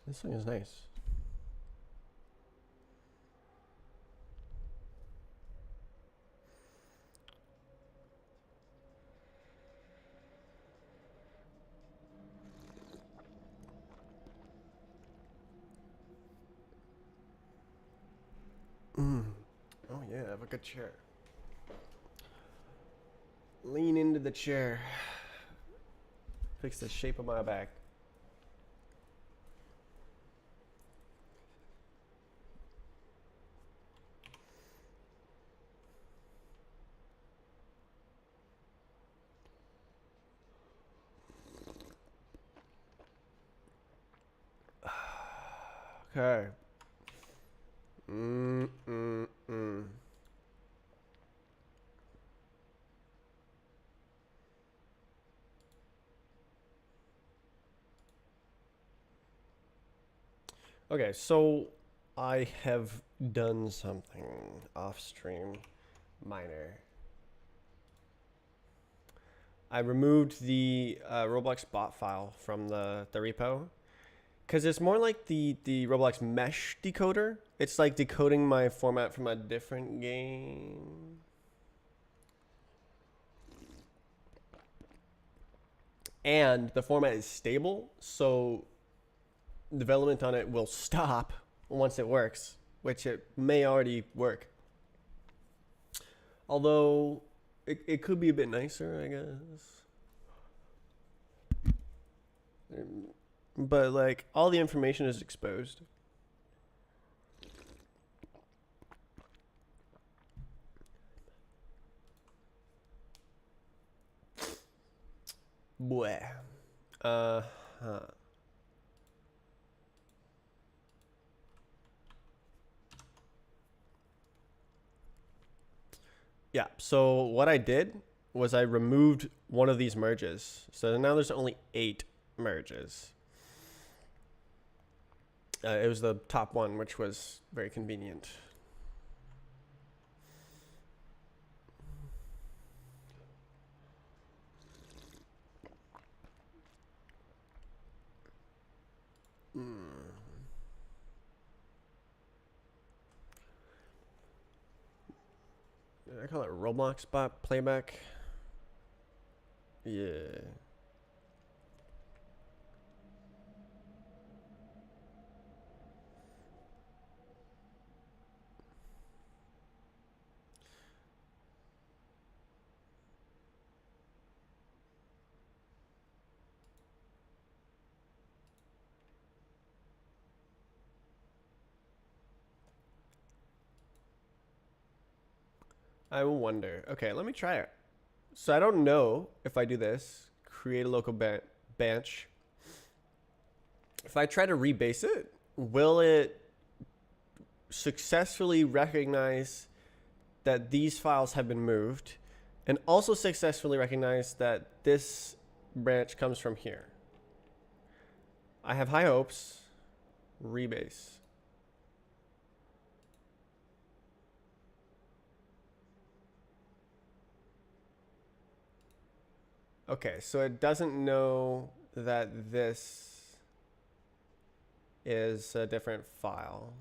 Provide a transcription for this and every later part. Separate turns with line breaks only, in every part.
This thing is nice. Oh yeah, I have a good chair. Lean into the chair. Fix the shape of my back. Okay. Mm, mm, mm. Okay, so I have done something off stream minor. I removed the Roblox bot file from the repo because it's more like the Roblox mesh decoder. It's like decoding my format from a different game. And the format is stable, so development on it will stop once it works, which it may already work. Although it could be a bit nicer, I guess. But like all the information is exposed. Bleh. Huh. Yeah, so what I did was I removed one of these merges. So now there's only 8 merges. It was the top one, which was very convenient. I call it Roblox bot playback. Yeah. I will wonder. Okay, let me try it. So I don't know if I do this, create a local bench. If I try to rebase it, will it successfully recognize that these files have been moved and also successfully recognize that this branch comes from here? I have high hopes. Rebase. Okay, so it doesn't know that this is a different file.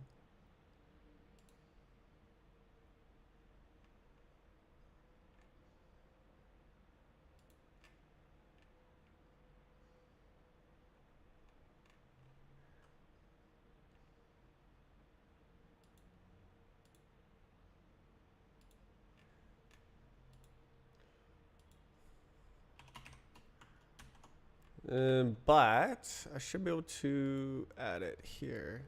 But I should be able to add it here.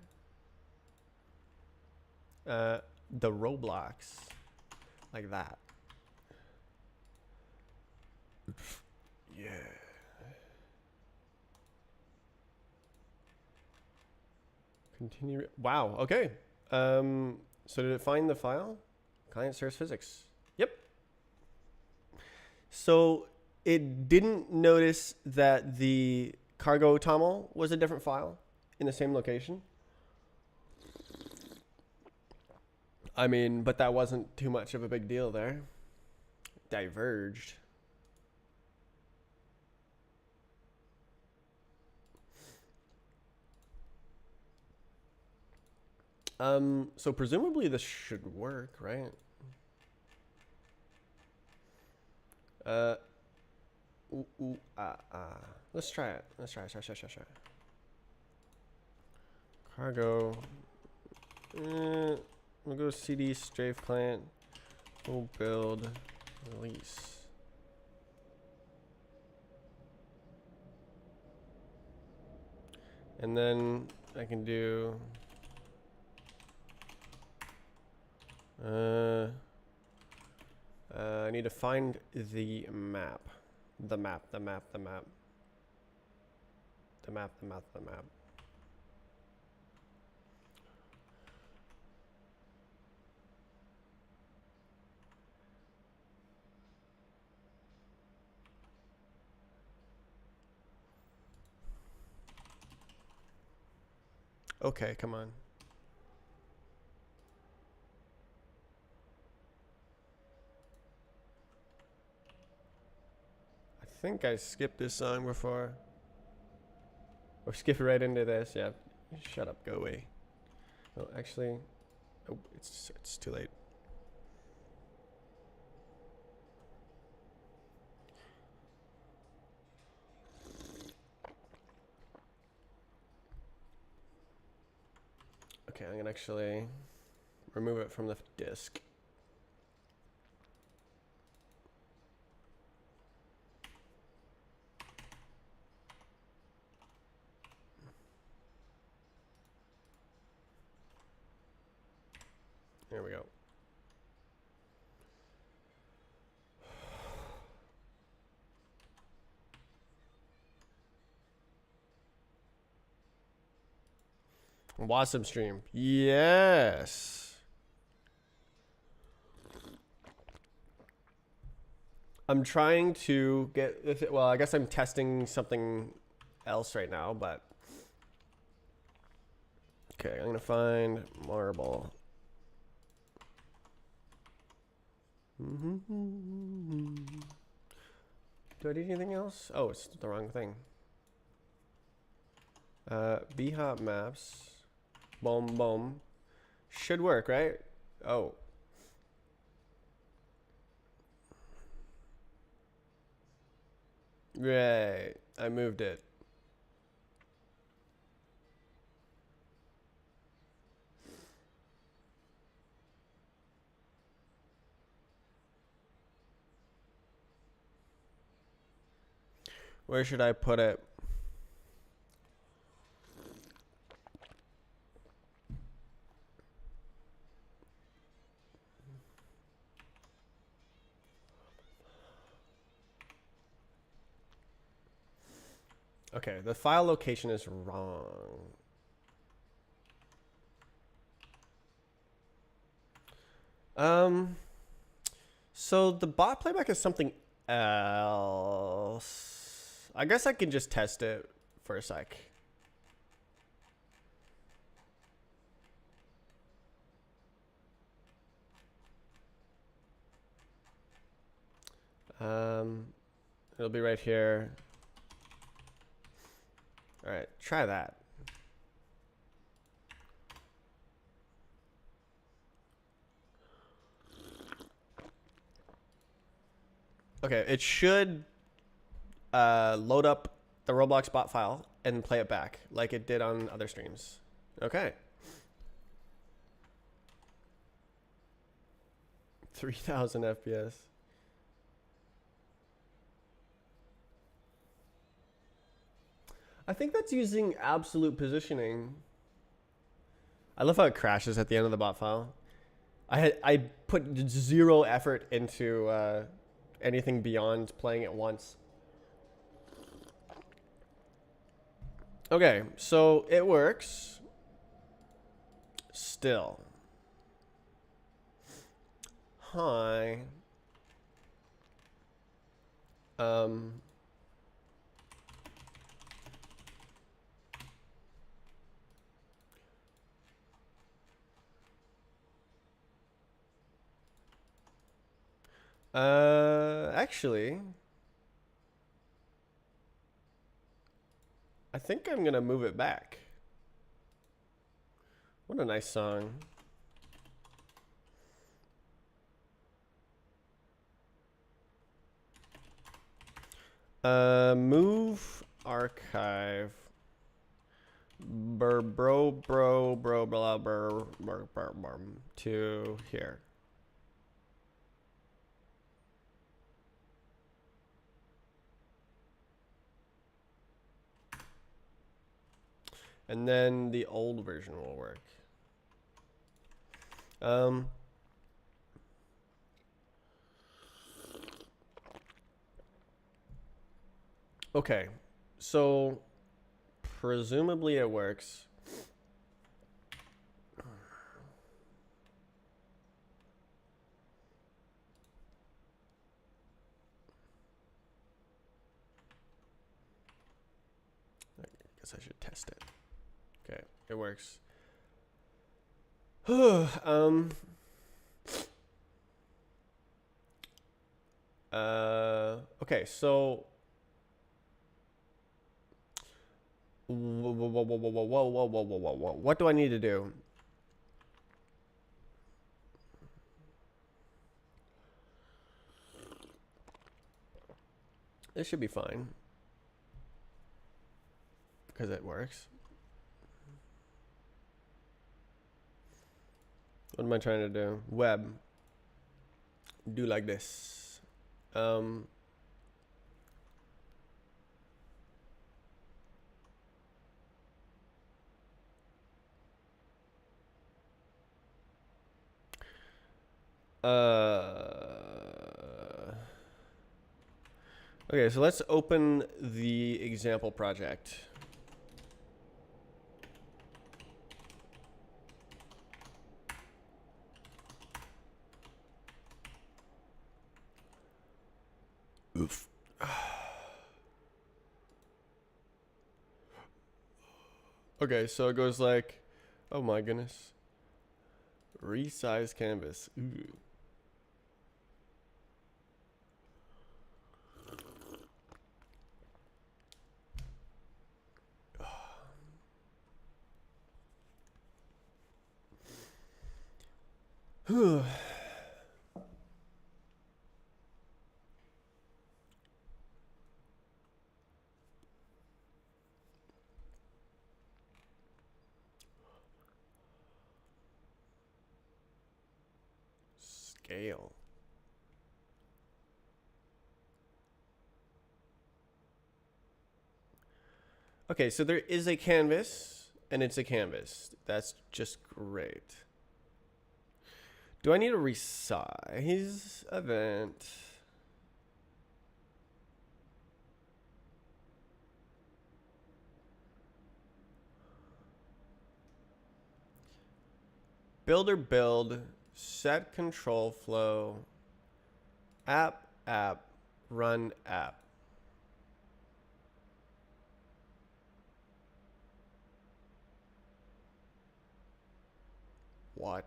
The Roblox, like that. Yeah. Continue. Wow. Okay. So did it find the file? Client serves physics. Yep. So it didn't notice that the cargo toml was a different file in the same location. I mean, but that wasn't too much of a big deal there. Diverged. So presumably this should work, right? Let's try it. Let's try. Cargo. We'll go CD strafe client. We'll build release. And then I can do I need to find the map. The map. Okay, come on. I think I skipped this song before. Or skip right into this. Yeah. Shut up, go away. Oh, actually, oh, it's too late. Okay, I'm gonna actually remove it from the disk. There we go. Wasm stream. Yes. I'm trying to get, well, I guess I'm testing something else right now, but. Okay, I'm gonna find marble. Do I need anything else? Oh, it's the wrong thing. bhop maps. Boom, boom. Should work, right? Oh. Right. I moved it. Where should I put it? Okay, the file location is wrong. So the bot playback is something else. I guess I can just test it for a sec. It'll be right here. All right, try that. Okay, it should load up the Roblox bot file and play it back like it did on other streams. Okay. 3000 FPS. I think that's using absolute positioning. I love how it crashes at the end of the bot file. I put zero effort into anything beyond playing it once. Okay, so it works. Still. Hi. Actually, I think I'm gonna move it back. What a nice song. Move archive. Bro, blah, to here. And then the old version will work. Okay, so presumably it works. I guess I should test it. Okay, it works. Okay, so whoa. What do I need to do? This should be fine because it works. What am I trying to do? Web. Do like this. Okay, so let's open the example project. Oof. Okay, so it goes like, oh my goodness. Resize canvas. Ooh. Scale. Okay, so there is a canvas, and it's a canvas. That's just great. Do I need to resize event? Builder build, set control flow, app, run app. What?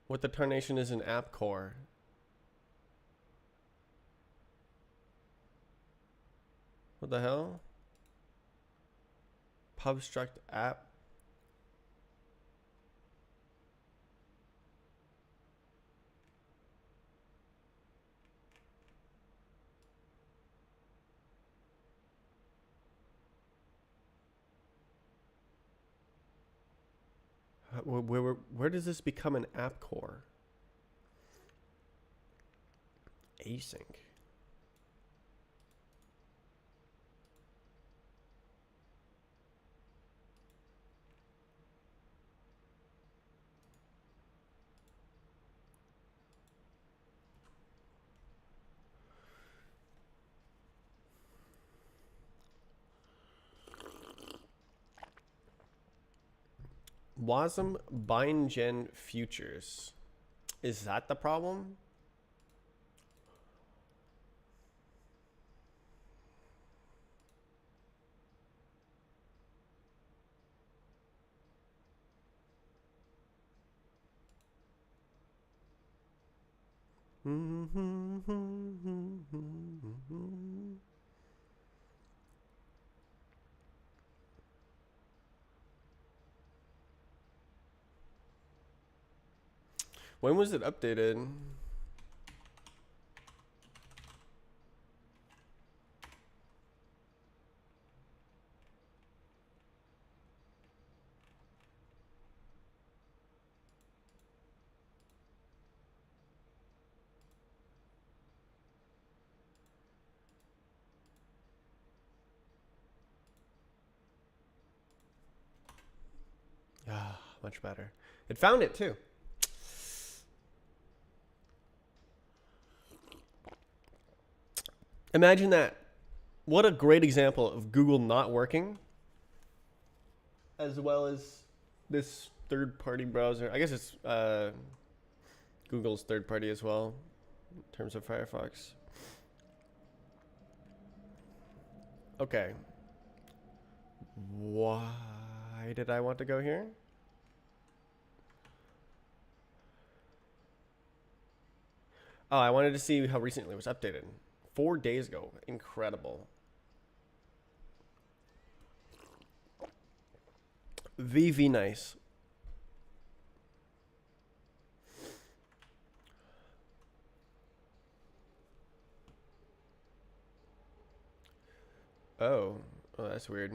What the tarnation is an app core? What the hell? Pubstruct app. Where does this become an app core? Async. Wasm bindgen futures. Is that the problem? When was it updated? Ah, much better. It found it too. Imagine that. What a great example of Google not working, as well as this third-party browser. I guess it's Google's third-party as well, in terms of Firefox. Okay. Why did I want to go here? Oh, I wanted to see how recently it was updated. 4 days ago. Incredible. VV nice. Oh, that's weird.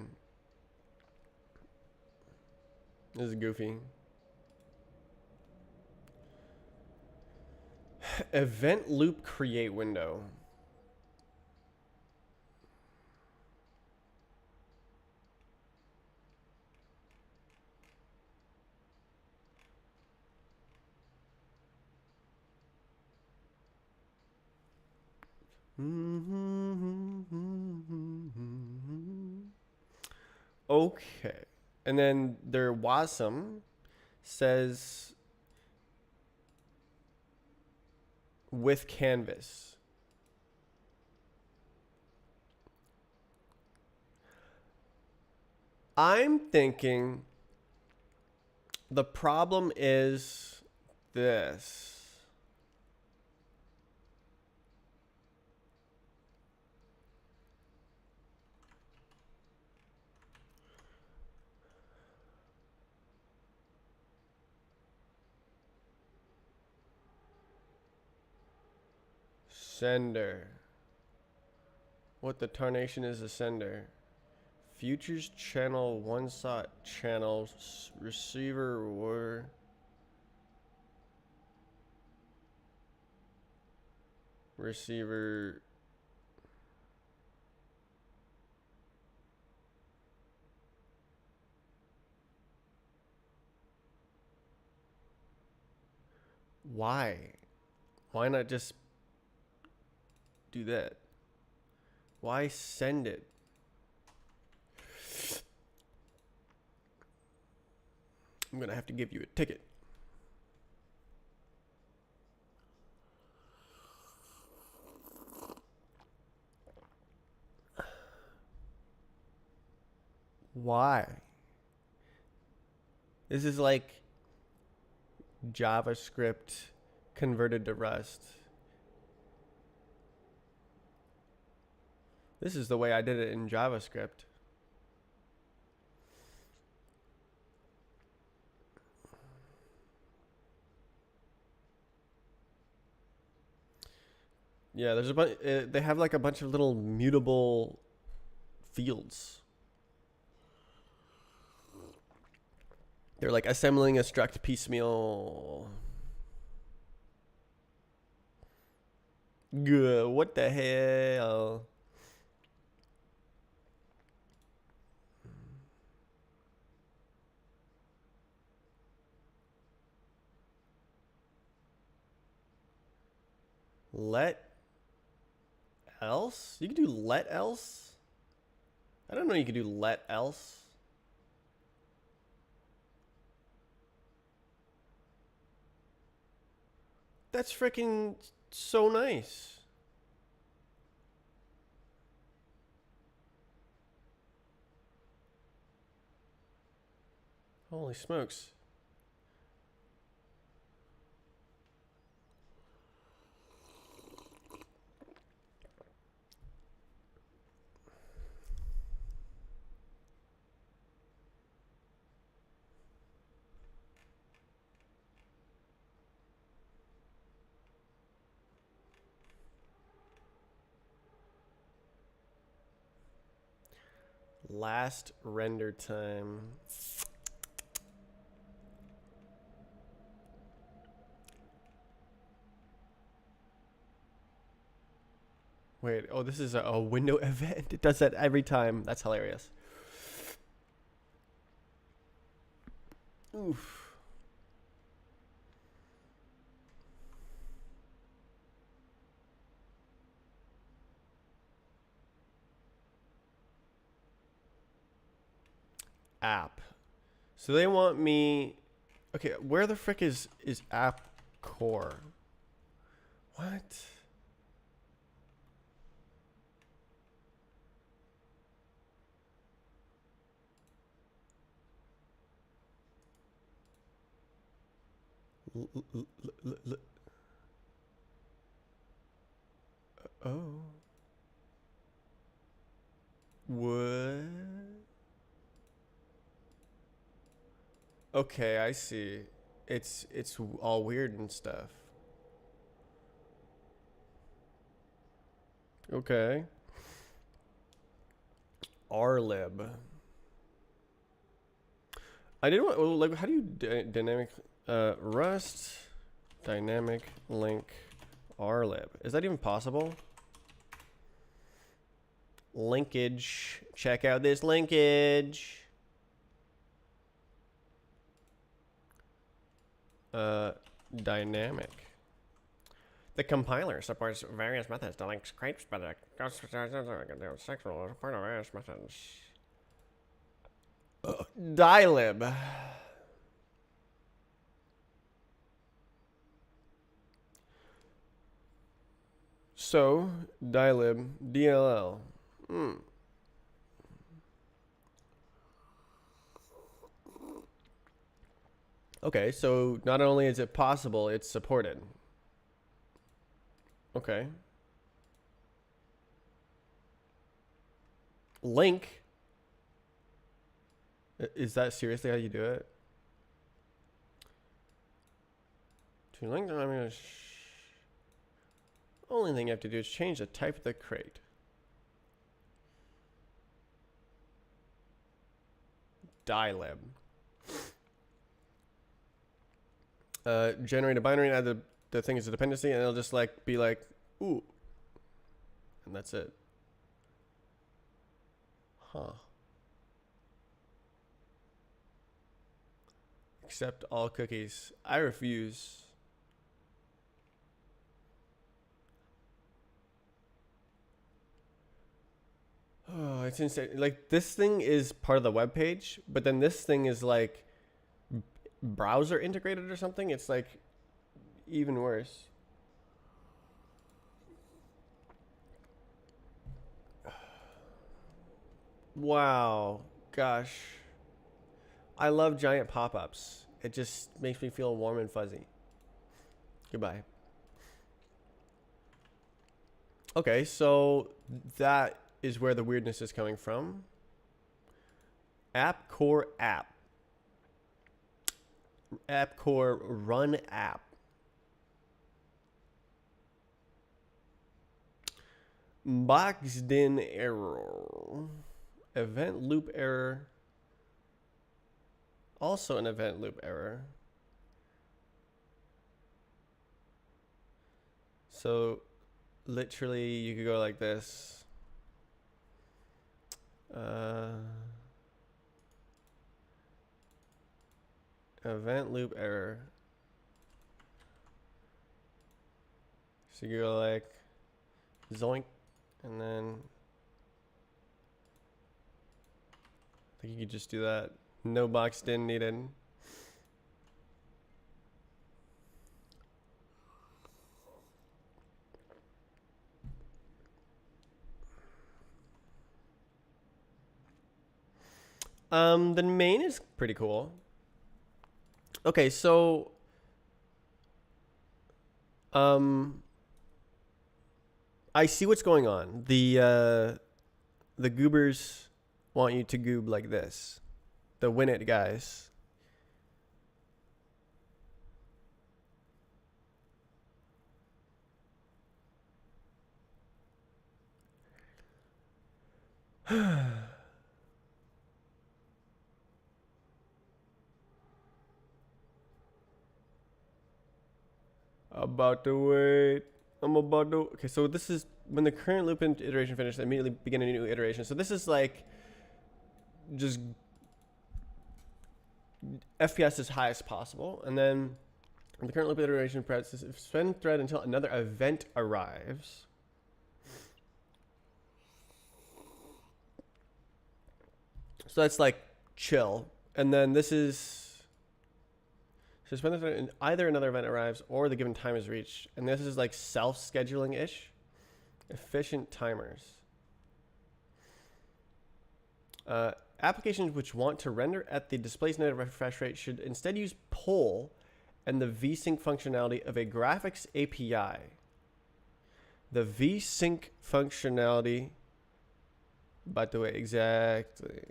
This is goofy. Event loop create window. Okay. And then their Wasm says with canvas. I'm thinking the problem is this. Sender. What the tarnation is a sender? Futures channel, one shot channel, receiver or receiver. Why? Why not just do that? Why send it? I'm gonna have to give you a ticket. Why? This is like JavaScript converted to Rust. This is the way I did it in JavaScript. Yeah, there's a bunch. They have like a bunch of little mutable fields. They're like assembling a struct piecemeal. Good. What the hell? Let else? You can do let else? I don't know you can do let else. That's freaking so nice. Holy smokes. Last render time. Wait, oh, this is a window event. It does that every time. That's hilarious. Oof. App. So they want me. Okay, where the frick is app core? What? Oh. What? Okay, I see. It's all weird and stuff. Okay. rlib. I didn't want, well, like, how do you dynamic Rust dynamic link rlib? Is that even possible? Linkage. Check out this linkage. Dynamic. The compiler supports various methods to link scrapes, but it goes sexual as part of various methods. Dylib. So, dylib, DLL. Okay, so not only is it possible, it's supported. Okay. Link. Is that seriously how you do it? To link, I'm gonna. Only thing you have to do is change the type of the crate. Dylib. Generate a binary and add the thing as a dependency, and it'll just like be like, ooh, and that's it. Huh. Accept all cookies. I refuse. Oh, it's insane. Like, this thing is part of the web page, but then this thing is like browser integrated or something. It's like even worse. Wow. Gosh. I love giant pop-ups. It just makes me feel warm and fuzzy. Goodbye. Okay, so that is where the weirdness is coming from. App core app. App core run app. Boxed in error. Event loop error. Also an event loop error. So literally you could go like this. Event loop error. So you go like zoink, and then I think you could just do that. No boxed in needed. The main is pretty cool. Okay, so I see what's going on. The goobers want you to goob like this. The win it guys. about to wait. I'm about to. Okay, so this is when the current loop iteration finishes, immediately begin a new iteration. So this is like just FPS as high as possible, and then the current loop iteration presses suspend thread until another event arrives. So that's like chill, and then this is suspend the thread and either another event arrives or the given time is reached, and this is like self-scheduling ish. Efficient timers. Applications which want to render at the display's native refresh rate should instead use poll and the vsync functionality of a graphics API. The vsync functionality, by the way, exactly.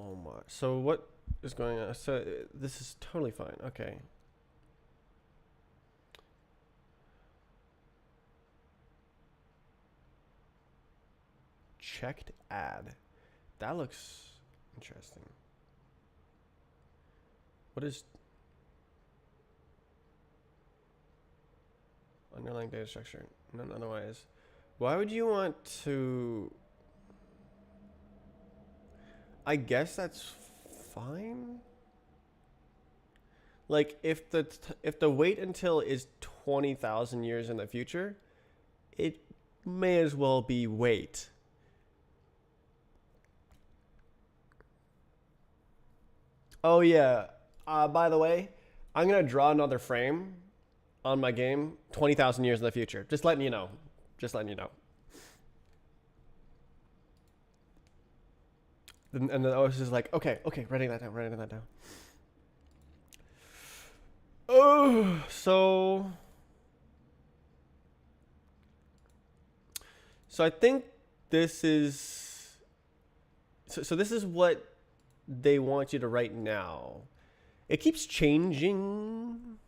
Oh my. So what is going on? So this is totally fine. Okay. Checked ad. That looks interesting. What is underlying data structure? None otherwise. Why would you want to? I guess that's fine. Like if the wait until is 20,000 years in the future, it may as well be wait. Oh yeah. By the way, I'm gonna draw another frame on my game 20,000 years in the future. Just letting you know. Just letting you know. And the OS is like, okay, writing that down. Oh, so I think this is, so this is what they want you to write now. It keeps changing.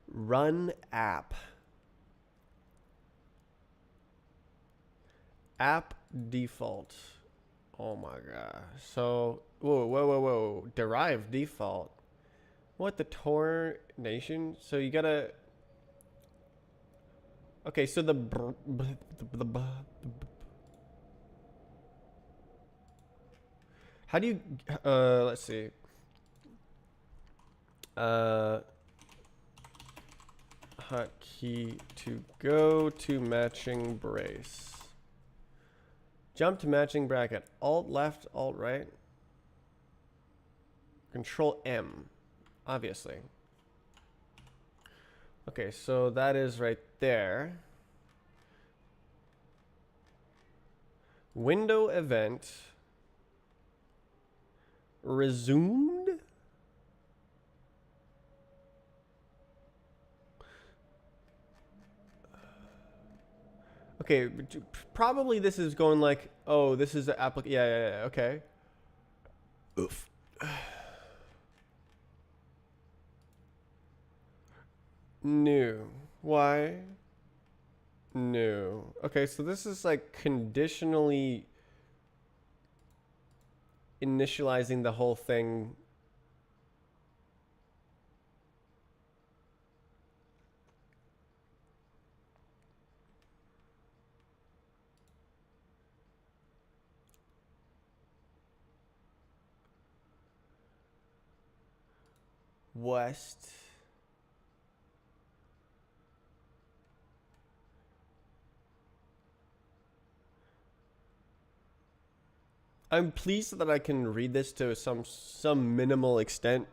Run app. App default. Oh my god. So whoa. Derived default. What the Tor nation? So you gotta. Okay, so how do you let's see. Hotkey to go to matching brace. Jump to matching bracket. Alt left, alt right. Control M, obviously. Okay, so that is right there. Window event resumed. Okay, probably this is going like, oh, this is the application. Yeah, okay. Oof. New. Why? New. Okay, so this is like conditionally initializing the whole thing. West. I'm pleased that I can read this to some minimal extent,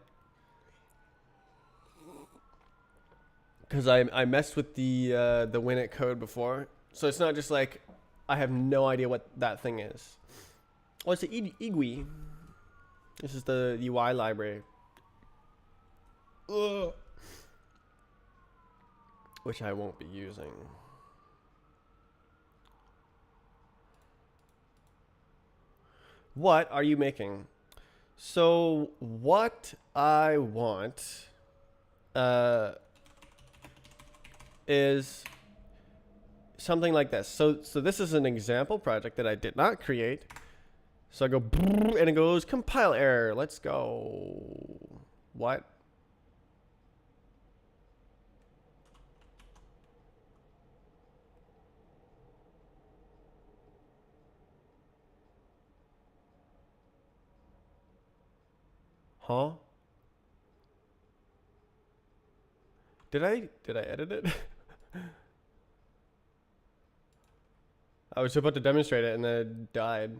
because I messed with the Winit code before, so it's not just like I have no idea what that thing is. Oh, it's the IGWI. This is the UI library. Ugh. Which I won't be using. What are you making? So what I want is something like this. So this is an example project that I did not create. So I go and it goes compile error. Let's go. What? Huh? Did I edit it? I was about to demonstrate it and then it died.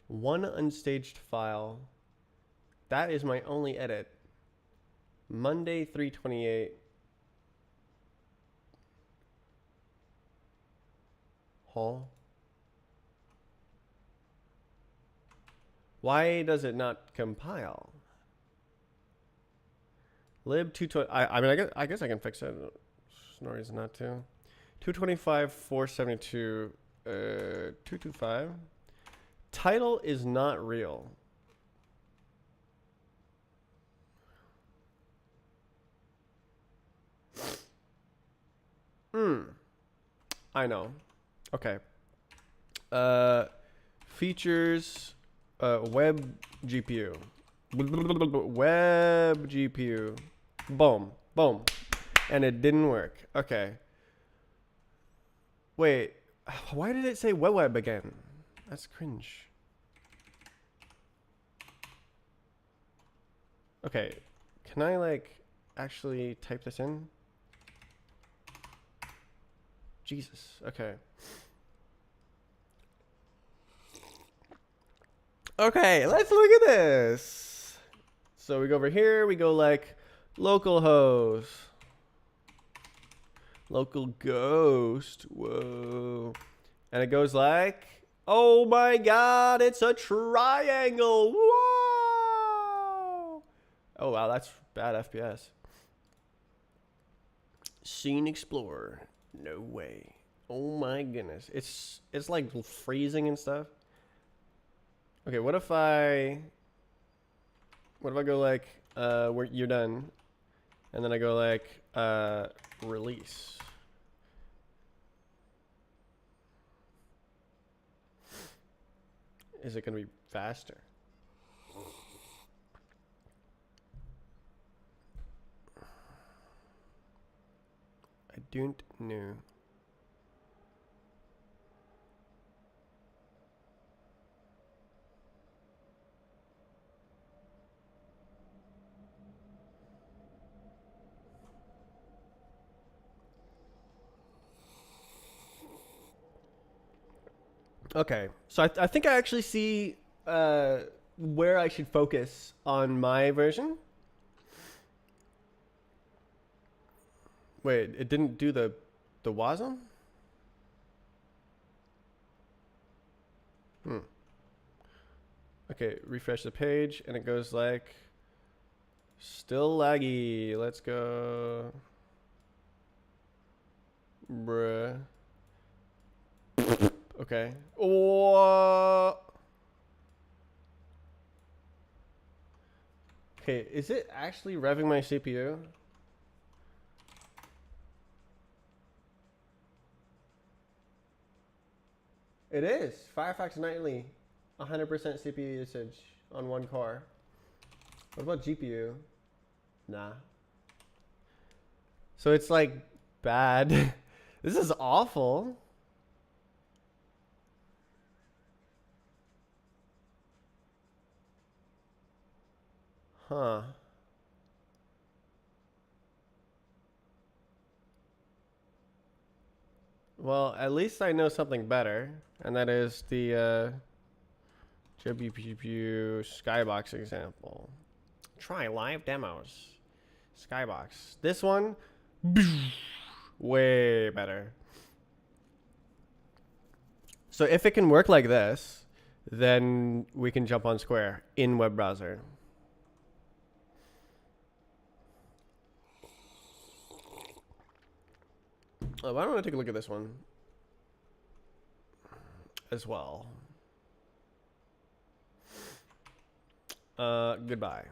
One unstaged file. That is my only edit. Monday 328. Huh? Why does it not compile? Lib 220. I mean, I guess I can fix it. There's no reason not to. 225 472 225. Title is not real. I know. Okay. Features web GPU. Web GPU. Boom. Boom. And it didn't work. Okay. Wait. Why did it say web again? That's cringe. Okay. Can I like actually type this in? Jesus. Okay. Okay, let's look at this. So we go over here, we go like localhost. Localghost. Whoa. And it goes like, oh my god, it's a triangle. Whoa. Oh wow, that's bad FPS. Scene Explorer. No way. Oh my goodness. It's like freezing and stuff. Okay, what if I go like where you're done, and then I go like release. Is it gonna be faster? I don't know. Okay, so I think I actually see where I should focus on my version. Wait, it didn't do the WASM? Okay, refresh the page, and it goes like, still laggy. Let's go. Bruh. Okay. Oh. Okay, is it actually revving my CPU? It is. Firefox Nightly. 100% CPU usage on one car. What about GPU? Nah. So it's like bad. This is awful. Huh. Well, at least I know something better, and that is the GPU Skybox example. Try live demos. Skybox. This one, way better. So if it can work like this, then we can jump on Square in web browser. Why don't I take a look at this one as well? Goodbye.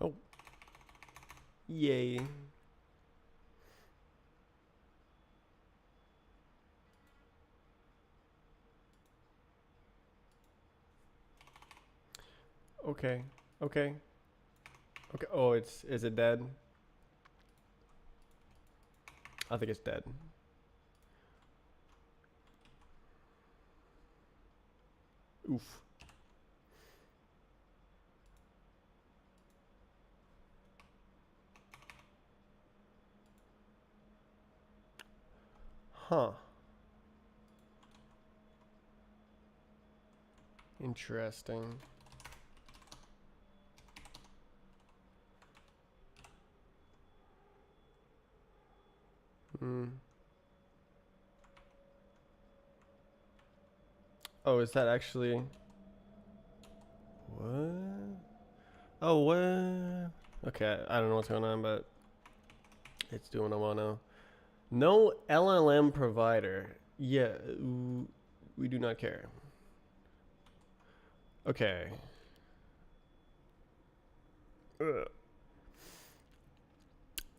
Oh. Yay. Okay. Okay. Okay. Oh, is it dead? I think it's dead. Oof. Huh. Interesting. Hmm. Oh, is that actually... What? Oh, what? Okay, I don't know what's going on, but it's doing what I want to. No LLM provider. Yeah, we do not care. Okay. Ugh.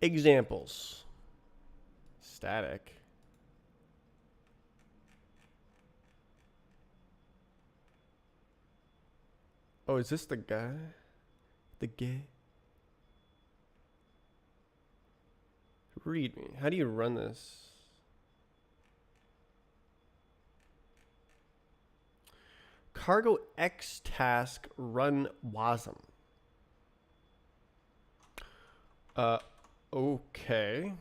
Examples. Static. Oh, is this the guy? The gay? Read me. How do you run this? Cargo X task run WASM. Okay.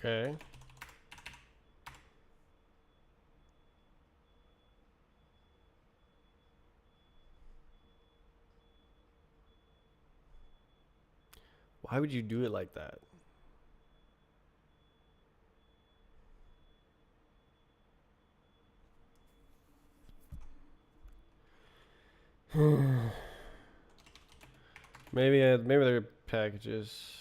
Okay. Why would you do it like that? Maybe they're packages.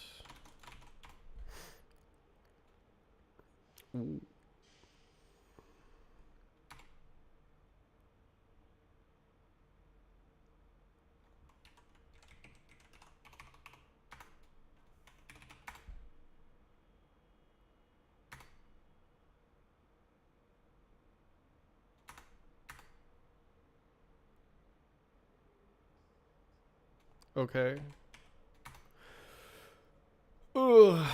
Okay. Ugh.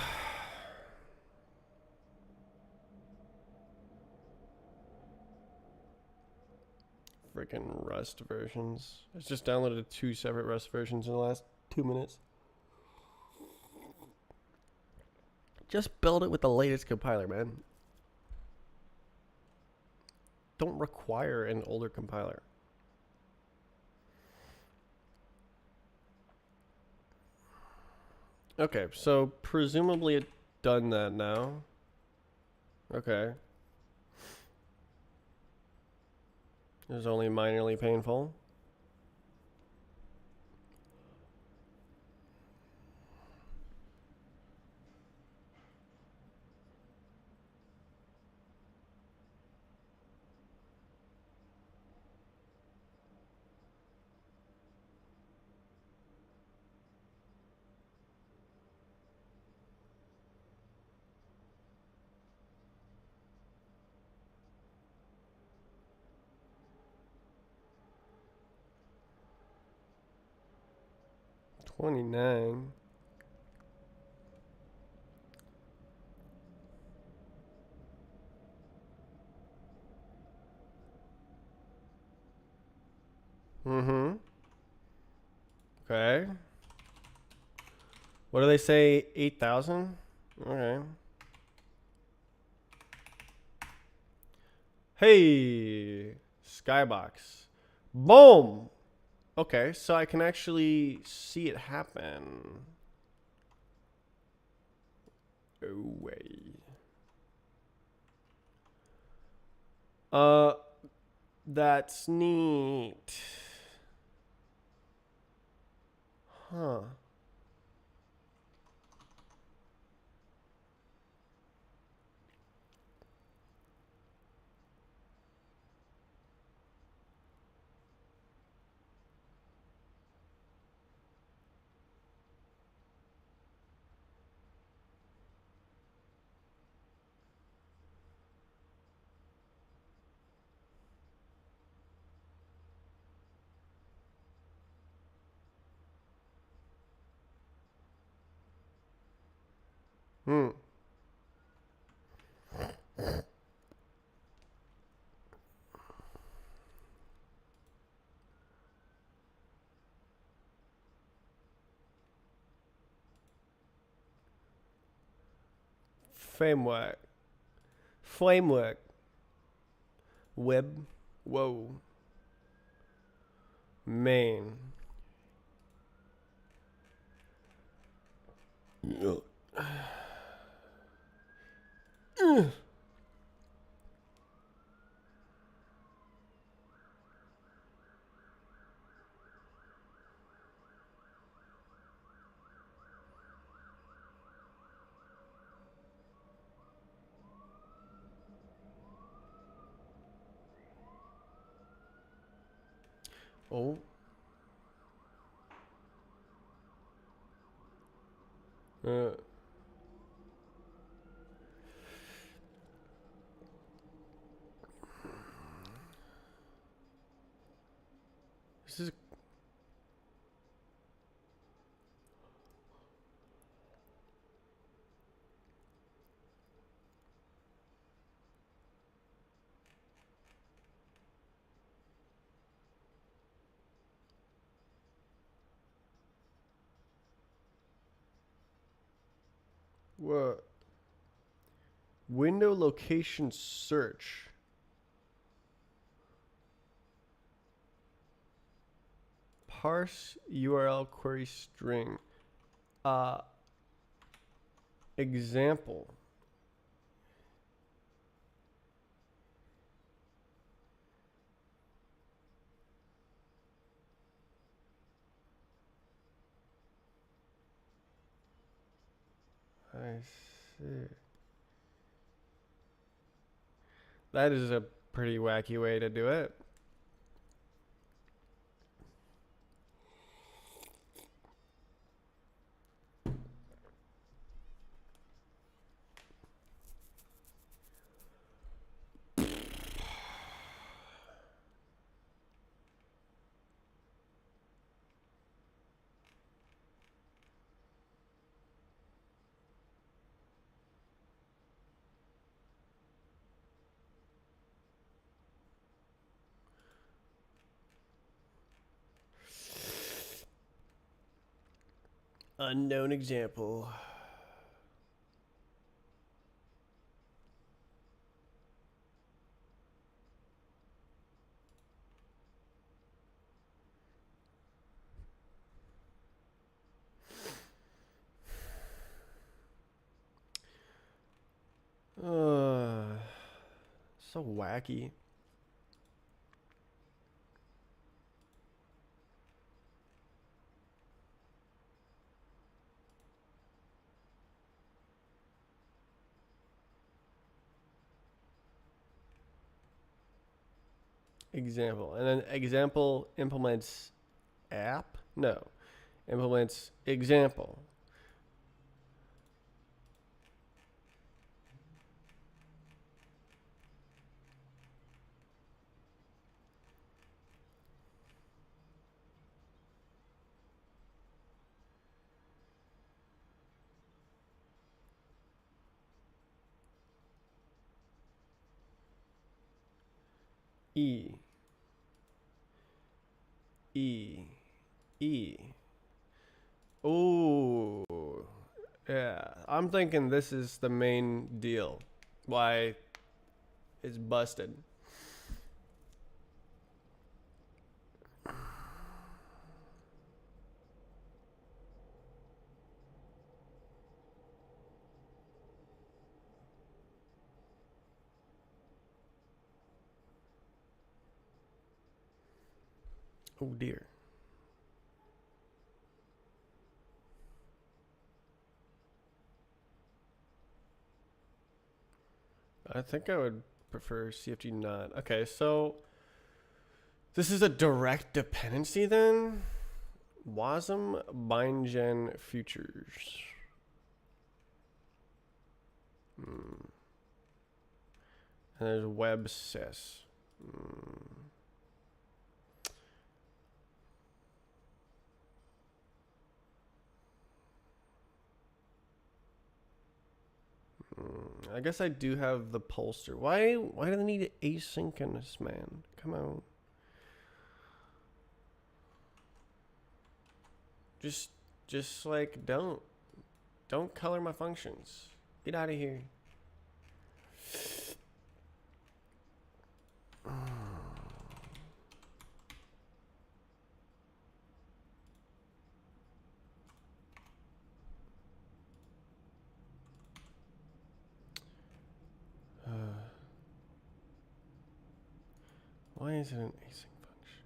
Freaking Rust versions. I just downloaded 2 separate Rust versions in the last 2 minutes. Just build it with the latest compiler, man. Don't require an older compiler. Okay, so presumably it done that now. Okay. It was only minorly painful. $29. Mm-hmm. Okay. What do they say? 8,000? Okay. Hey, Skybox. Boom! Okay, so I can actually see it happen. Oh, way. Uh, that's neat. Huh. Hmm. Framework. Framework. Web. Whoa. Main. Oh. Uh, this is what? Window location search. Parse URL query string. Uh, example. I see. That is a pretty wacky way to do it. Unknown example. So wacky. Example. And then example implements app? No. Implements example. E. E. E. Ooh. Yeah. I'm thinking this is the main deal. Why it's busted. Oh dear. I think I would prefer CFG not. Okay, so this is a direct dependency then? Wasm bindgen futures. Hmm. And there's web sys. Hmm. I guess I do have the Polster. Why do they need asynchronous, man? Come on. Just like don't color my functions. Get out of here. Why is it an async function?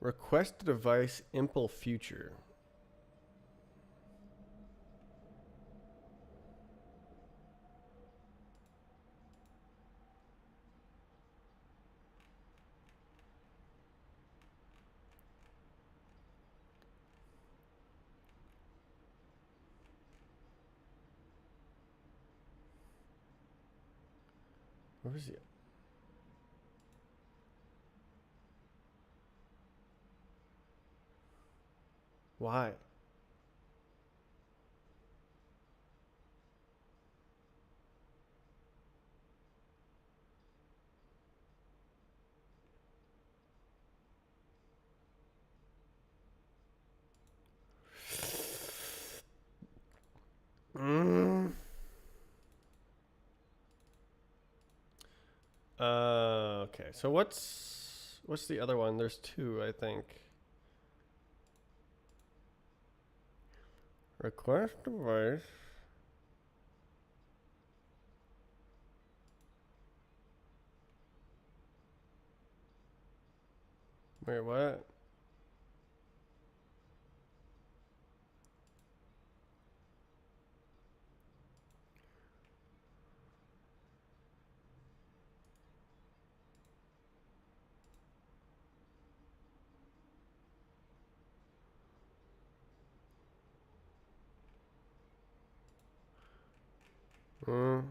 Request device impl future. Where is it? Why? Mm. Okay. So what's the other one? There's two, I think. Request device. Wait, what? Mm.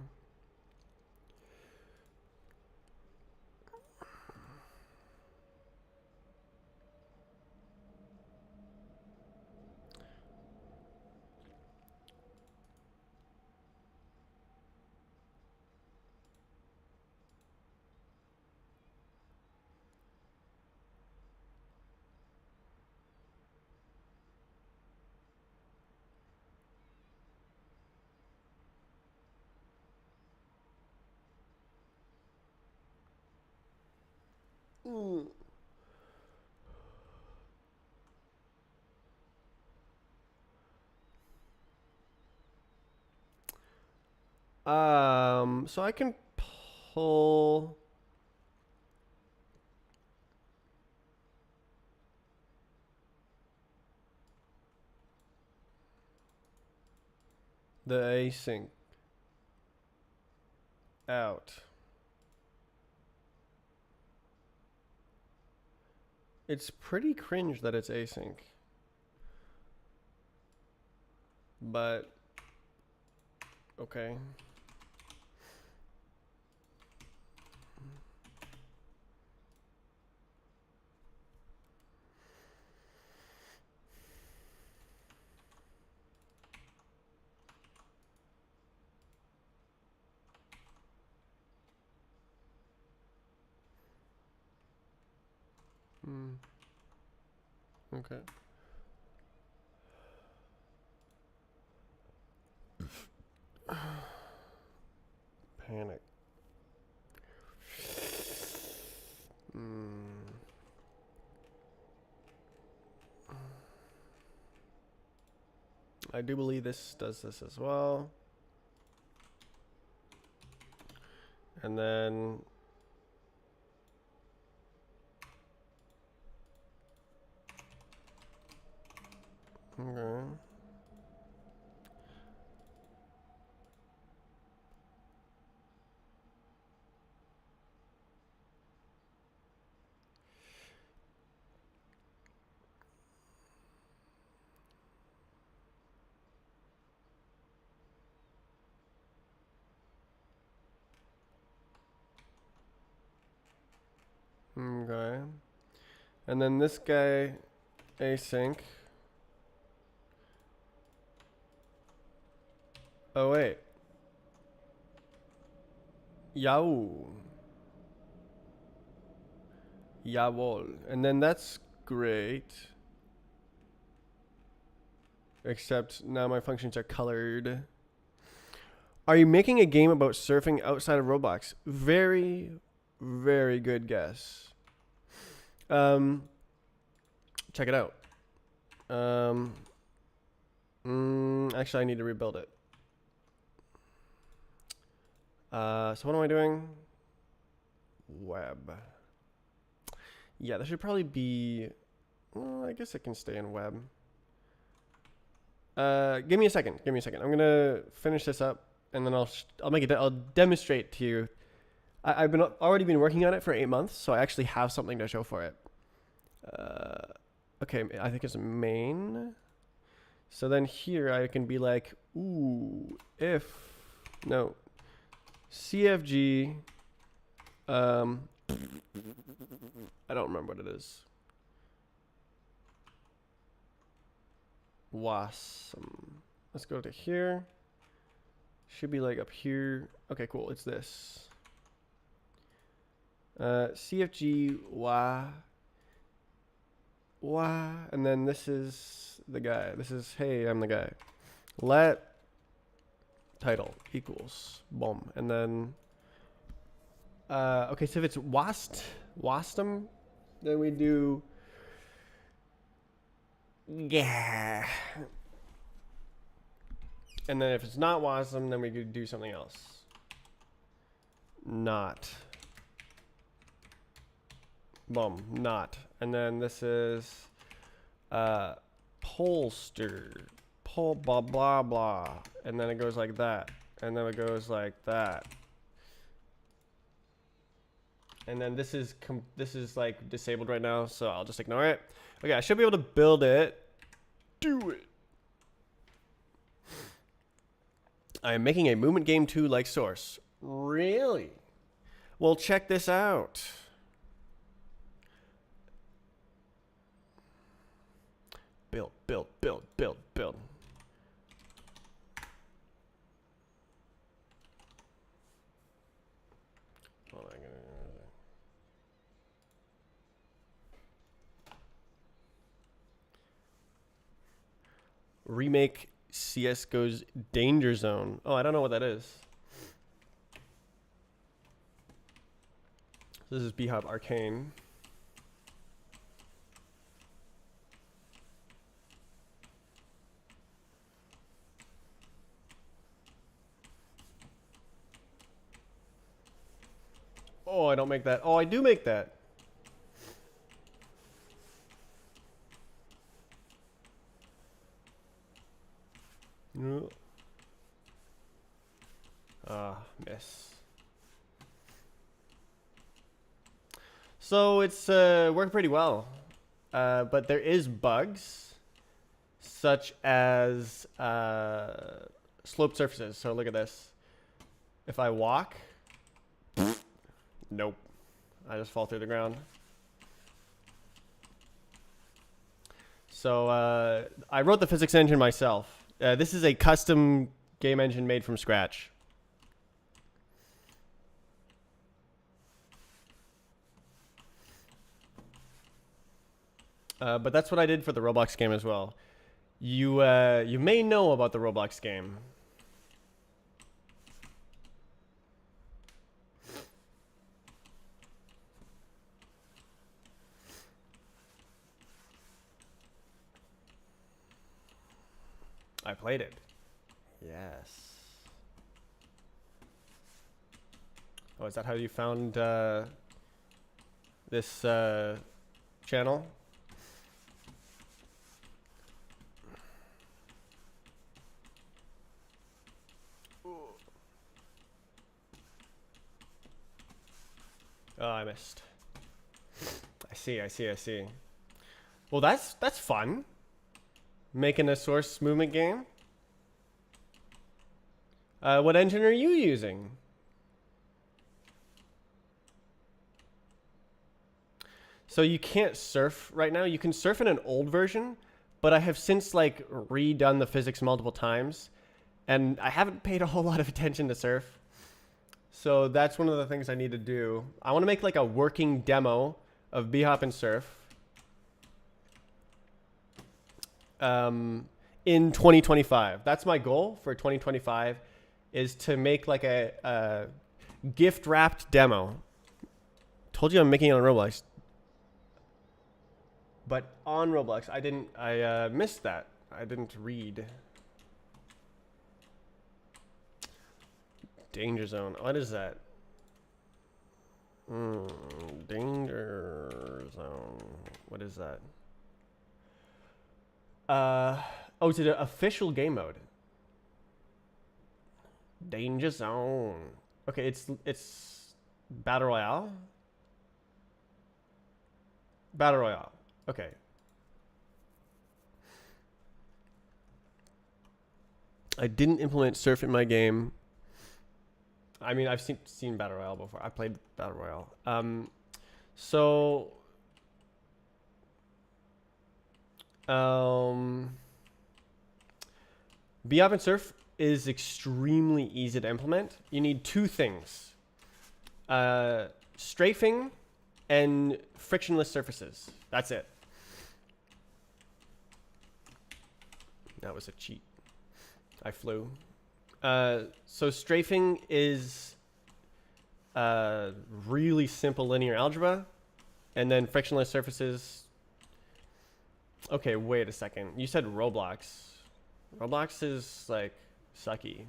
So I can pull the async out. It's pretty cringe that it's async. But okay. Okay. Panic. I do believe this does this as well. And then okay. Okay. And then this guy async. Oh wait. Yao. Jawohl. And then that's great. Except now my functions are colored. Are you making a game about surfing outside of Roblox? Very, very good guess. Check it out. Actually, I need to rebuild it. So what am I doing? Web. Yeah, that should probably be. Well, I guess it can stay in web. Give me a second. Give me a second. I'm gonna finish this up, and then I'll make it. I'll demonstrate to you. I've already been working on it for 8 months, so I actually have something to show for it. Okay, I think it's main. So then here I can be like, ooh, if no, CFG. I don't remember what it is. Wasm. Let's go to here. Should be like up here. Okay, cool. It's this. CFG wah, and then this is the guy. This is, hey, I'm the guy. Let title equals boom, and then okay. So if it's wasm, then we do yeah. And then if it's not wasm, then we could do something else. Not. Boom, not. And then this is pollster. Poll blah blah blah. And then it goes like that. And then it goes like that. And then this is like disabled right now, so I'll just ignore it. Okay, I should be able to build it. Do it. I am making a movement game 2 like Source. Really? Well, check this out. Build, build, build, build, build. Remake CSGO's Danger Zone. Oh, I don't know what that is. This is Bhop Arcane. Oh, I don't make that. Oh, I do make that. Miss. So it's worked pretty well. But there is bugs, such as sloped surfaces. So look at this. If I walk, nope. I just fall through the ground. So I wrote the physics engine myself. This is a custom game engine made from scratch. But that's what I did for the Roblox game as well. You may know about the Roblox game. I played it. Yes. Oh, is that how you found this channel? Oh, I missed. I see. Well, that's fun. Making a source movement game. What engine are you using? So you can't surf right now. You can surf in an old version, but I have since like redone the physics multiple times, and I haven't paid a whole lot of attention to surf. So that's one of the things I need to do. I want to make like a working demo of bhop and surf. In 2025. That's my goal for 2025, is to make like a gift wrapped demo. Told you I'm making it on Roblox. But on Roblox, I missed that. I didn't read. Danger zone. What is that? Danger zone. What is that? Oh, it's an official game mode. Danger zone. Okay, it's battle royale. Battle royale. Okay. I didn't implement surf in my game. I mean, I've seen battle royale before. I played battle royale. So bhop and surf is extremely easy to implement. You need two things: strafing and frictionless surfaces. That's it. That was a cheat. I flew. So strafing is really simple linear algebra, and then frictionless surfaces. Okay, wait a second. You said Roblox. Roblox is like sucky.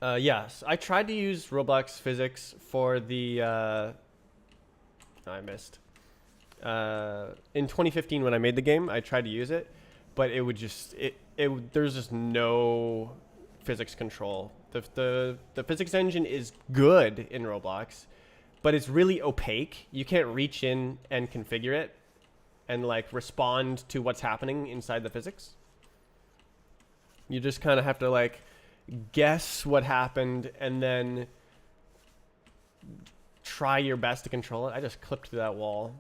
Yes, I tried to use Roblox physics for the. I missed. In 2015, when I made the game, I tried to use it, but it would just there's just no physics control. The physics engine is good in Roblox, but it's really opaque. You can't reach in and configure it and like respond to what's happening inside the physics. You just kind of have to like guess what happened and then try your best to control it. I just clipped through that wall.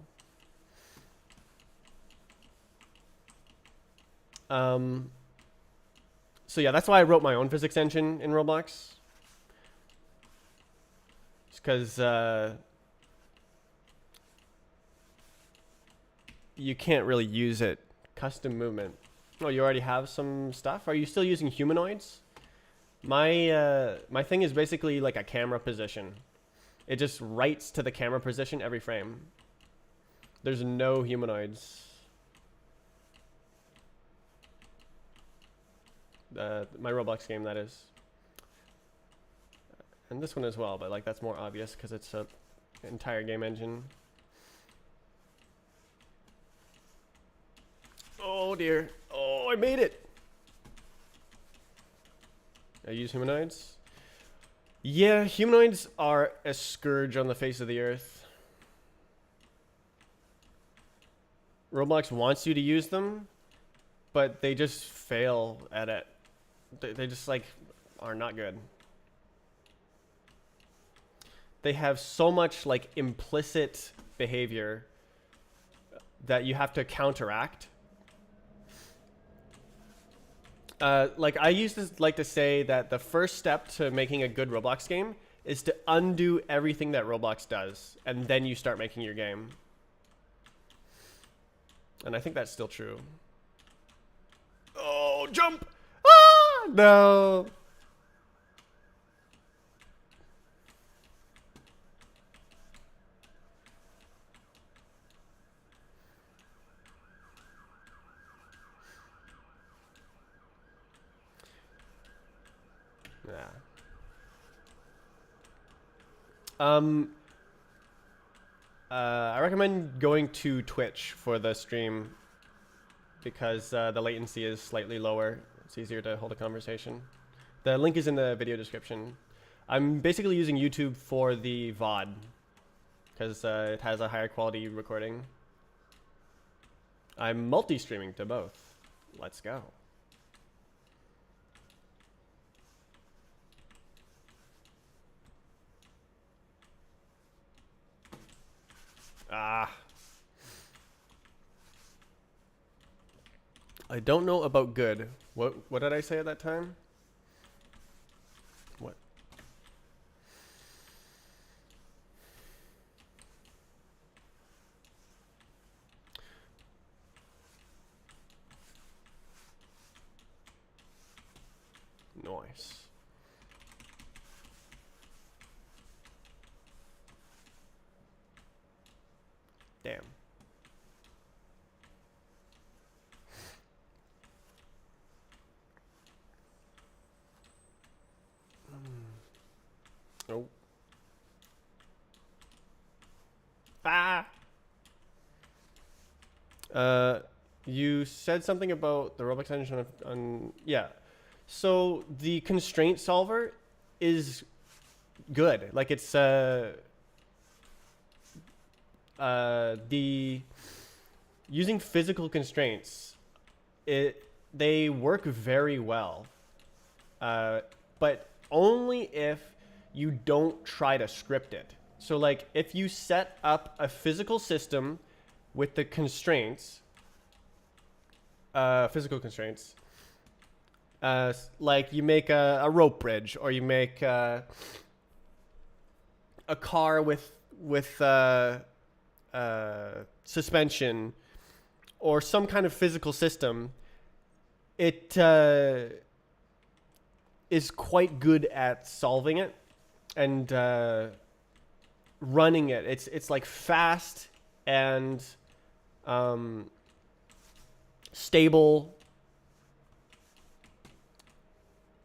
So yeah, that's why I wrote my own physics engine in Roblox. Just because you can't really use it. Custom movement. Oh, you already have some stuff? Are you still using humanoids? My thing is basically like a camera position. It just writes to the camera position every frame. There's no humanoids. My Roblox game, that is. And this one as well, but like that's more obvious because it's a entire game engine. Oh dear. Oh, I made it. I use humanoids. Yeah, humanoids are a scourge on the face of the earth. Roblox wants you to use them, but they just fail at it. They just like are not good. They have so much like implicit behavior that you have to counteract. Like I used to like to say that the first step to making a good Roblox game is to undo everything that Roblox does, and then you start making your game. And I think that's still true. Oh, jump! Ah, no. Yeah. I recommend going to Twitch for the stream because the latency is slightly lower. It's easier to hold a conversation. The link is in the video description. I'm basically using YouTube for the VOD because it has a higher quality recording. I'm multi-streaming to both. Let's go. Ah. I don't know about good. What did I say at that time? What? Nice. Damn. Oh. Ah. You said something about the Roblox engine on yeah. So the constraint solver is good. Like it's the using physical constraints, they work very well, but only if you don't try to script it. So like if you set up a physical system with the constraints, physical constraints, like you make a rope bridge, or you make a car with suspension, or some kind of physical system, it is quite good at solving it and running it. It's like fast and stable.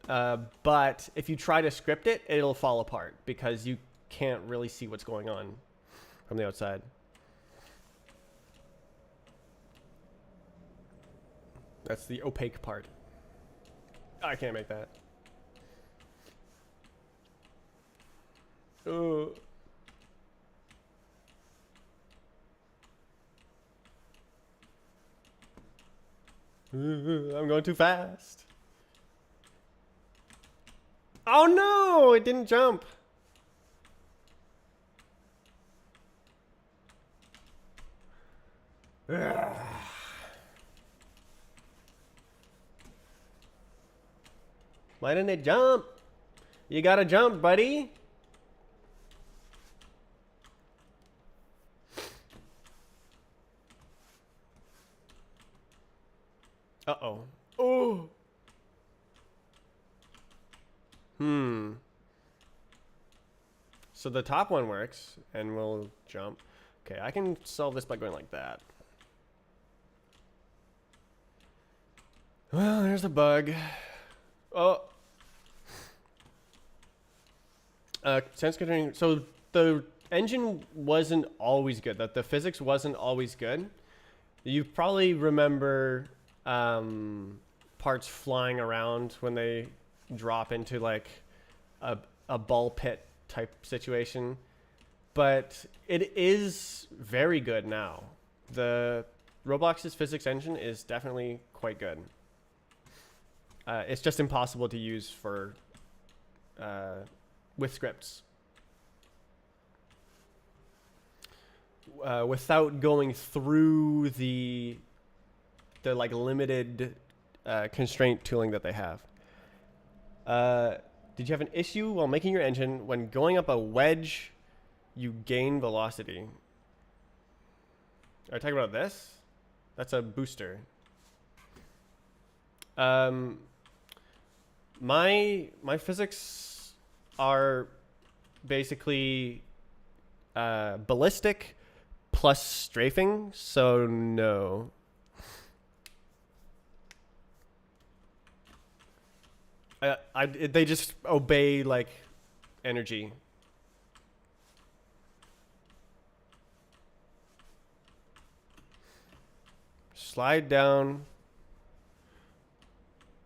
But if you try to script it, it'll fall apart because you can't really see what's going on from the outside. That's the opaque part. I can't make that. I'm going too fast. Oh no, it didn't jump. Ugh. Why didn't it jump? You gotta jump, buddy. Uh-oh. Oh. So the top one works, and we'll jump. Okay, I can solve this by going like that. Well, there's a bug. Oh. Sense controlling. So the engine wasn't always good. That the physics wasn't always good. You probably remember parts flying around when they drop into like a ball pit type situation, but it is very good now. The Roblox's physics engine is definitely quite good. It's just impossible to use for with scripts without going through the like limited constraint tooling that they have. Did you have an issue while making your engine? When going up a wedge, you gain velocity. Are you talking about this? That's a booster. My physics are basically ballistic plus strafing, so no. They just obey like energy. Slide down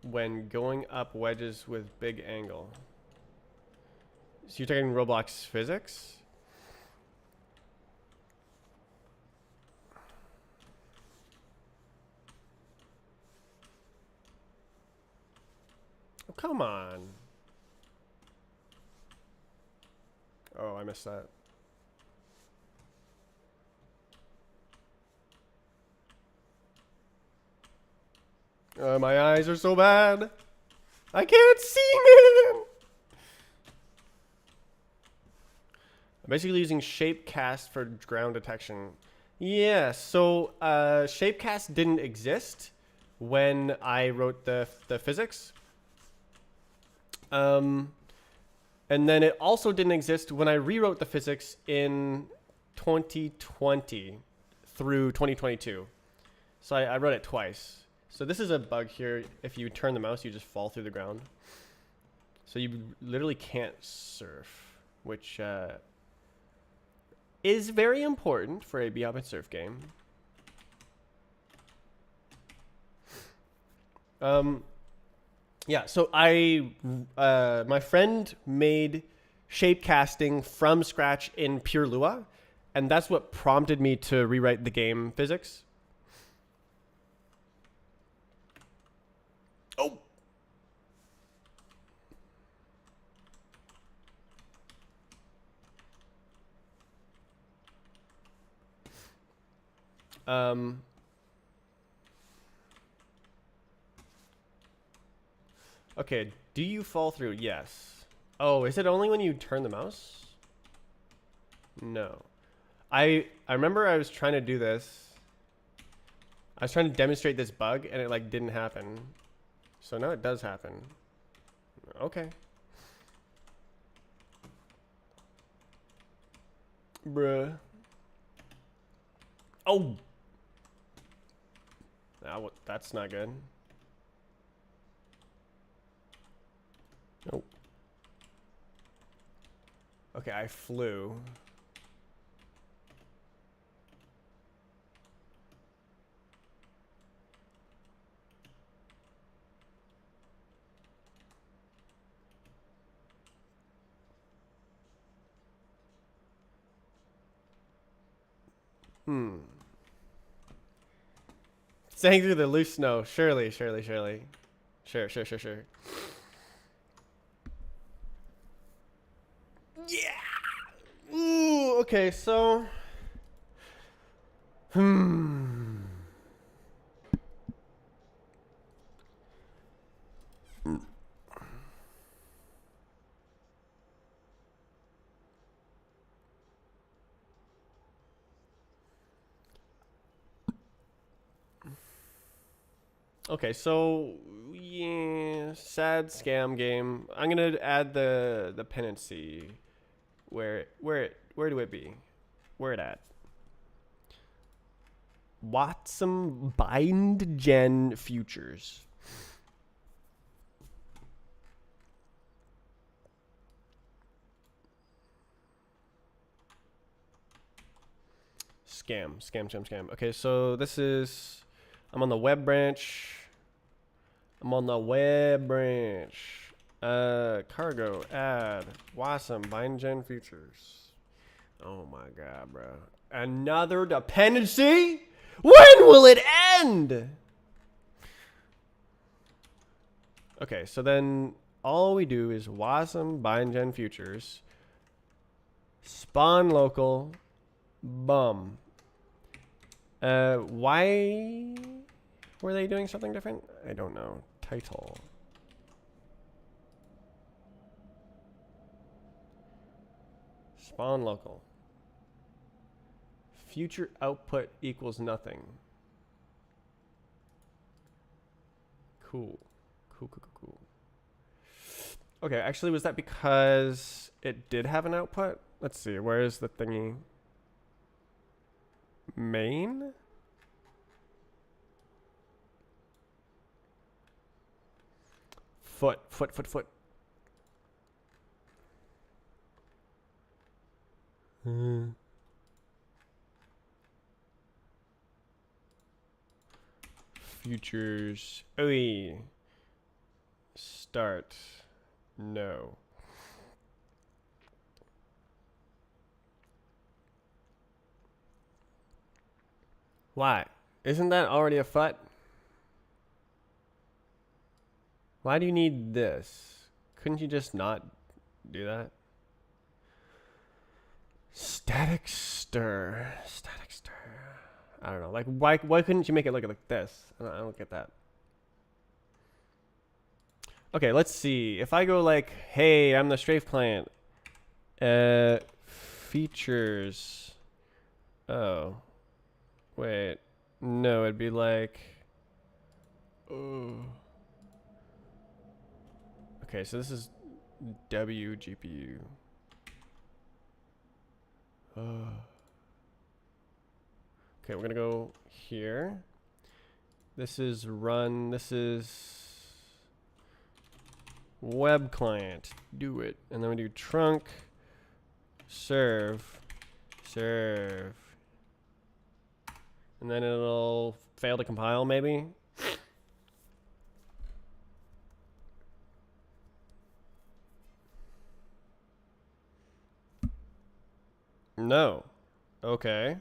when going up wedges with big angle. So you're talking Roblox physics? Oh, come on. Oh, I missed that. My eyes are so bad. I can't see, man. I'm basically using Shapecast for ground detection. Yeah, so Shapecast didn't exist when I wrote the physics. And then it also didn't exist when I rewrote the physics in 2020 through 2022. So I wrote it twice. So this is a bug here. If you turn the mouse, you just fall through the ground. So you literally can't surf, which is very important for a Be Up Surf game. Yeah, so my friend made shapecasting from scratch in pure Lua, and that's what prompted me to rewrite the game physics. Oh. Okay, do you fall through? Yes. Oh, is it only when you turn the mouse? No. I remember I was trying to do this. I was trying to demonstrate this bug and it like didn't happen. So now it does happen. Okay. Bruh. Oh. That's not good. Nope. Okay, I flew. Staying through the loose snow. Surely. Sure. Yeah. Ooh, okay, so. Okay, so yeah, sad scam game. I'm gonna add the penancy. Where do it be? Where it at? Watson bind gen futures. Scam. Okay, so this is, I'm on the web branch. Cargo, add, Wasm, BindGen features. Oh my god, bro. Another dependency? When will it end? Okay, so then all we do is Wasm, BindGen features, spawn local, bum. Why were they doing something different? I don't know. Title. Spawn local. Future output equals nothing. Cool. Okay, actually, was that because it did have an output? Let's see. Where is the thingy? Main? Foot. Futures. OE. Start. No. Why? Isn't that already a FUT? Why do you need this? Couldn't you just not do that? Static stir. I don't know. Like, why couldn't you make it look like this? I don't get that. Okay, let's see. If I go like, hey, I'm the strafe plant. Features. Oh. Wait. No, it'd be like... Okay, so this is WGPU. Okay, we're gonna go here. This is run. This is web client. Do it. And then we do trunk, serve. And then it'll fail to compile, maybe. No. Okay.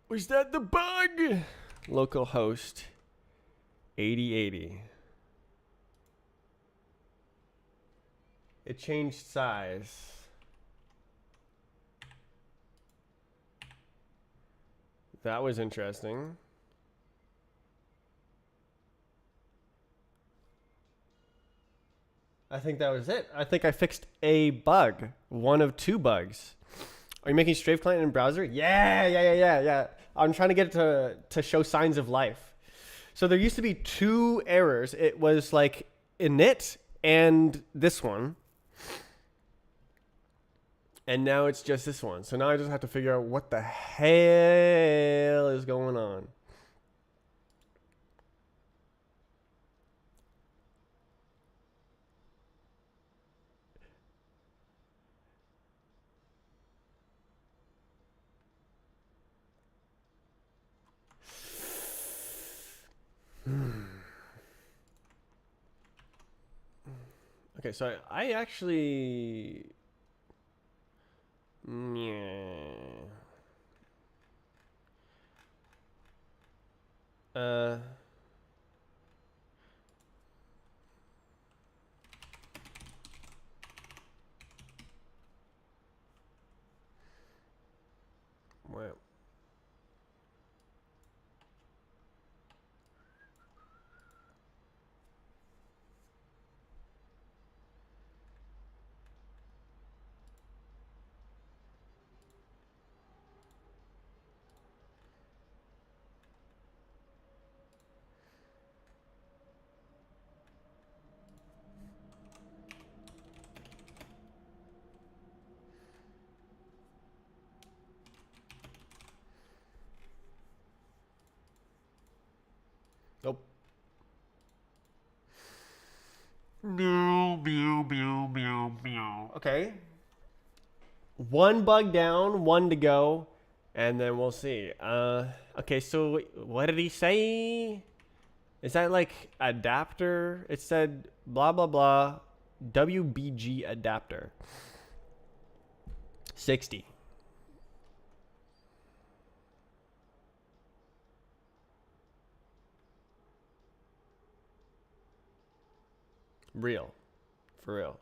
Was that the bug? Localhost 8080. It changed size. That was interesting. I think that was it. I think I fixed a bug. One of two bugs. Are you making strafe client in browser? Yeah. I'm trying to get it to show signs of life. So there used to be two errors. It was like init and this one. And now it's just this one. So now I just have to figure out what the hell is going on. Okay, so I actually... Yeah. Well. Okay. One bug down, one to go, and then we'll see. Okay, so what did he say? Is that like adapter? It said blah blah blah WBG adapter. 60. Real. For real.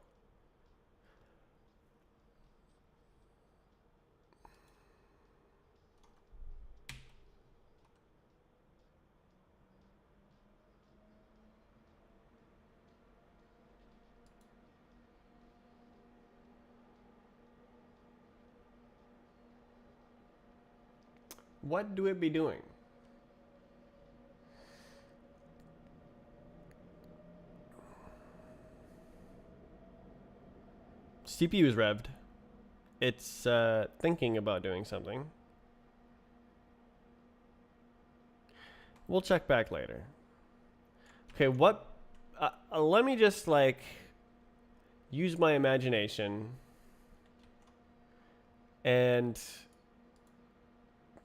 What do it be doing? CPU is revved. It's thinking about doing something. We'll check back later. Okay, what? Let me just like use my imagination and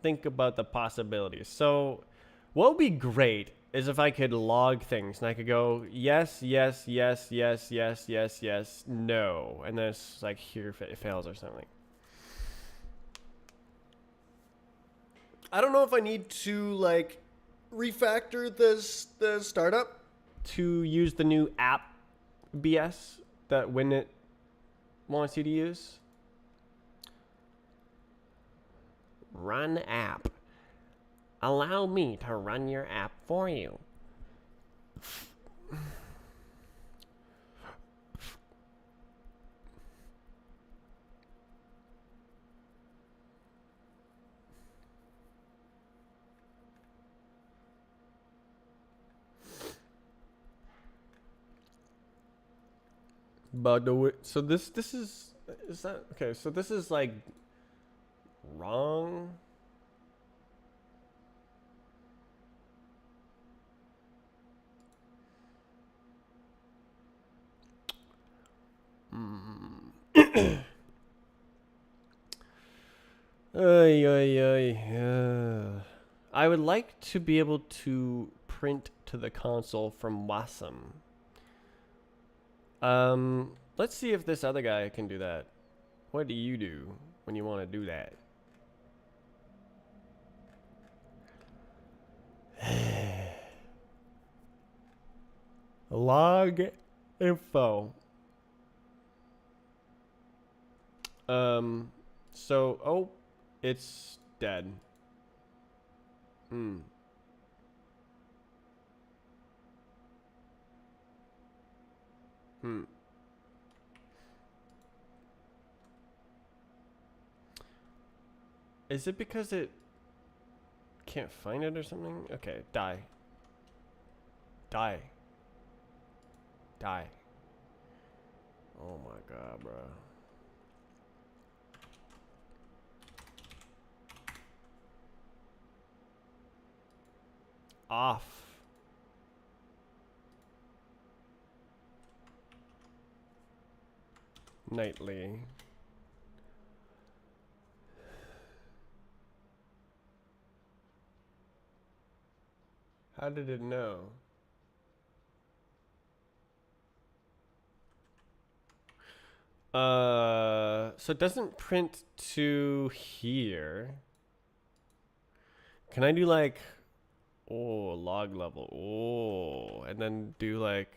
think about the possibilities. So, what would be great is if I could log things and I could go yes, yes, yes, yes, yes, yes, yes, no, and then it's like here if it fails or something. I don't know if I need to like refactor the startup to use the new app BS that Winit wants you to use. Run app. Allow me to run your app for you. But so this is that okay? So this is like wrong. Ay, ay, ay. I would like to be able to print to the console from Wasm. Let's see if this other guy can do that. What do you do when you want to do that? Log info. So, oh, it's dead. Hmm. Hmm. Is it because it can't find it or something? Okay, die. Die. Die. Oh my god, bro. Off. Nightly. How did it know? So it doesn't print to here. Can I do like, oh, log level, oh, and then do like,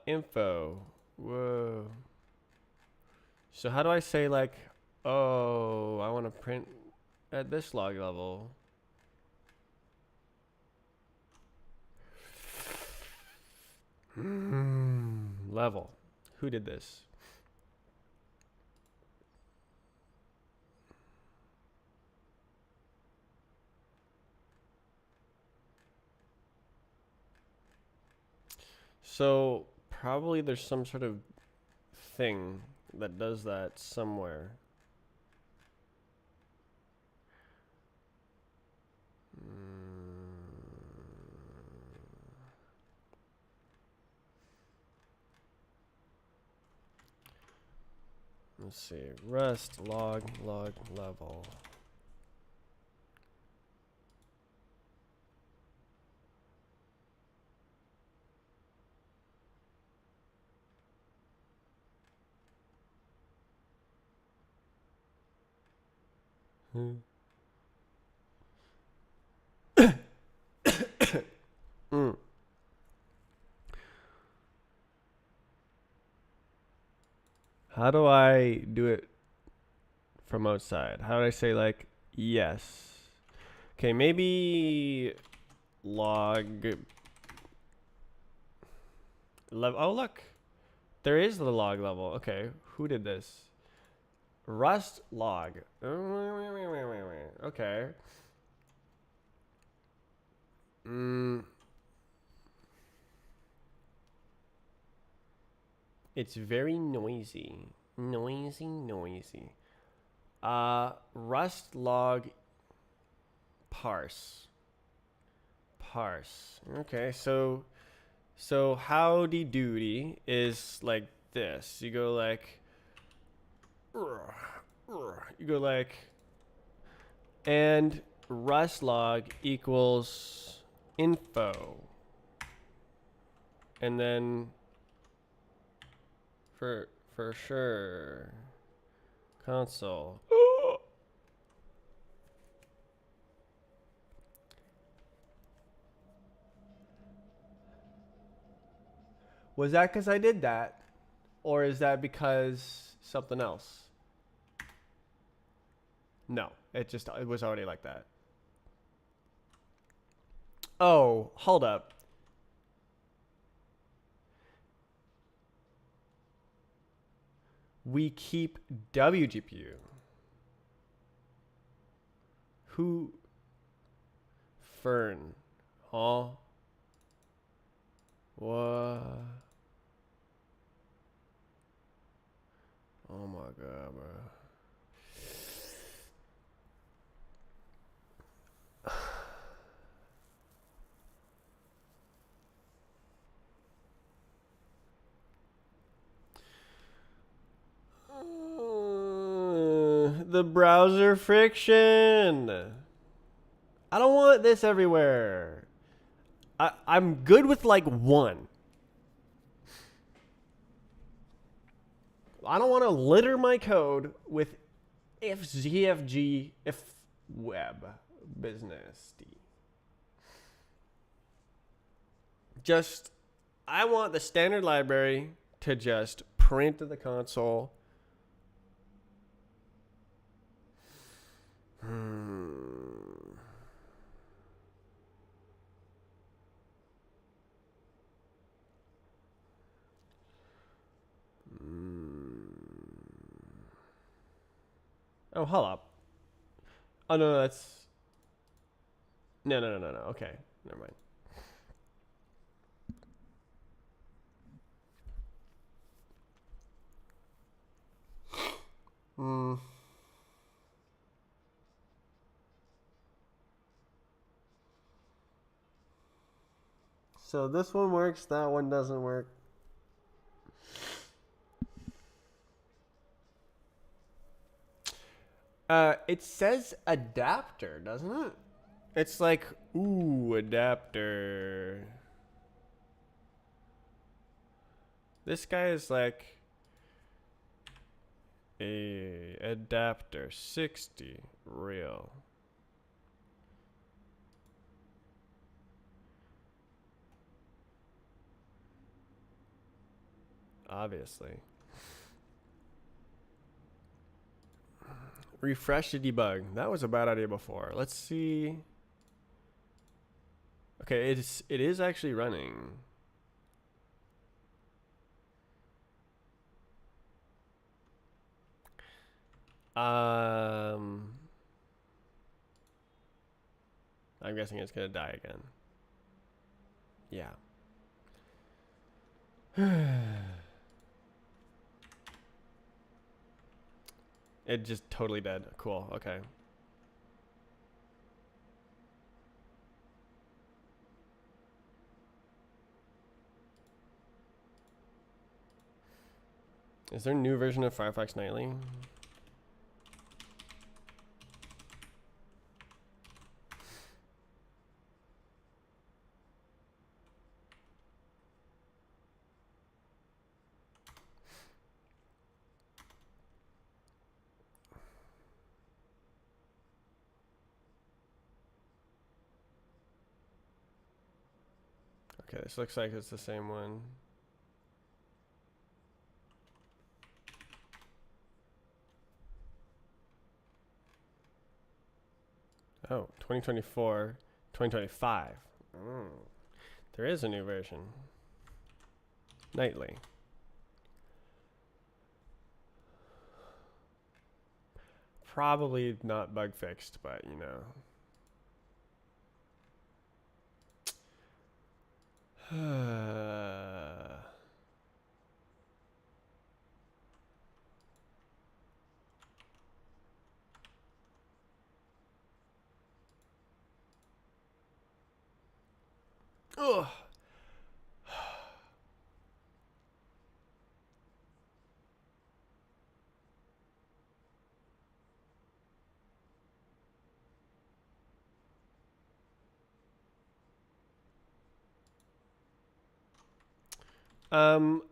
info, whoa. So how do I say like, oh, I want to print at this log level? Level. Who did this? So probably there's some sort of thing that does that somewhere. Let's see. Rust log level. Mm. How do I do it from outside? How do I say like yes? Okay, maybe log level. Oh, look. There is the log level. Okay, who did this? Rust log. Okay. It's very noisy. Noisy. Rust log parse. Okay, so howdy doody is like this. You go like and rust log equals info. And then for sure console. Was that because I did that? Or is that because something else? No, it was already like that. Oh, hold up. We keep WGPU. Who? Fern. Huh? What? Oh my god, bro. The browser friction. I don't want this everywhere. I'm good with like one. I don't want to litter my code with if ZFG, if web business. Just, I want the standard library to just print to the console. Oh, hold up. Oh, no, that's... No. Okay, never mind. So this one works, that one doesn't work. It says adapter, doesn't it? It's like, ooh, adapter. This guy is like a adapter 60 real. Obviously. Refresh to debug. That was a bad idea before. Let's see. Okay, it is actually running. I'm guessing it's gonna die again. Yeah. It just totally dead. Cool. Okay. Is there a new version of Firefox Nightly? Okay, this looks like it's the same one. Oh, 2024, 2025. There is a new version. Nightly. Probably not bug fixed, but you know. Ugh.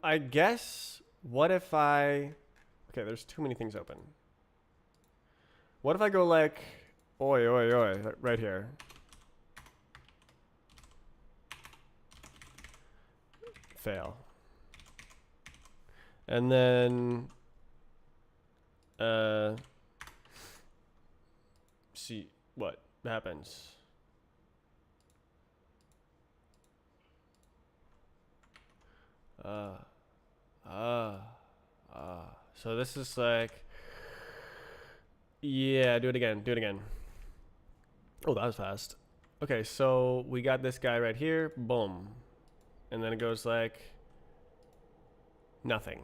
I guess, what if I... Okay, there's too many things open. What if I go like, oi, oi, oi, right here. Fail. And then, see what happens. So this is like, yeah, do it again, do it again. Oh, that was fast. Okay, so we got this guy right here, boom. And then it goes like, nothing.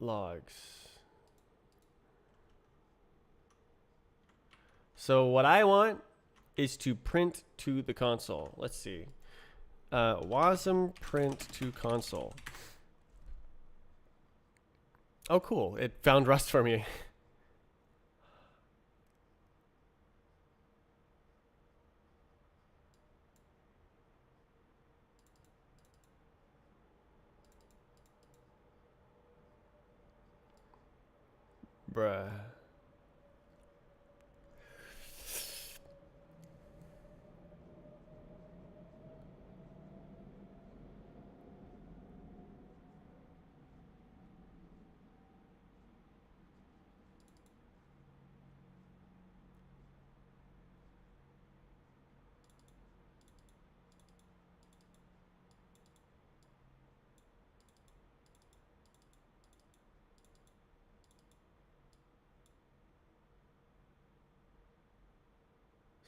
Logs. So what I want is to print to the console. Let's see. Wasm print to console. Oh, cool. It found Rust for me. Bruh.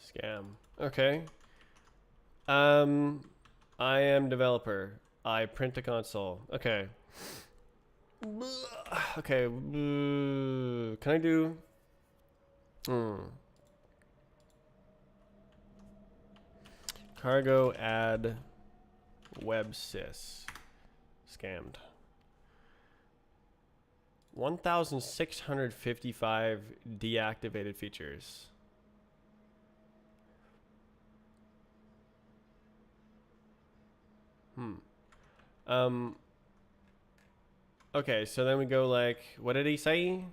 Scam. Okay. I am developer. I print a console. Okay. Okay. Can I do? Cargo add websys. Scammed. 1,655 deactivated features. Okay, so then we go like, what did he say?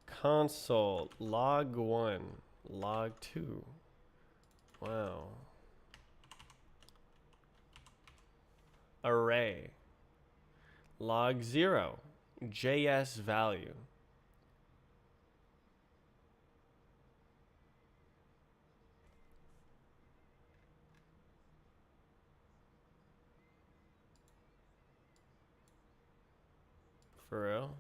Console, log 1, log 2. Wow. Array, log 0, JS value. For real?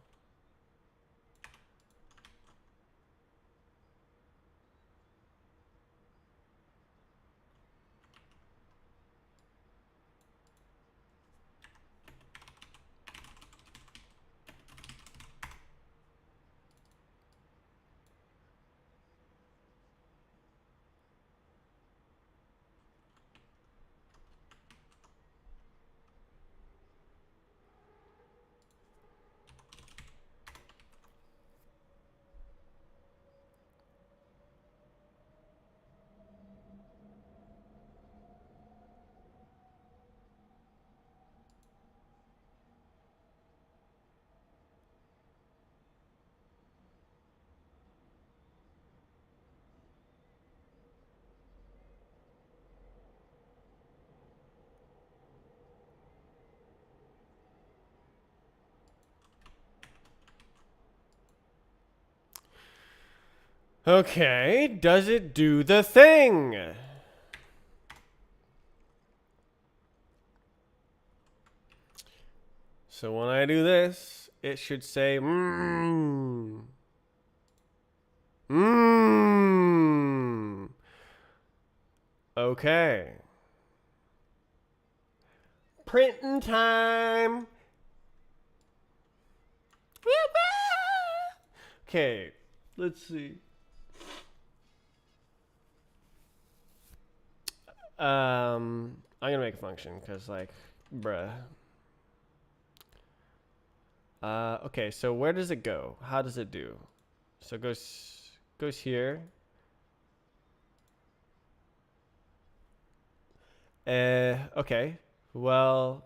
Okay, does it do the thing? So when I do this, it should say, Okay. Printing time. Okay, let's see. I'm gonna make a function because, like, bruh. Okay, so where does it go? How does it do? So it goes here. Okay. Well,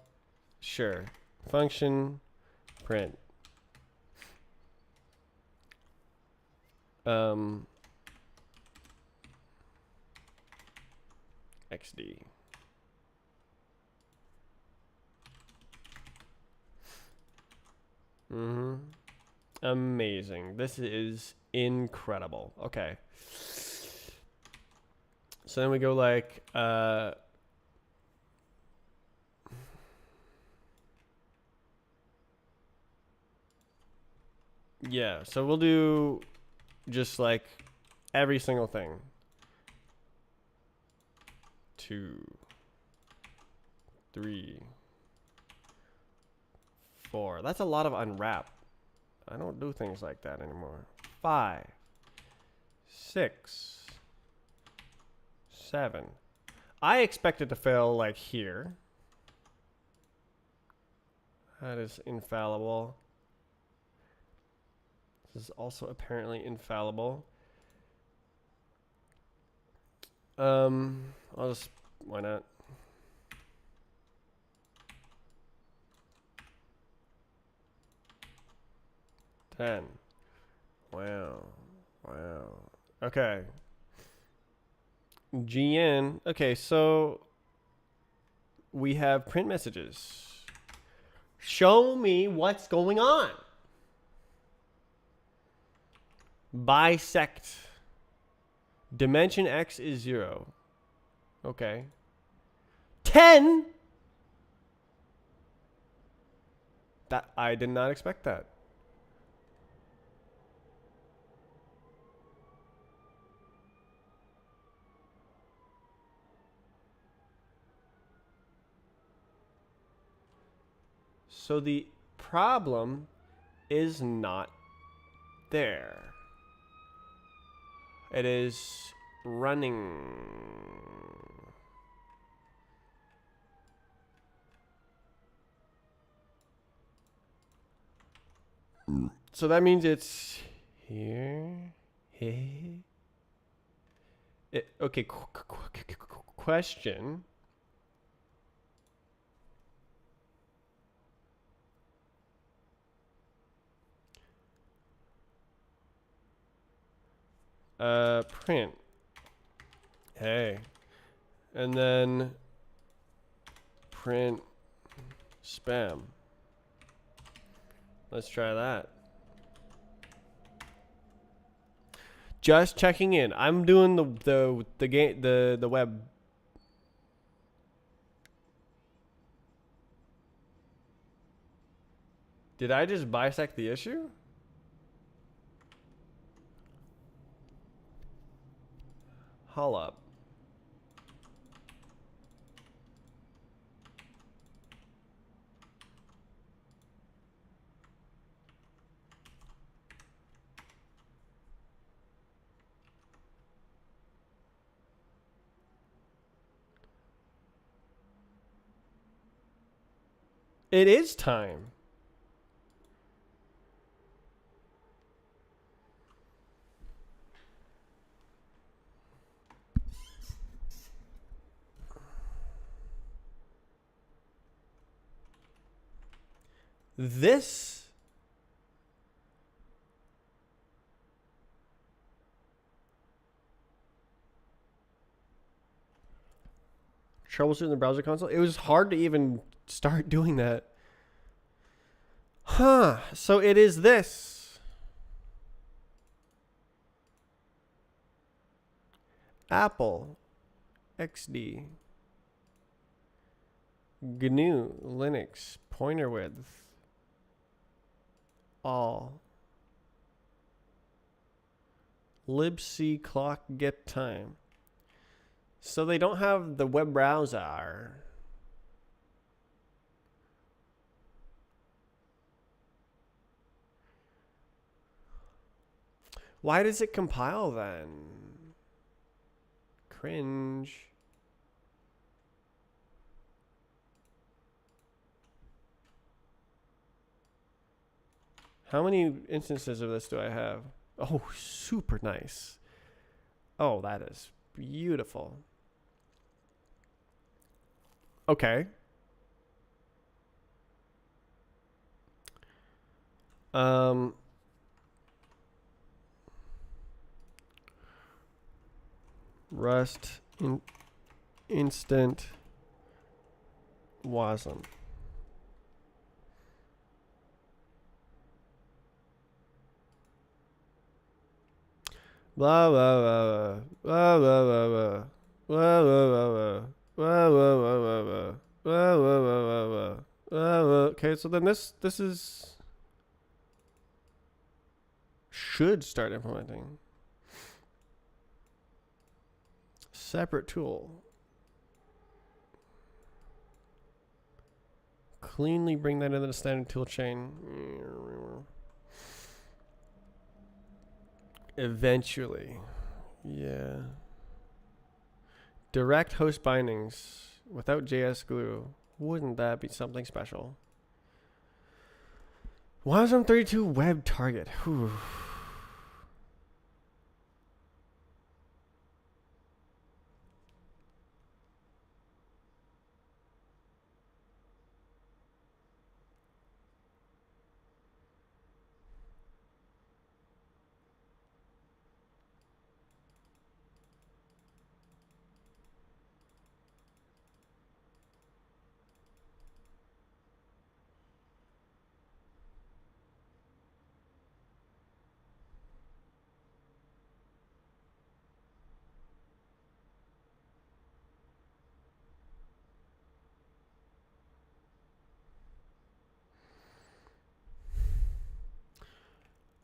sure. Function print. XD. Amazing. This is incredible. Okay. So then we go like, yeah, so we'll do just like every single thing. 2, 3, 4. That's a lot of unwrap. I don't do things like that anymore. 5, 6, 7. I expect it to fail like here. That is infallible. This is also apparently infallible. I'll just, why not? Ten. Wow. Okay. GN. Okay, so we have print messages. Show me what's going on. Bisect. Dimension X is 0. Okay. 10? That I did not expect that. So the problem is not there. It is running. So that means it's here. Okay, question. Print. Hey. And then print spam. Let's try that. Just checking in. I'm doing the web. Did I just bisect the issue? Hold up. It is time. This troubleshooting the browser console. It was hard to even start doing that. Huh. So it is this. Apple, XD, GNU, Linux, pointer width, all, libc clock get time. So they don't have the web browser. Why does it compile then? Cringe. How many instances of this do I have? Oh, super nice. Oh, that is beautiful. Okay. Rust instant wasm. Blah blah blah blah blah blah blah blah blah blah blah blah blah blah blah. Okay, so then this is should start implementing. Separate tool. Cleanly bring that into the standard tool chain. Eventually. Yeah. Direct host bindings without JS glue. Wouldn't that be something special? Wasm 32 web target. Whew.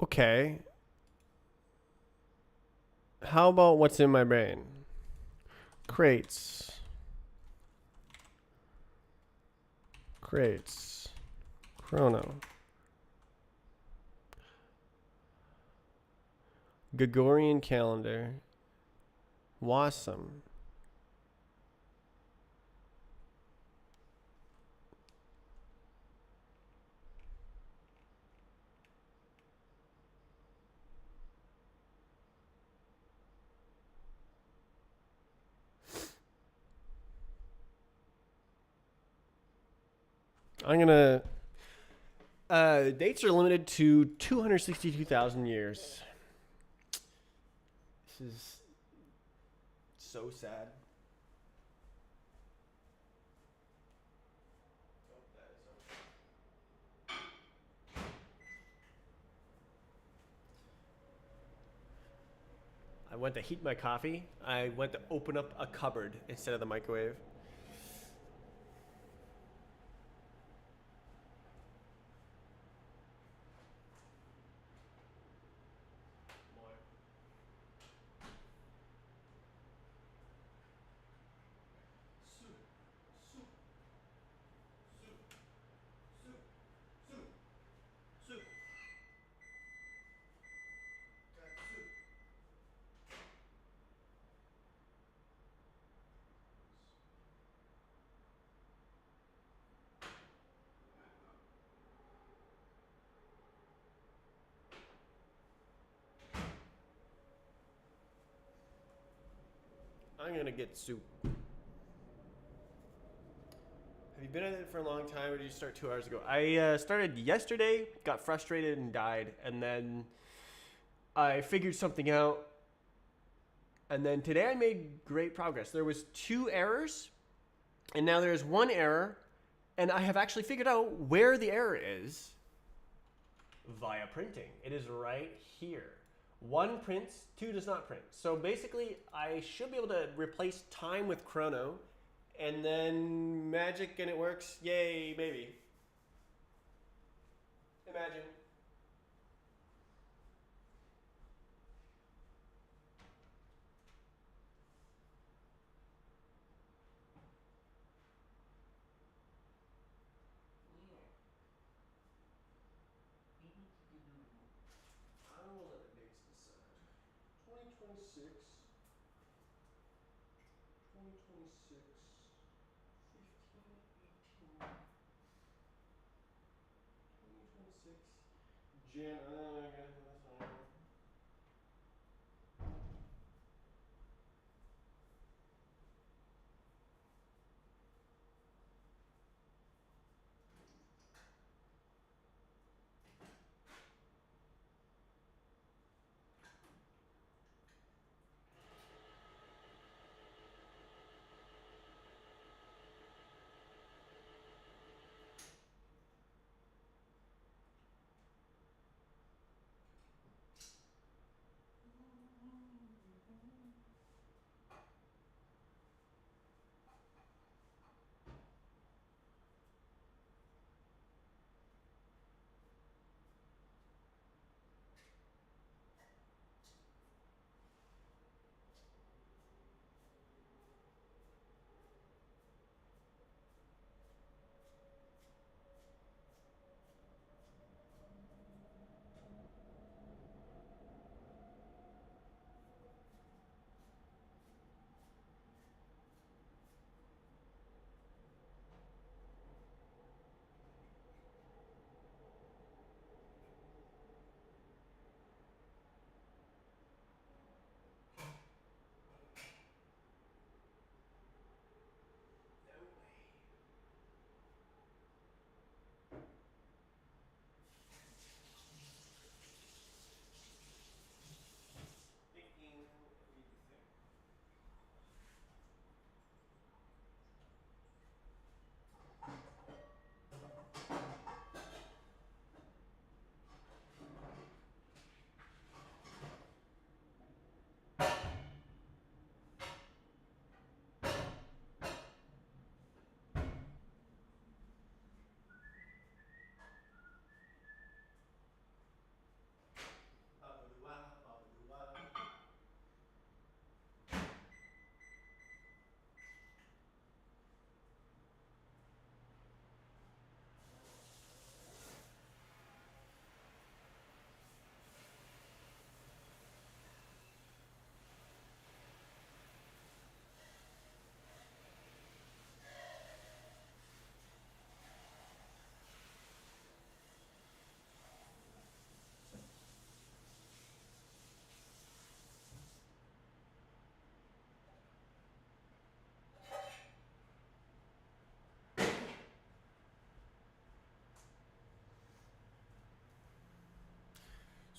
Okay. How about what's in my brain? Crates. Chrono. Gregorian calendar. Wasm. I'm gonna. Dates are limited to 262,000 years. This is so sad. I went to heat my coffee. I went to open up a cupboard instead of the microwave. I'm gonna get soup. Have you been at it for a long time, or did you start 2 hours ago? I started yesterday, got frustrated and died, and then I figured something out, and then today I made great progress. There was 2 errors, and now there's 1 error, and I have actually figured out where the error is via printing. It is right here. 1 prints, 2 does not print. So basically, I should be able to replace time with chrono, and then magic and it works. Yay, baby. Imagine. I will let the dates decide. 2026, 2026, 15, 18, 2026, Jan. Okay, that's fine. No way. 15, 86. Ba-ba-doo-wah, ba-ba-doo-wah.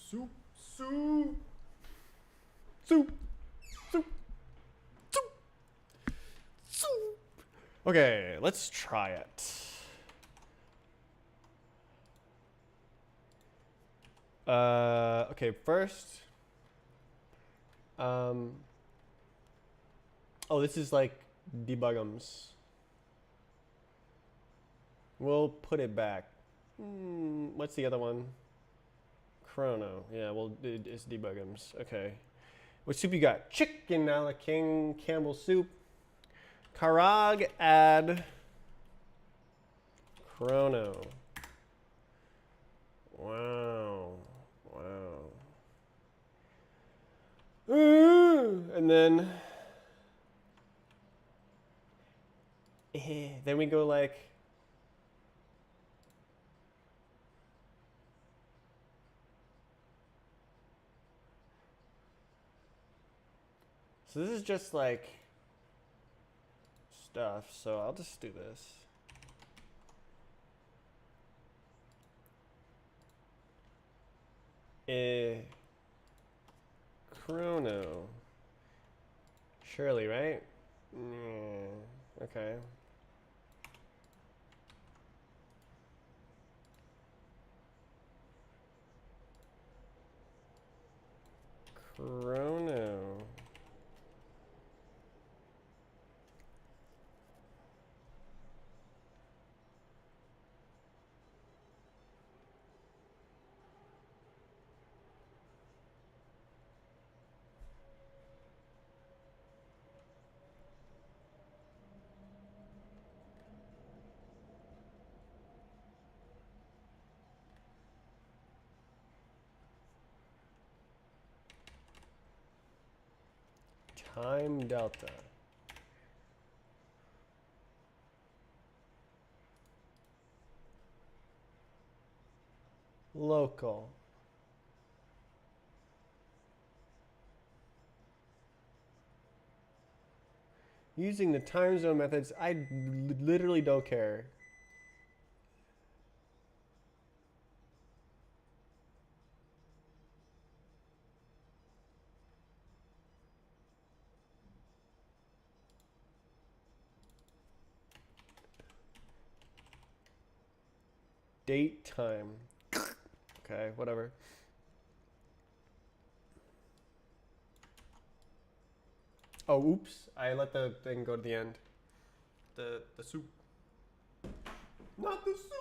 Soup, soup, soup, soup, soup, soup. Okay, let's try it. Okay, first. Oh, this is like debugums. We'll put it back. What's the other one? Chrono. Yeah, well, it's debugums. Okay. What soup you got? Chicken a la King Campbell soup. Karag add chrono. Wow. Wow. And then we go like so this is just like stuff, so I'll just do this. Chrono. Surely, right? Yeah, okay. Chrono. Time delta. Local. Using the time zone methods, I literally don't care. Date time. Okay, whatever. Oh, oops. I let the thing go to the end. The soup. Not the soup.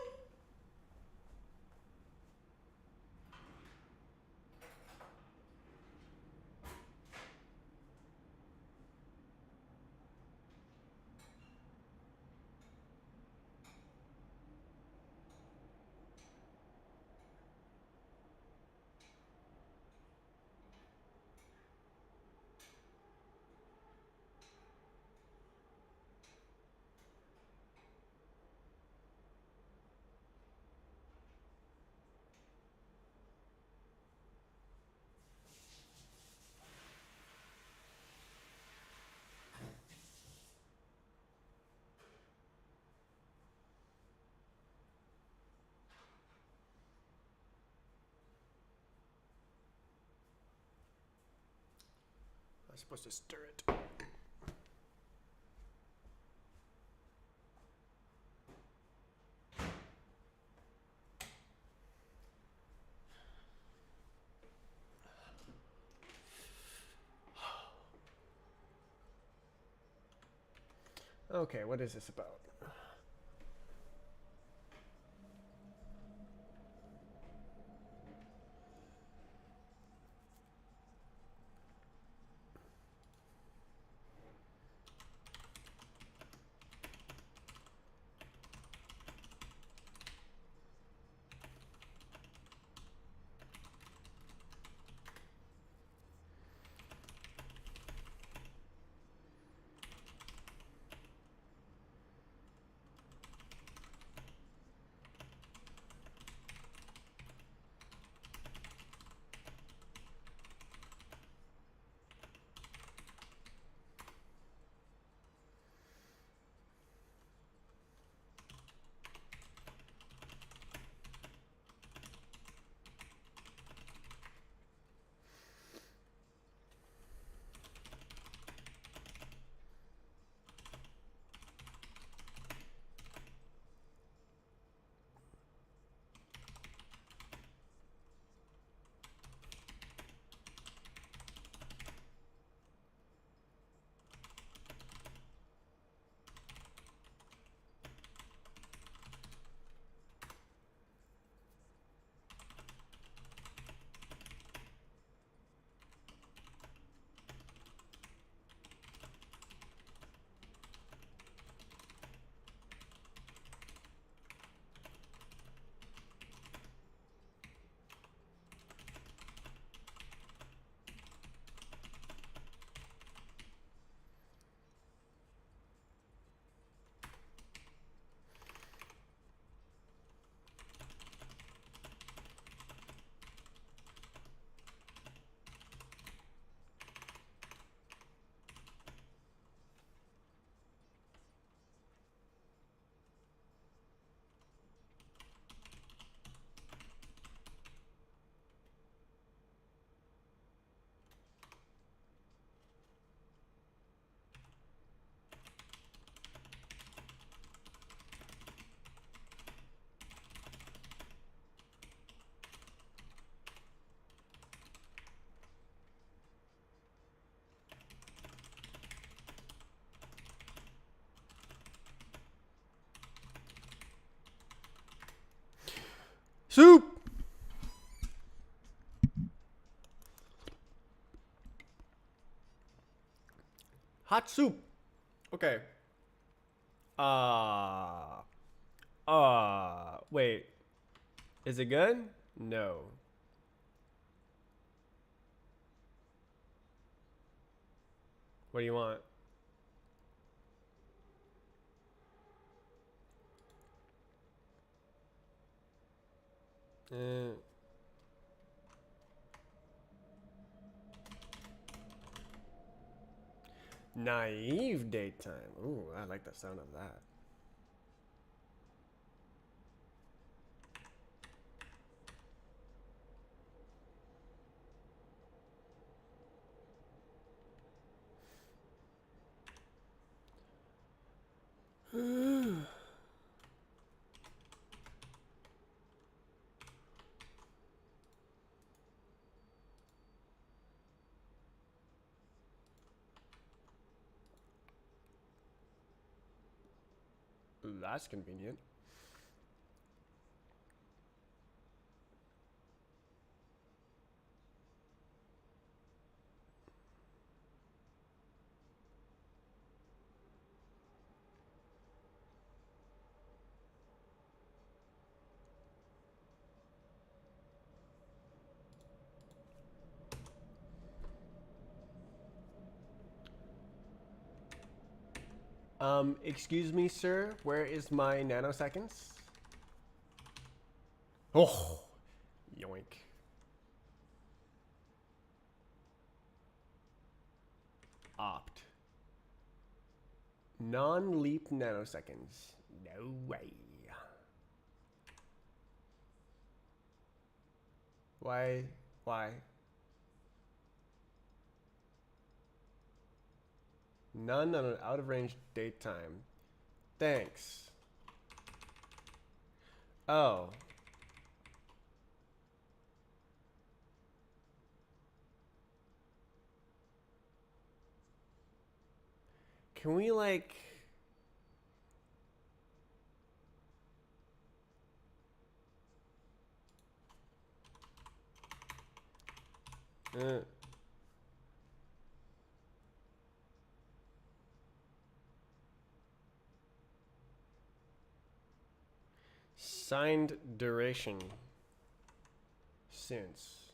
I'm supposed to stir it. Okay, what is this about? Soup. Hot soup. Okay. Wait. Is it good? No. What do you want? Naive daytime. Ooh, I like the sound of that. That's convenient. Excuse me, sir. Where is my nanoseconds? Oh, yoink. Opt. Non-leap nanoseconds. No way. Why? Why? None on an out-of-range daytime. Thanks. Oh. Can we, like... Signed duration. Since.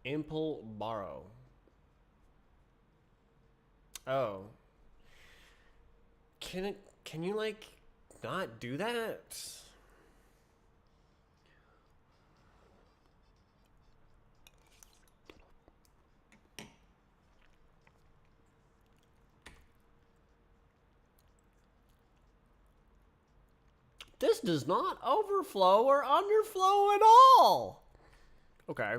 Impel borrow. Oh. Can you like not do that? This does not overflow or underflow at all. Okay.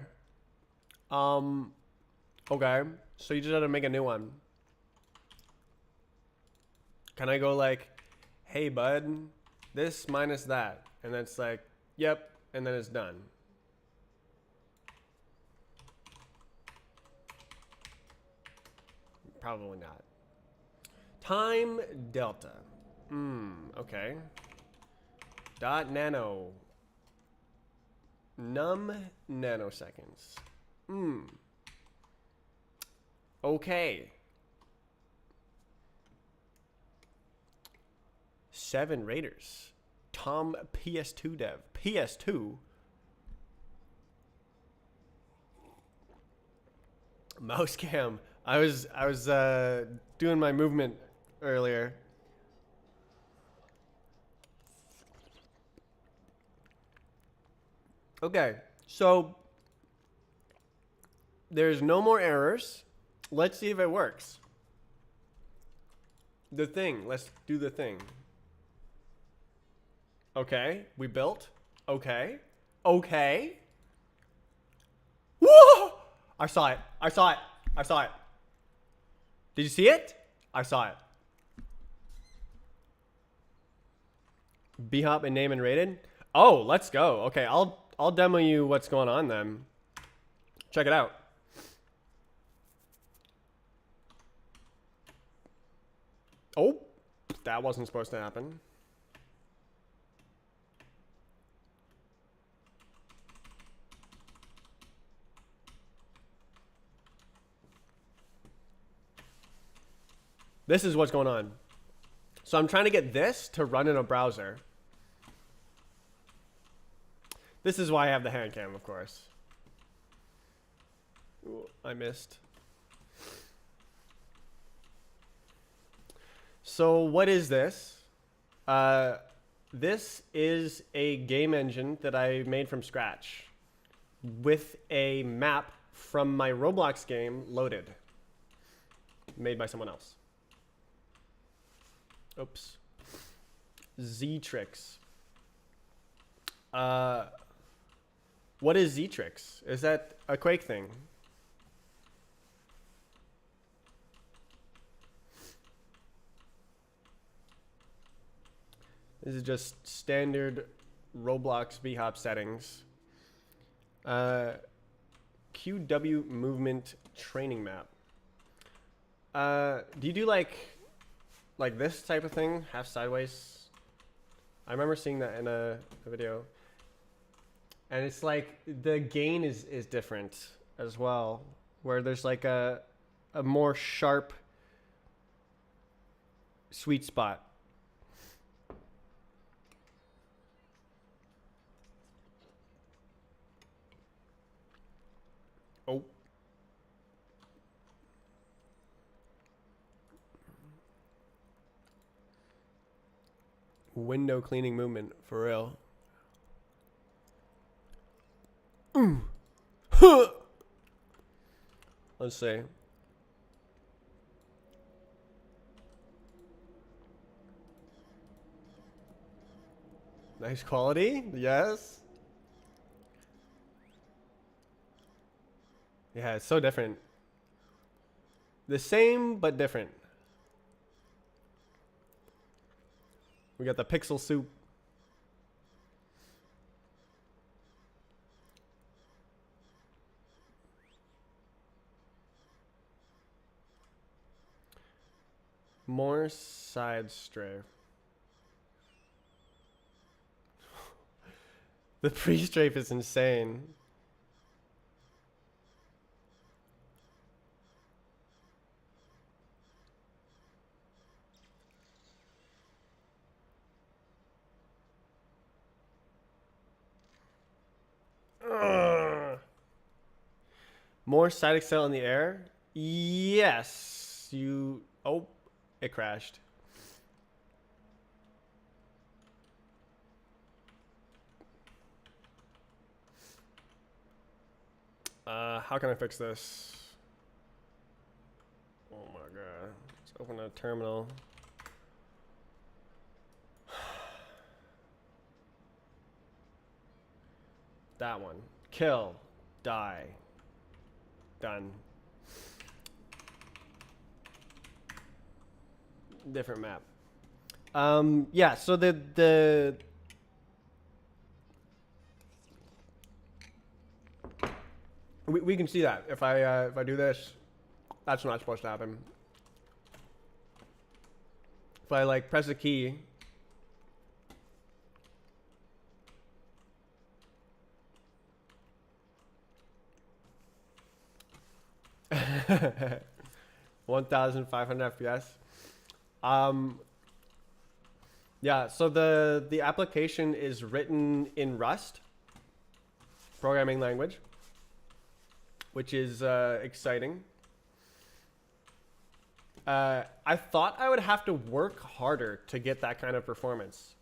Okay. So you just had to make a new one. Can I go like, hey bud, this minus that, and then it's like, yep, and then it's done. Probably not. Time delta. Okay. Dot nano. Num nanoseconds. Okay. 7 Raiders. Tom PS2 dev. PS2? Mouse cam. I was doing my movement earlier. Okay, so there's no more errors. Let's see if it works. The thing. Let's do the thing. Okay, we built. Okay. Okay. Whoa! I saw it. I saw it. I saw it. Did you see it? I saw it. B-hop and name and rated. Oh, let's go. Okay, I'll demo you what's going on then. Check it out. Oh, that wasn't supposed to happen. This is what's going on. So I'm trying to get this to run in a browser. This is why I have the hand cam, of course. Ooh, I missed. So what is this? This is a game engine that I made from scratch with a map from my Roblox game loaded, made by someone else. Oops. Ztrix. What is Ztrix? Is that a Quake thing? This is just standard Roblox VHOP settings. QW movement training map. Do you do like this type of thing, half sideways? I remember seeing that in a video. And it's like the gain is different as well, where there's like a more sharp sweet spot. Oh. Window cleaning movement, for real. Let's see. Nice quality, yes. Yeah, it's so different. The same, but different. We got the pixel soup. More side strafe. The pre-strafe is insane. More side excel in the air? Yes. You... Oh, it crashed. How can I fix this? Oh my god. Let's open a terminal. That one. Kill. Die. Done. Different map. Yeah, so the we can see that if I do this, that's not supposed to happen. If I like press a key, (1,500 FPS). Yeah, so the application is written in Rust, programming language, which is exciting. I thought I would have to work harder to get that kind of performance.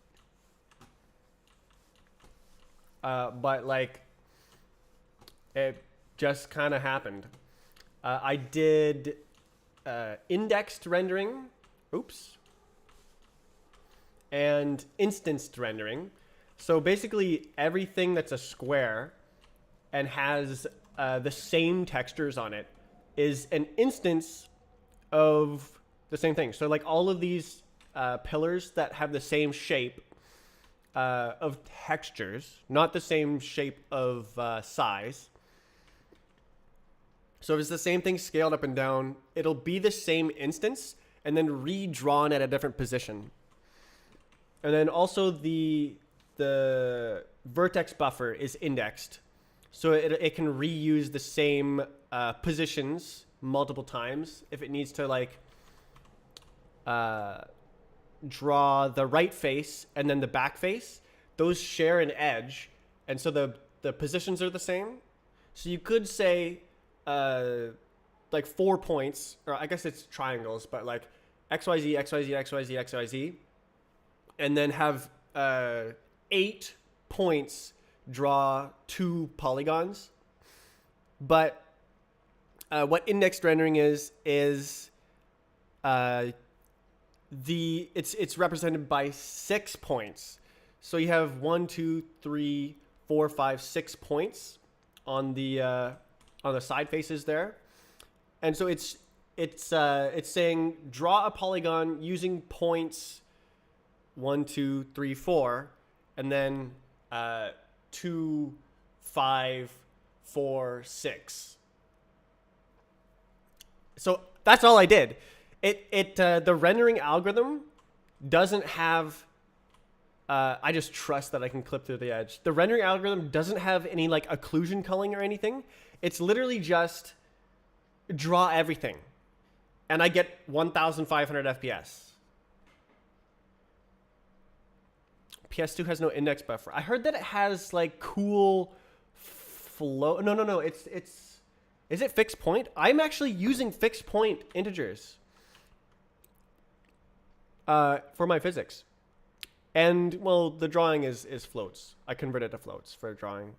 But like, it just kind of happened. I did indexed rendering, oops, and instanced rendering. So basically everything that's a square and has the same textures on it is an instance of the same thing. So like all of these pillars that have the same shape of textures, not the same shape of size. So if it's the same thing scaled up and down, it'll be the same instance and then redrawn at a different position. And then also the vertex buffer is indexed. So it can reuse the same positions multiple times if it needs to like uh, draw the right face and then the back face. Those share an edge, and so the positions are the same. So you could say like 4 points, or I guess it's triangles, but like XYZ, XYZ, XYZ, XYZ, and then have 8 points draw 2 polygons. But what indexed rendering is it's represented by 6 points. So you have 1, 2, 3, 4, 5, 6 points on the side faces there, and so it's saying draw a polygon using points 1, 2, 3, 4, and then 2, 5, 4, 6. So that's all I did. The rendering algorithm doesn't have. I just trust that I can clip through the edge. The rendering algorithm doesn't have any like occlusion culling or anything. It's literally just draw everything, and I get 1,500 FPS. PS2 has no index buffer. I heard that it has like cool flow. No. It's is it fixed point? I'm actually using fixed point integers for my physics. And, well, the drawing is floats. I converted to floats for drawing.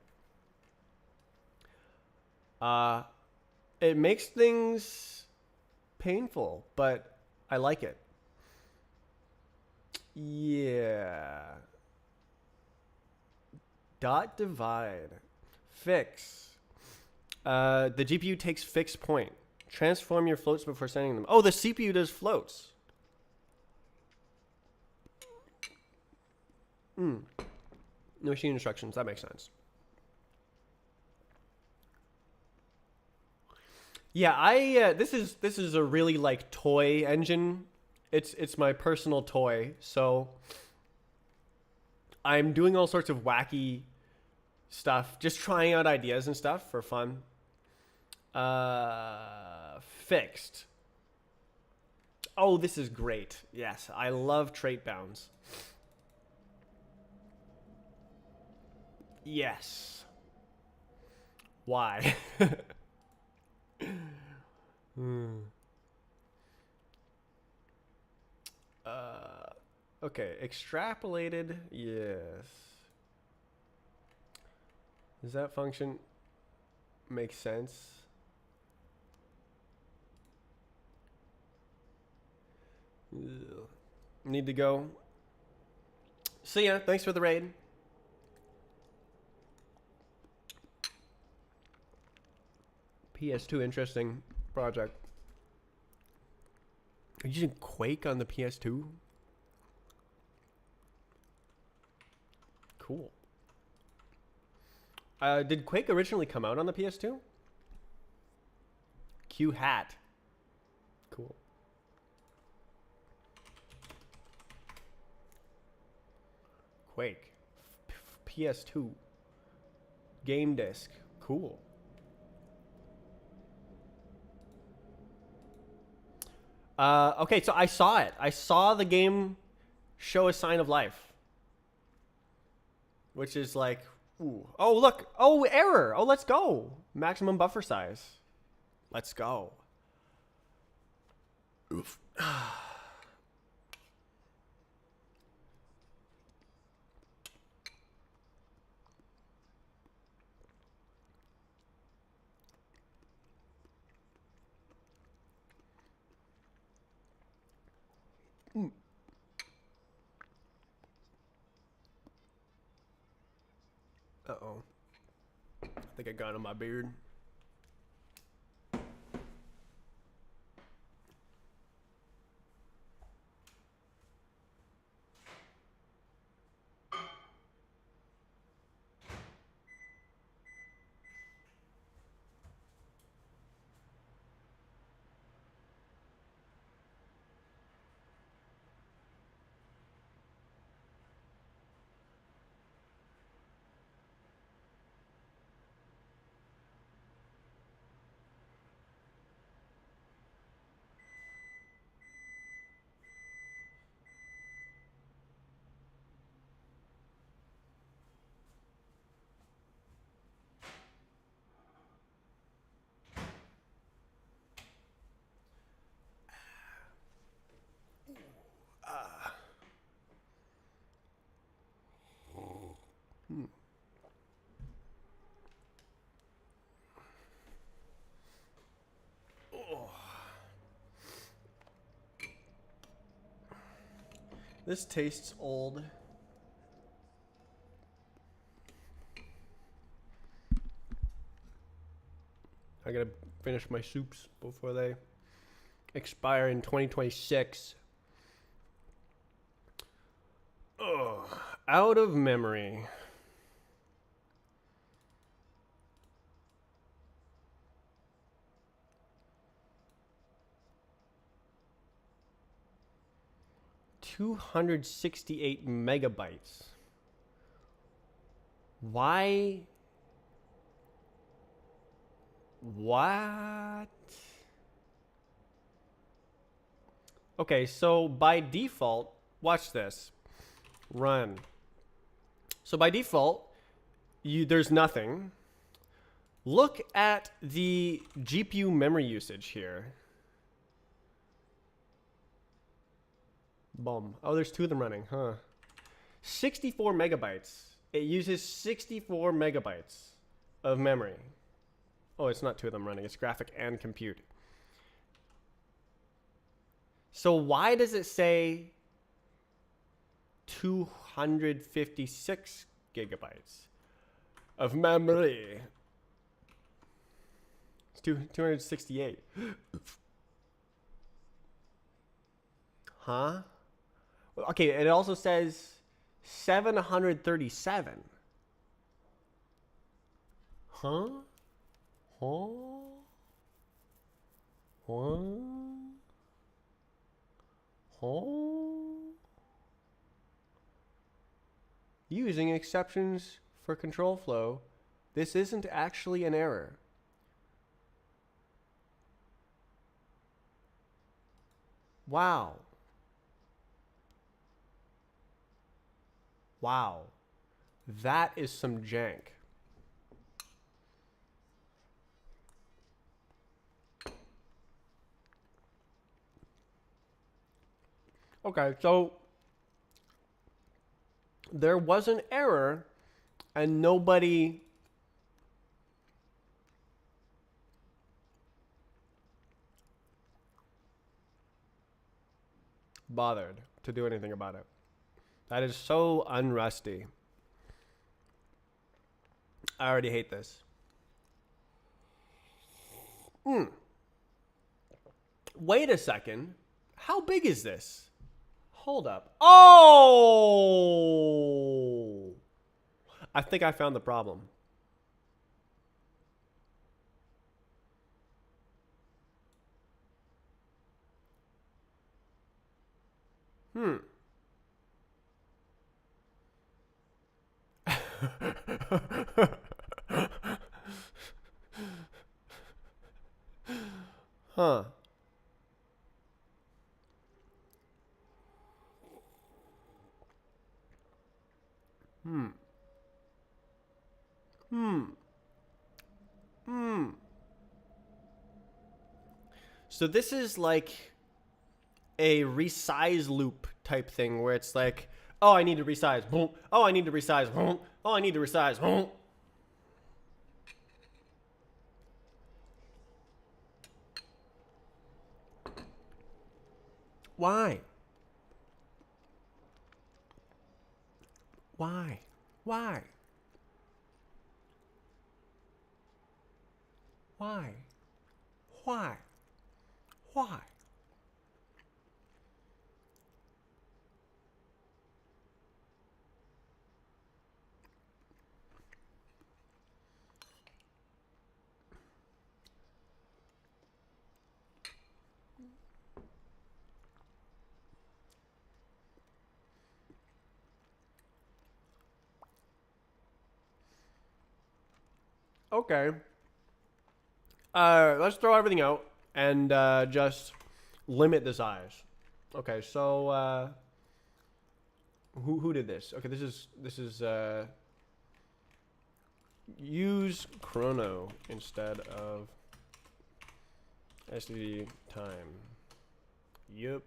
It makes things painful, but I like it. Yeah. Dot divide. Fix. The GPU takes fixed point. Transform your floats before sending them. Oh, the CPU does floats. No machine instructions. That makes sense. Yeah, this is a really like toy engine. It's my personal toy. So I'm doing all sorts of wacky stuff, just trying out ideas and stuff for fun. Fixed. Oh, this is great. Yes, I love trait bounds. Yes. Why? Okay, extrapolated. Yes. Does that function make sense? Ugh. Need to go. See ya. Thanks for the raid. PS2, interesting project. Are you using Quake on the PS2? Cool. Did Quake originally come out on the PS2? Q hat. Cool. Quake. PS2. Game disc. Cool. Okay, so I saw it. I saw the game show a sign of life. Which is like, ooh. Oh, look. Oh, error. Oh, let's go. Maximum buffer size. Let's go. Oof. Uh-oh. I think I got on my beard. This tastes old. I gotta finish my soups before they expire in 2026. Oh, out of memory. $268 megabytes. Why? What? Okay, so by default, watch this. Run. So by default, there's nothing. Look at the GPU memory usage here. Boom. Oh, there's two of them running, huh? 64 megabytes. It uses 64 megabytes of memory. Oh, it's not two of them running. It's graphic and compute. So why does it say 256 gigabytes of memory? It's 268. Huh? Okay, it also says 737. Huh? Huh? Huh? Huh? Using exceptions for control flow, this isn't actually an error. Wow. Wow. That is some jank. Okay, so there was an error and nobody bothered to do anything about it. That is so unrusty. I already hate this. Wait a second. How big is this? Hold up. Oh! I think I found the problem. Huh. So this is like a resize loop type thing where it's like, oh, I need to resize. Boom. Oh, I need to resize. Boom. Oh, I need to resize. Boom. Why? Why? Why? Why? Why? Why? Okay. Let's throw everything out and just limit the size. Okay, so who did this? Okay, this is use chrono instead of SSD time. Yep.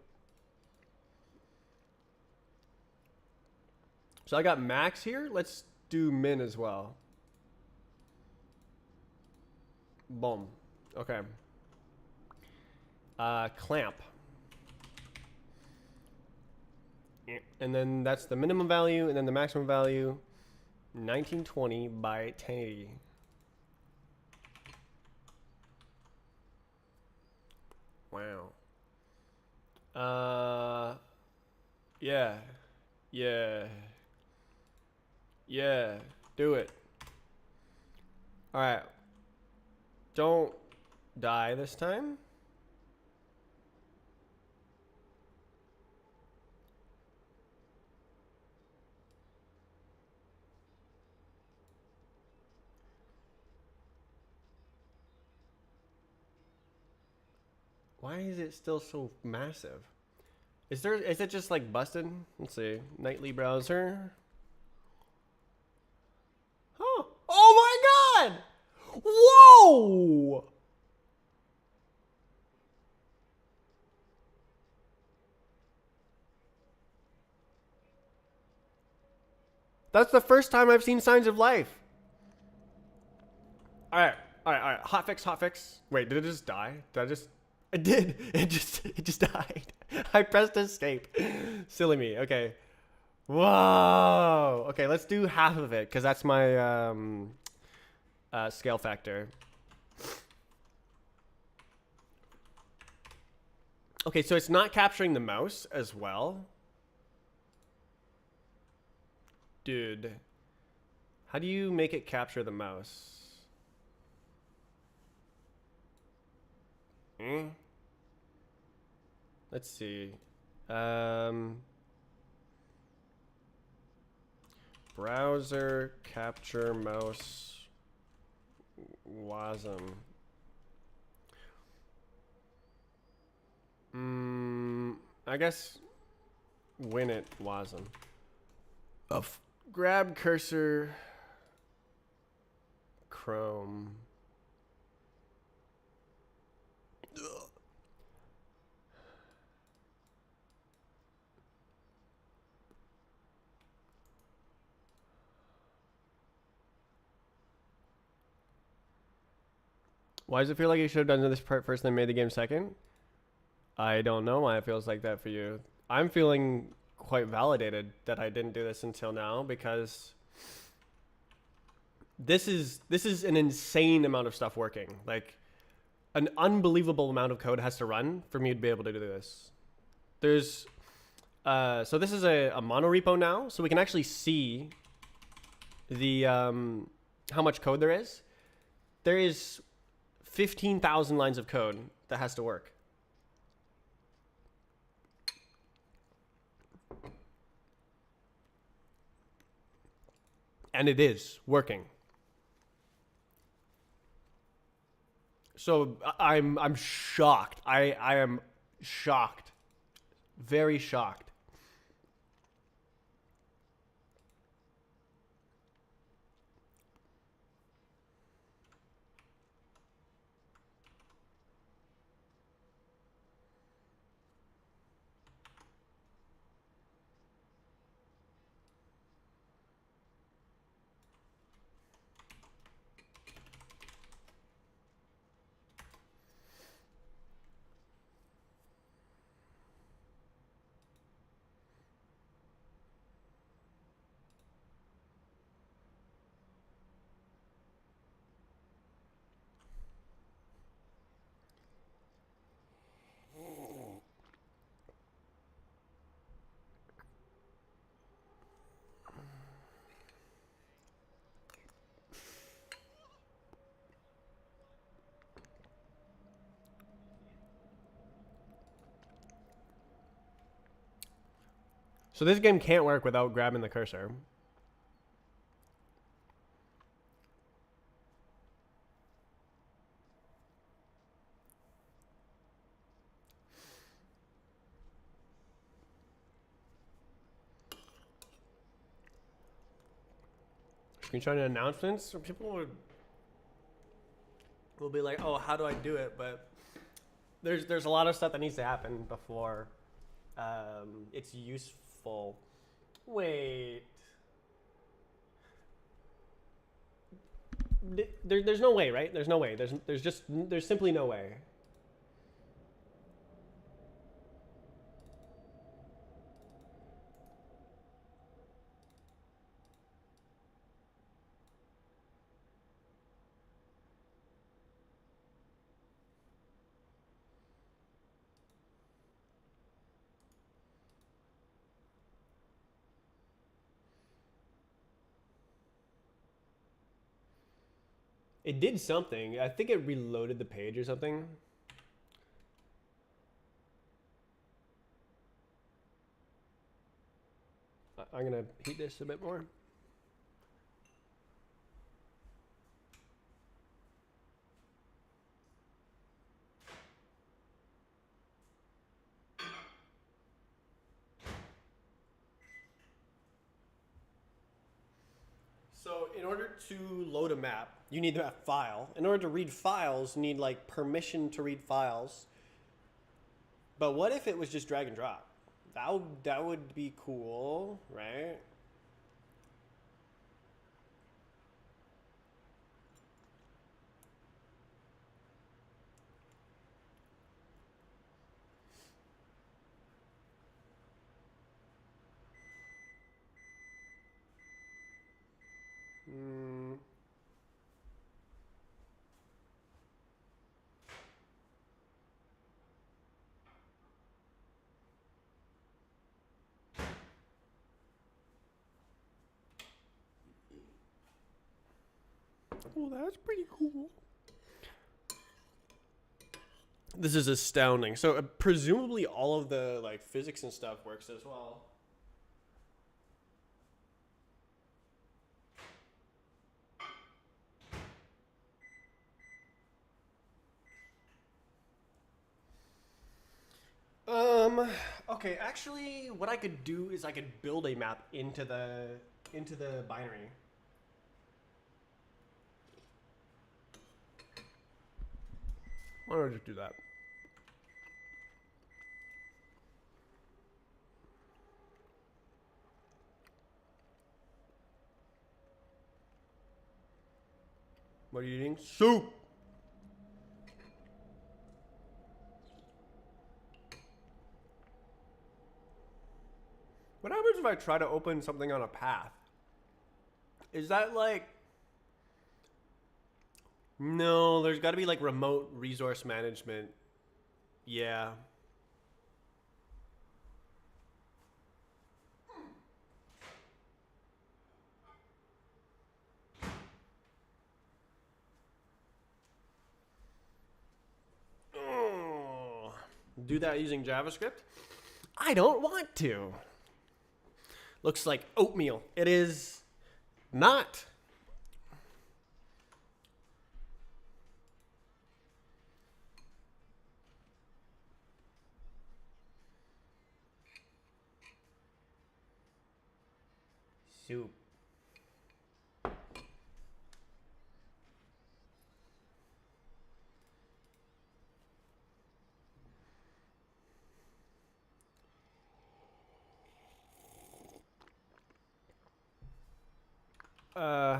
So I got max here. Let's do min as well. Boom. Okay. Clamp. And then that's the minimum value, and then the maximum value, 1920 by 1080. Wow. Yeah. Yeah. Yeah. Do it. All right. Don't die this time. Why is it still so massive? Is it just like busted? Let's see. Nightly browser. Oh, oh my god! Whoa! That's the first time I've seen signs of life. Alright, alright. Hotfix, hotfix. Wait, did it just die? Did I just... It did. It just died. I pressed escape. Silly me. Okay. Whoa. Okay, let's do half of it, because that's my scale factor. Okay, so it's not capturing the mouse as well. Dude. How do you make it capture the mouse? Let's see. Browser capture mouse WASM. I guess WinIt WASM. Grab cursor Chrome. Why does it feel like you should have done this part first and then made the game second? I don't know why it feels like that for you. I'm feeling quite validated that I didn't do this until now, because this is an insane amount of stuff working. Like, an unbelievable amount of code has to run for me to be able to do this. There's so this is a mono repo now, so we can actually see the how much code there is. There is 15,000 lines of code that has to work. And it is working. So I'm shocked. I am shocked. Very shocked. So this game can't work without grabbing the cursor. Screenshot announcements, people will be like, "Oh, how do I do it?" But there's a lot of stuff that needs to happen before it's useful. Wait, there's no way, right? There's no way. There's simply no way. It did something. I think it reloaded the page or something. I'm gonna heat this a bit more. So in order to load a map, you need that file. In order to read files, you need like permission to read files. But what if it was just drag and drop? That would be cool, right? Mm. Oh, that's pretty cool. This is astounding. So presumably all of the like physics and stuff works as well. Okay, actually what I could do is I could build a map into the binary. Why don't I just do that? What are you eating? Soup! What happens if I try to open something on a path? Is that like... No, there's got to be like remote resource management. Yeah. Oh. Do that using JavaScript? I don't want to. Looks like oatmeal. It is not. Soup. Uh...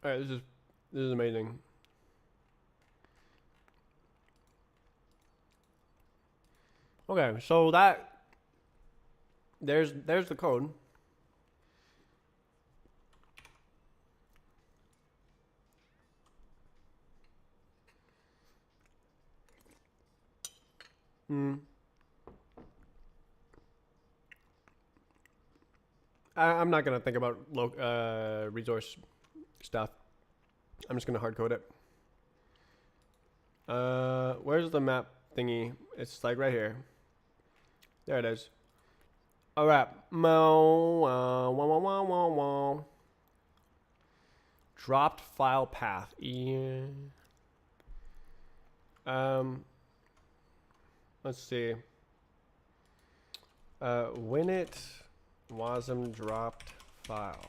All right, this is amazing. Okay, so there's the code. Hmm. I'm not gonna think about resource stuff. I'm just gonna hard code it. Where's the map thingy? It's like right here. There it is. All right. Dropped file path. Yeah. Let's see. When it wasm dropped file.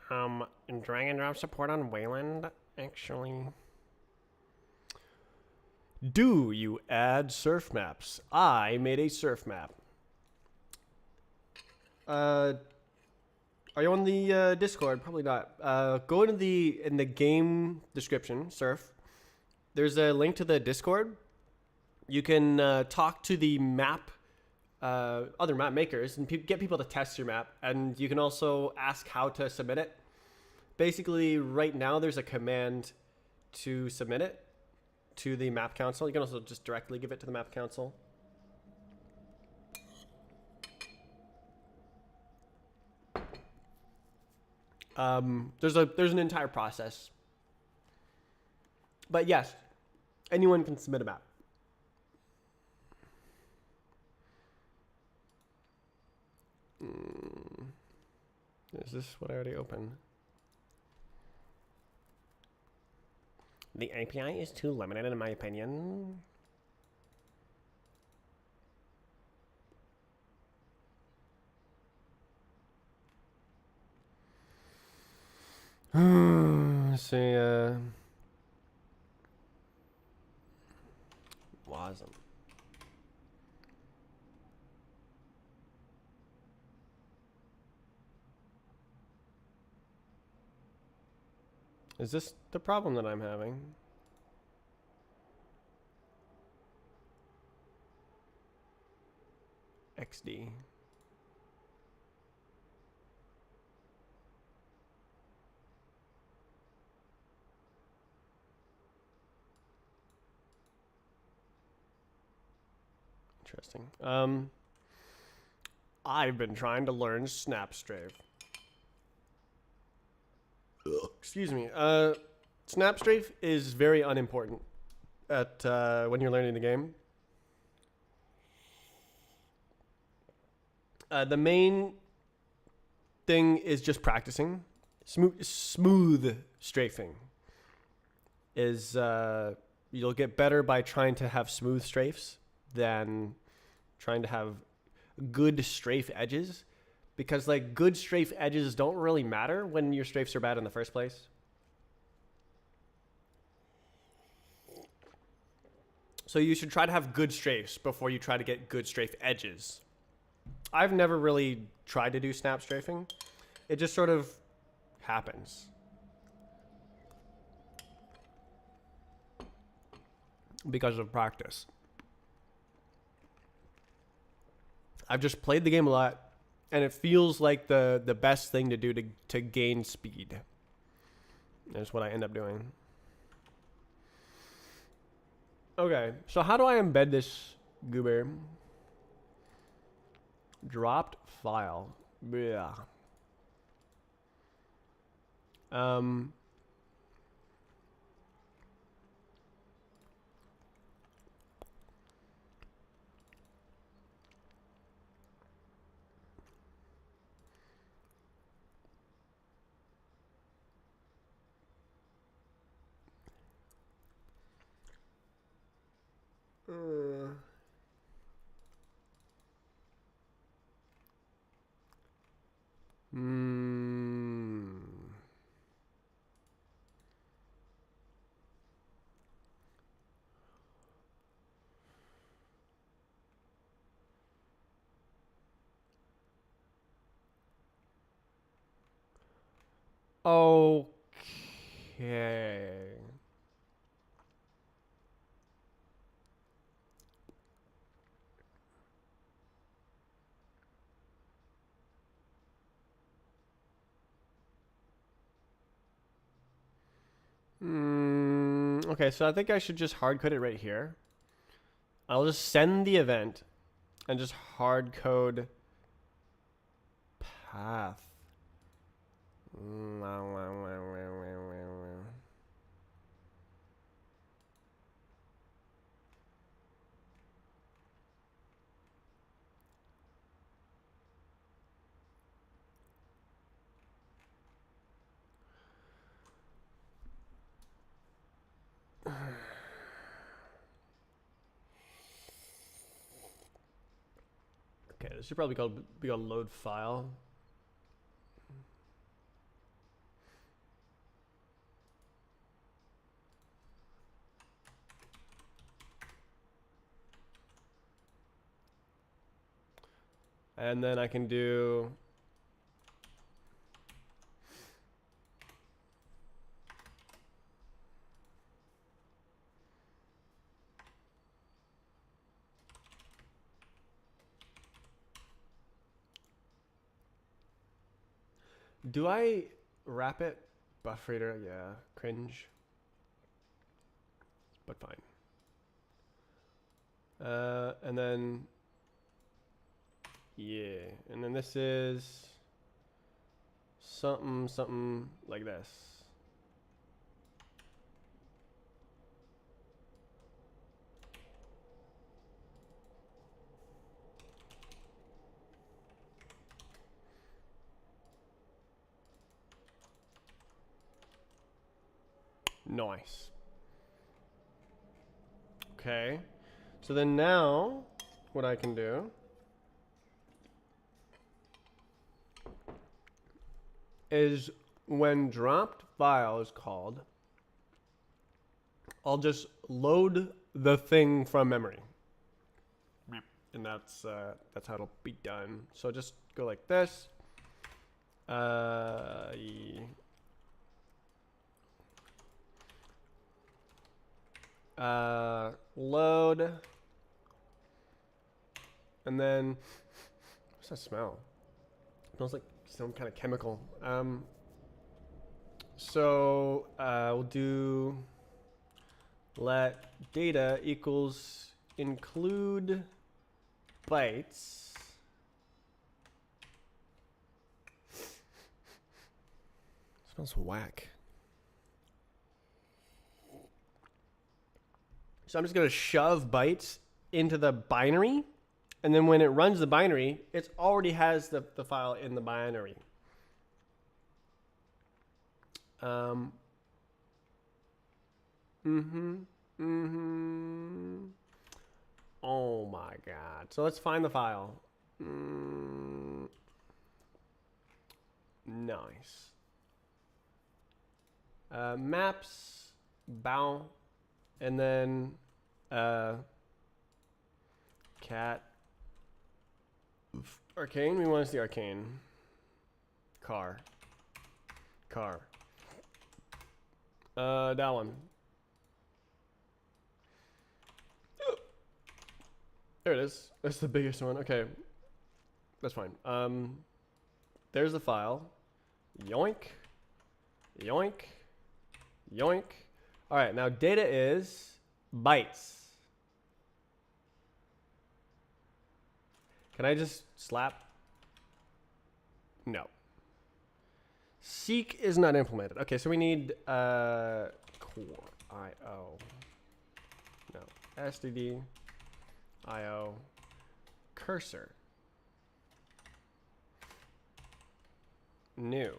Drag and drop support on Wayland, actually. Do you add surf maps? I made a surf map. Are you on the Discord? Probably not. Go into in the game description, surf. There's a link to the Discord. You can talk to the map, other map makers, and get people to test your map. And you can also ask how to submit it. Basically, right now there's a command to submit it to the map council. You can also just directly give it to the map council. There's an entire process. But yes, anyone can submit a map. Is this what I already opened? The API is too limited in my opinion. Let's see, Wasm. Is this the problem that I'm having? XD. Interesting. I've been trying to learn Snapstrafe. Excuse me. Snapstrafe is very unimportant at when you're learning the game. The main thing is just practicing. Smooth strafing is you'll get better by trying to have smooth strafes than trying to have good strafe edges, because like good strafe edges don't really matter when your strafes are bad in the first place. So you should try to have good strafes before you try to get good strafe edges. I've never really tried to do snap strafing. It just sort of happens. Because of practice. I've just played the game a lot, and it feels like the best thing to do to gain speed. That's what I end up doing. Okay, so how do I embed this goober? Dropped file. Yeah. Okay. Okay, so I think I should just hard code it right here. I'll just send the event and just hard code path. Okay, this should probably be called load file. And then I can do do I wrap it? Buff reader, yeah, cringe. But fine. And then, yeah, and then this is something like this. Nice. Okay. So then now what I can do is when dropped file is called, I'll just load the thing from memory. And that's how it'll be done. So just go like this. Load. And then, what's that smell? It smells like some kind of chemical. So we'll do let data equals include bytes. Smells whack. So I'm just gonna shove bytes into the binary, and then when it runs the binary, it already has the file in the binary. Oh my god. So let's find the file. Nice. Maps, bow, and then cat. Arcane, we want to see arcane. Car. That one. There it is. That's the biggest one. Okay. That's fine. There's the file. Yoink. Yoink. Yoink. All right, now data is bytes. Can I just slap? No. Seek is not implemented. Okay, so we need core IO. No. STD IO cursor. New.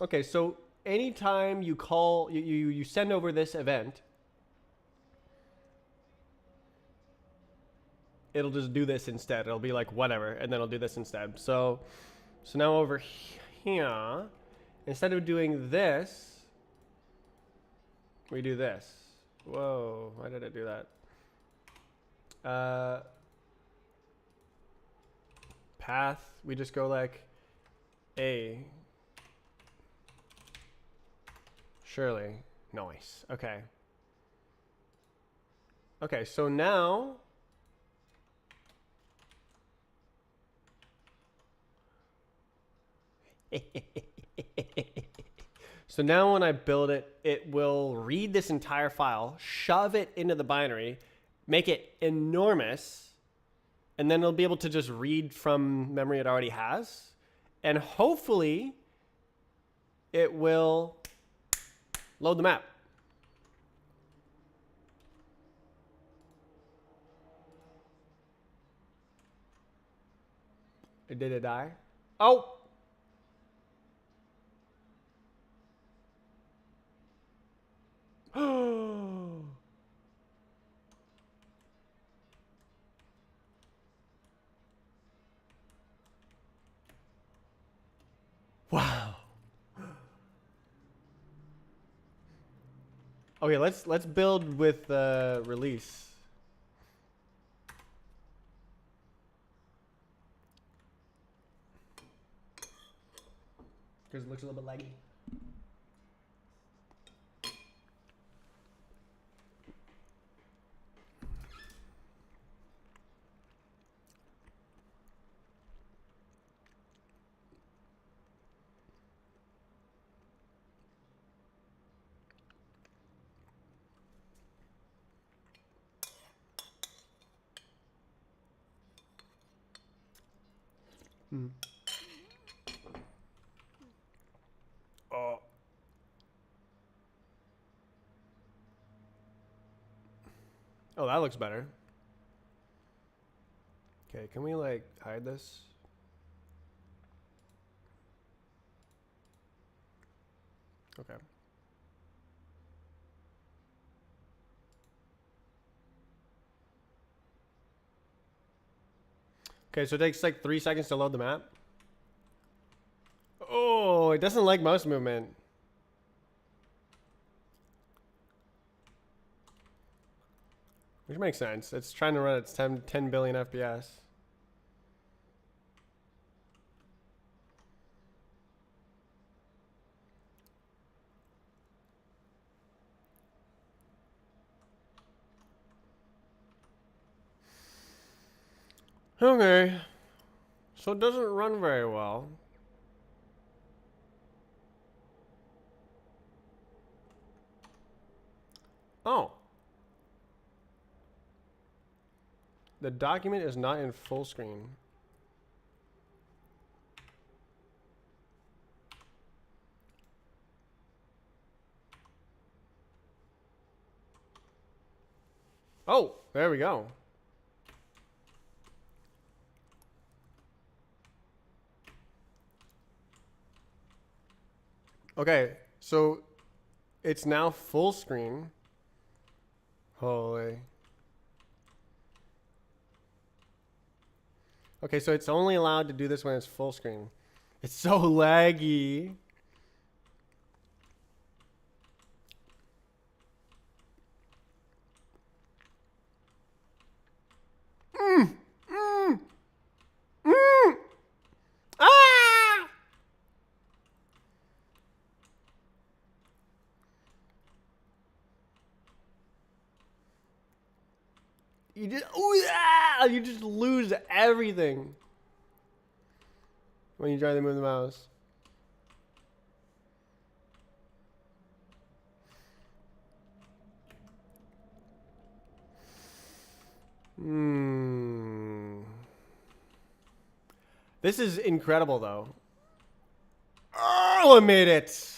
Okay, so anytime you call, you send over this event, it'll just do this instead. It'll be like whatever, and then it'll do this instead. So now over here, instead of doing this, we do this. Whoa, why did I do that? Path, we just go like A. Surely. Nice. Okay. Okay, so now so now when I build it, it will read this entire file, shove it into the binary, make it enormous, and then it'll be able to just read from memory it already has. And hopefully it will load the map. Did it die? Oh! Okay, let's build with release. Because it looks a little bit laggy. Mm. Oh. Oh, that looks better. Okay, can we like hide this? Okay. Okay, so it takes like 3 seconds to load the map. Oh, it doesn't like mouse movement. Which makes sense. It's trying to run its 10 billion FPS. Okay. So it doesn't run very well. Oh. The document is not in full screen. Oh, there we go. Okay, so it's now full screen. Holy. Okay, so it's only allowed to do this when it's full screen. It's so laggy. Ah! You just lose everything when you try to move the mouse. This is incredible, though. Oh, I made it.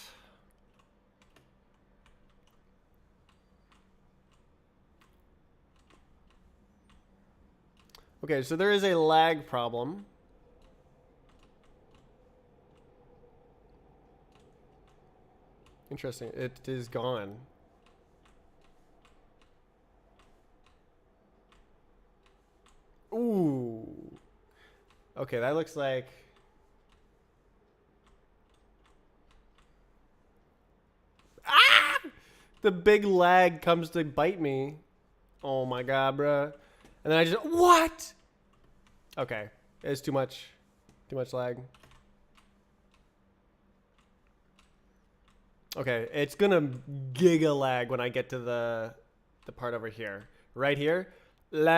Okay, so there is a lag problem. Interesting. It is gone. Ooh. Okay, that looks like... Ah! The big lag comes to bite me. Oh my god, bruh. And then I just... What? Okay. It's too much. Too much lag. Okay, it's gonna giga lag when I get to the part over here. Right here. Lag.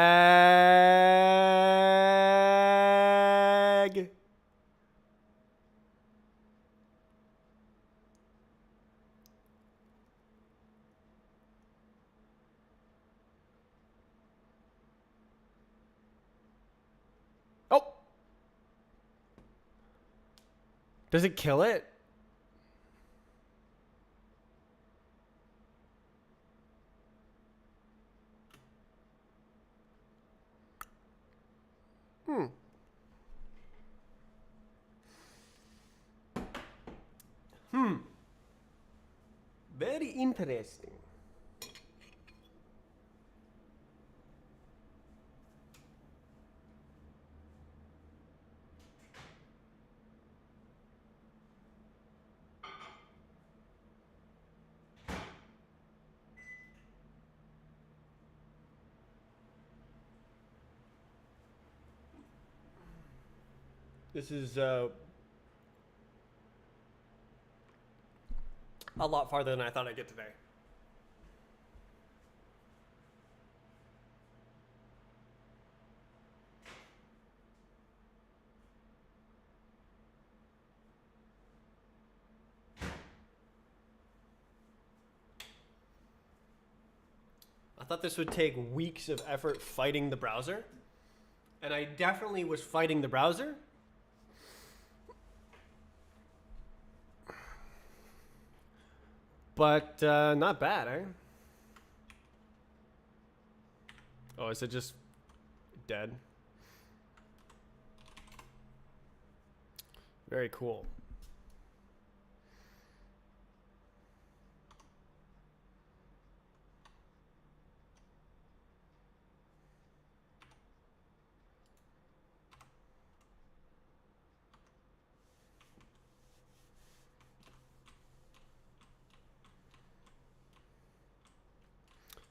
Oh. Does it kill it? Very interesting. This is a lot farther than I thought I'd get today. I thought this would take weeks of effort fighting the browser. And I definitely was fighting the browser. But not bad, eh? Oh, is it just dead? Very cool.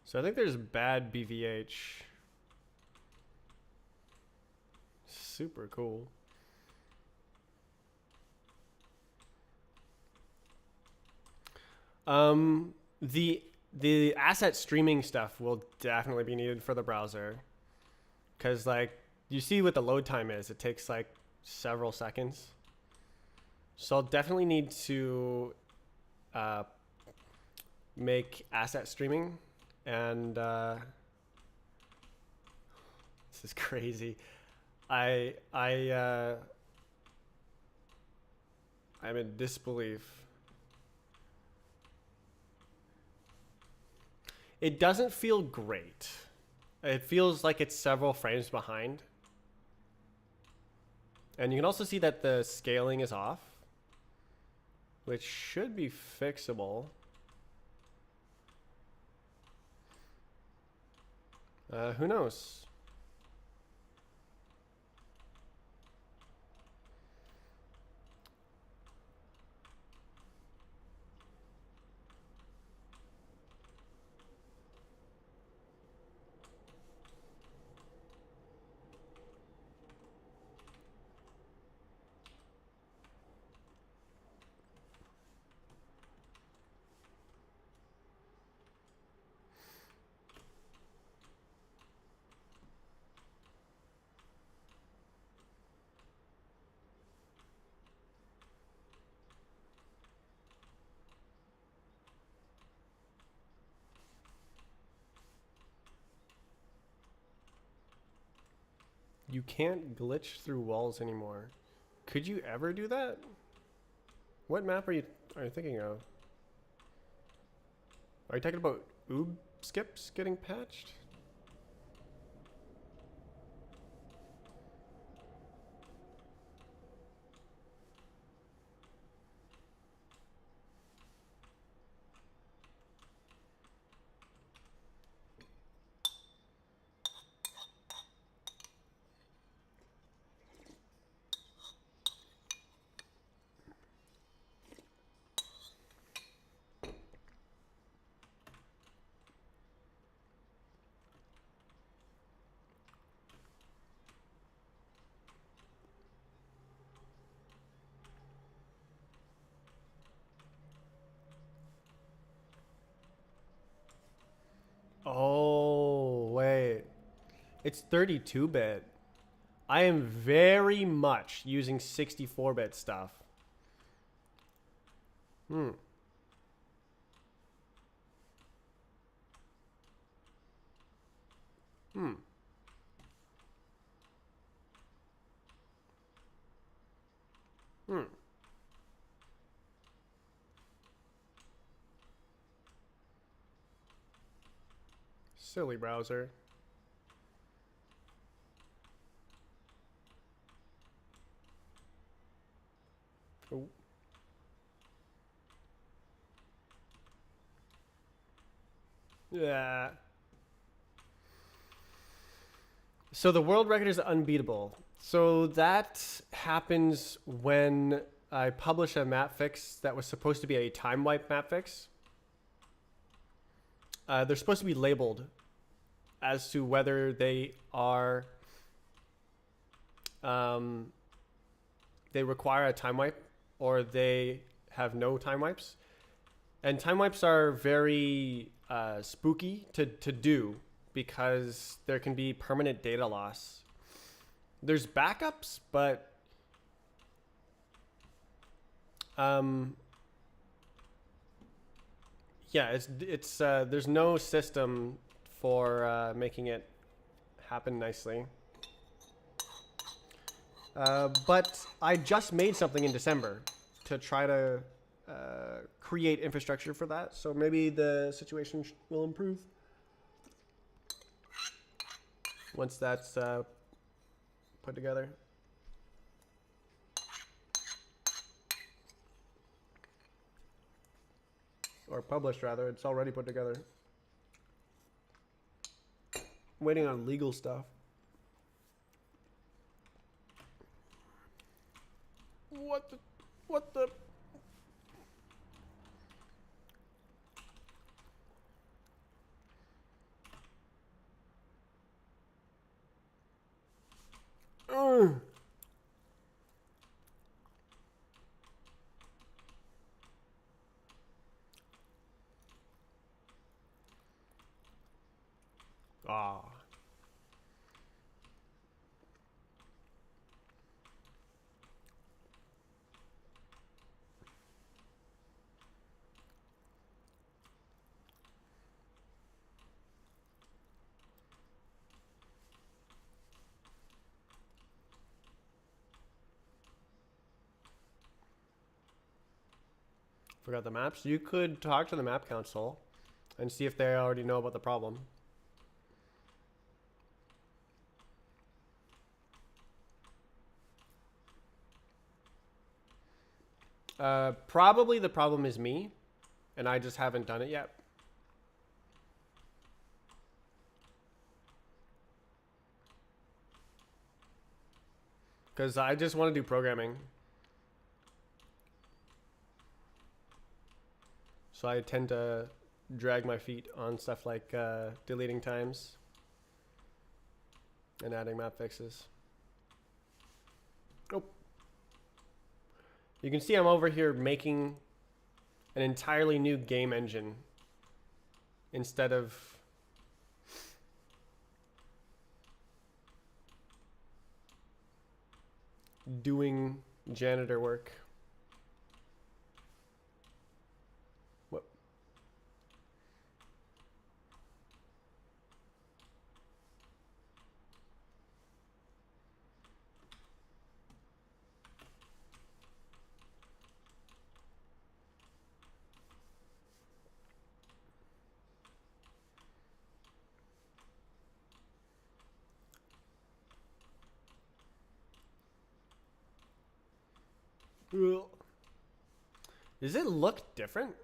So I think there's bad BVH. Super cool. The asset streaming stuff will definitely be needed for the browser, because like you see what the load time is. It takes like several seconds. So I'll definitely need to make asset streaming, and this is crazy. I'm in disbelief. It doesn't feel great. It feels like it's several frames behind. And you can also see that the scaling is off, which should be fixable. Who knows? You can't glitch through walls anymore. Could you ever do that? What map are you thinking of? Are you talking about oob skips getting patched? Oh, wait. It's 32-bit. I am very much using 64-bit stuff. Hmm. Hmm. Hmm. Silly browser. Oh. Yeah. So the world record is unbeatable. So that happens when I publish a map fix that was supposed to be a time wipe map fix. They're supposed to be labeled as to whether they are they require a time wipe or they have no time wipes. And time wipes are very spooky to do because there can be permanent data loss. There's backups, but yeah, it's there's no system for making it happen nicely. But I just made something in December to try to create infrastructure for that. So maybe the situation will improve once that's put together. Or published, rather. It's already put together. Waiting on legal stuff. What the? What the? Ah. Forgot the maps. You could talk to the map council and see if they already know about the problem. Probably the problem is me, and I just haven't done it yet. Because I just want to do programming. So I tend to drag my feet on stuff like deleting times and adding map fixes. Oh. You can see I'm over here making an entirely new game engine instead of doing janitor work. What? Does it look different?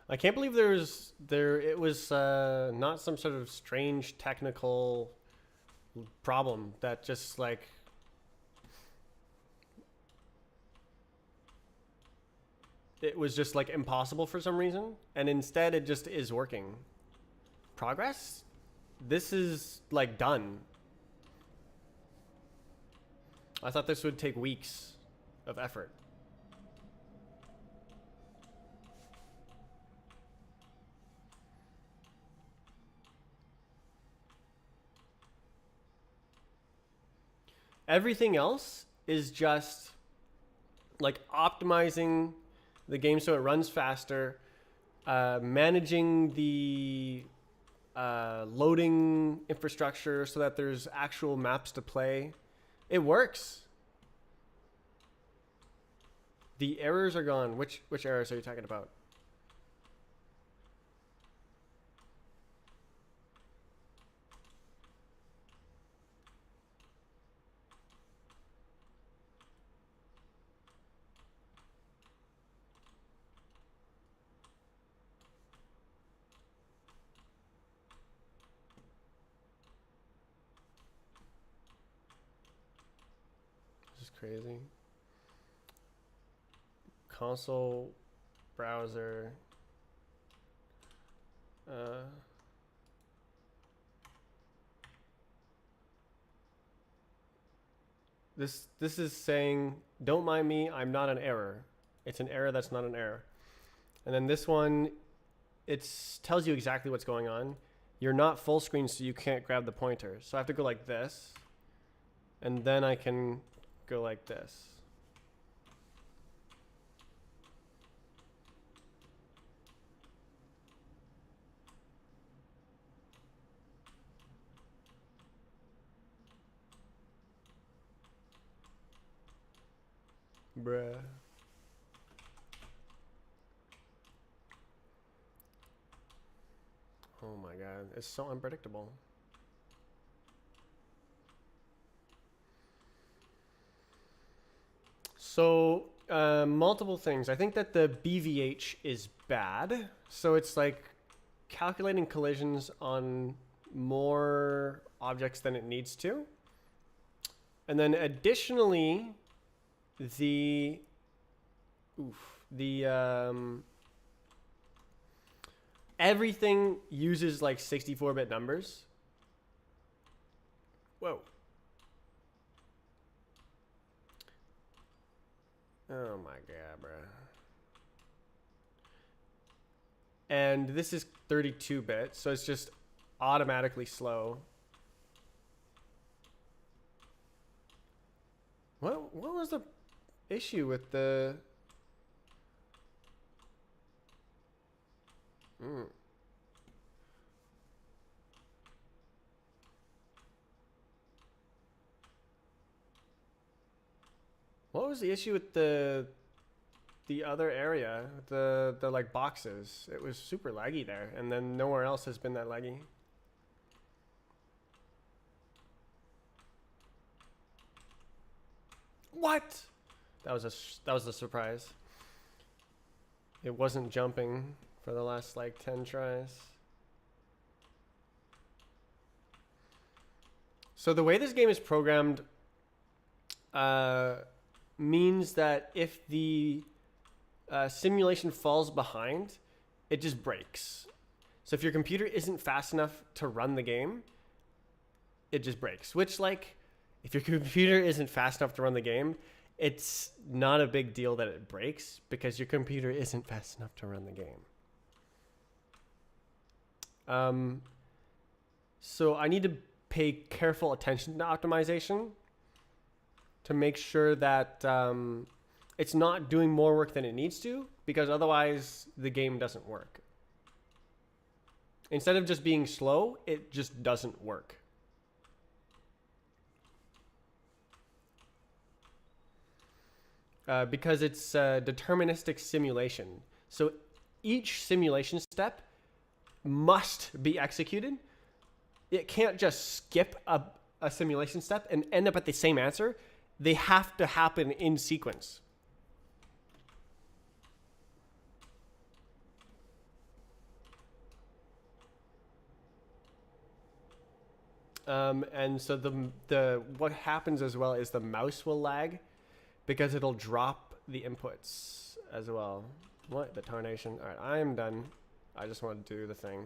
I can't believe it was not some sort of strange technical problem that just like it was just like impossible for some reason, and instead it just is working. Progress? This is like done. I thought this would take weeks of effort. Everything else is just like optimizing the game so it runs faster, managing the loading infrastructure so that there's actual maps to play. It works. The errors are gone. Which errors are you talking about? This is crazy. Console, browser. This is saying, don't mind me, I'm not an error. It's an error that's not an error. And then this one, it tells you exactly what's going on. You're not full screen, so you can't grab the pointer. So I have to go like this, and then I can go like this. Bruh. Oh my god, it's so unpredictable. So, multiple things. I think that the BVH is bad. So it's like calculating collisions on more objects than it needs to. And then additionally, the everything uses like 64-bit numbers. Whoa. Oh my god, bro. And this is 32-bit, so it's just automatically slow. What was the issue with the... What was the issue with the other area, the like boxes? It was super laggy there, and then nowhere else has been that laggy. What? That was a surprise. It wasn't jumping for the last like 10 tries. So the way this game is programmed means that if the simulation falls behind, it just breaks. So if your computer isn't fast enough to run the game, it just breaks. Which, like, if your computer isn't fast enough to run the game, it's not a big deal that it breaks because your computer isn't fast enough to run the game. So I need to pay careful attention to optimization to make sure that it's not doing more work than it needs to, because otherwise the game doesn't work. Instead of just being slow, it just doesn't work. Because it's a deterministic simulation. So each simulation step must be executed. It can't just skip a simulation step and end up at the same answer. They have to happen in sequence. And so the what happens as well is the mouse will lag because it'll drop the inputs as well. What? The tarnation. All right, I am done. I just want to do the thing.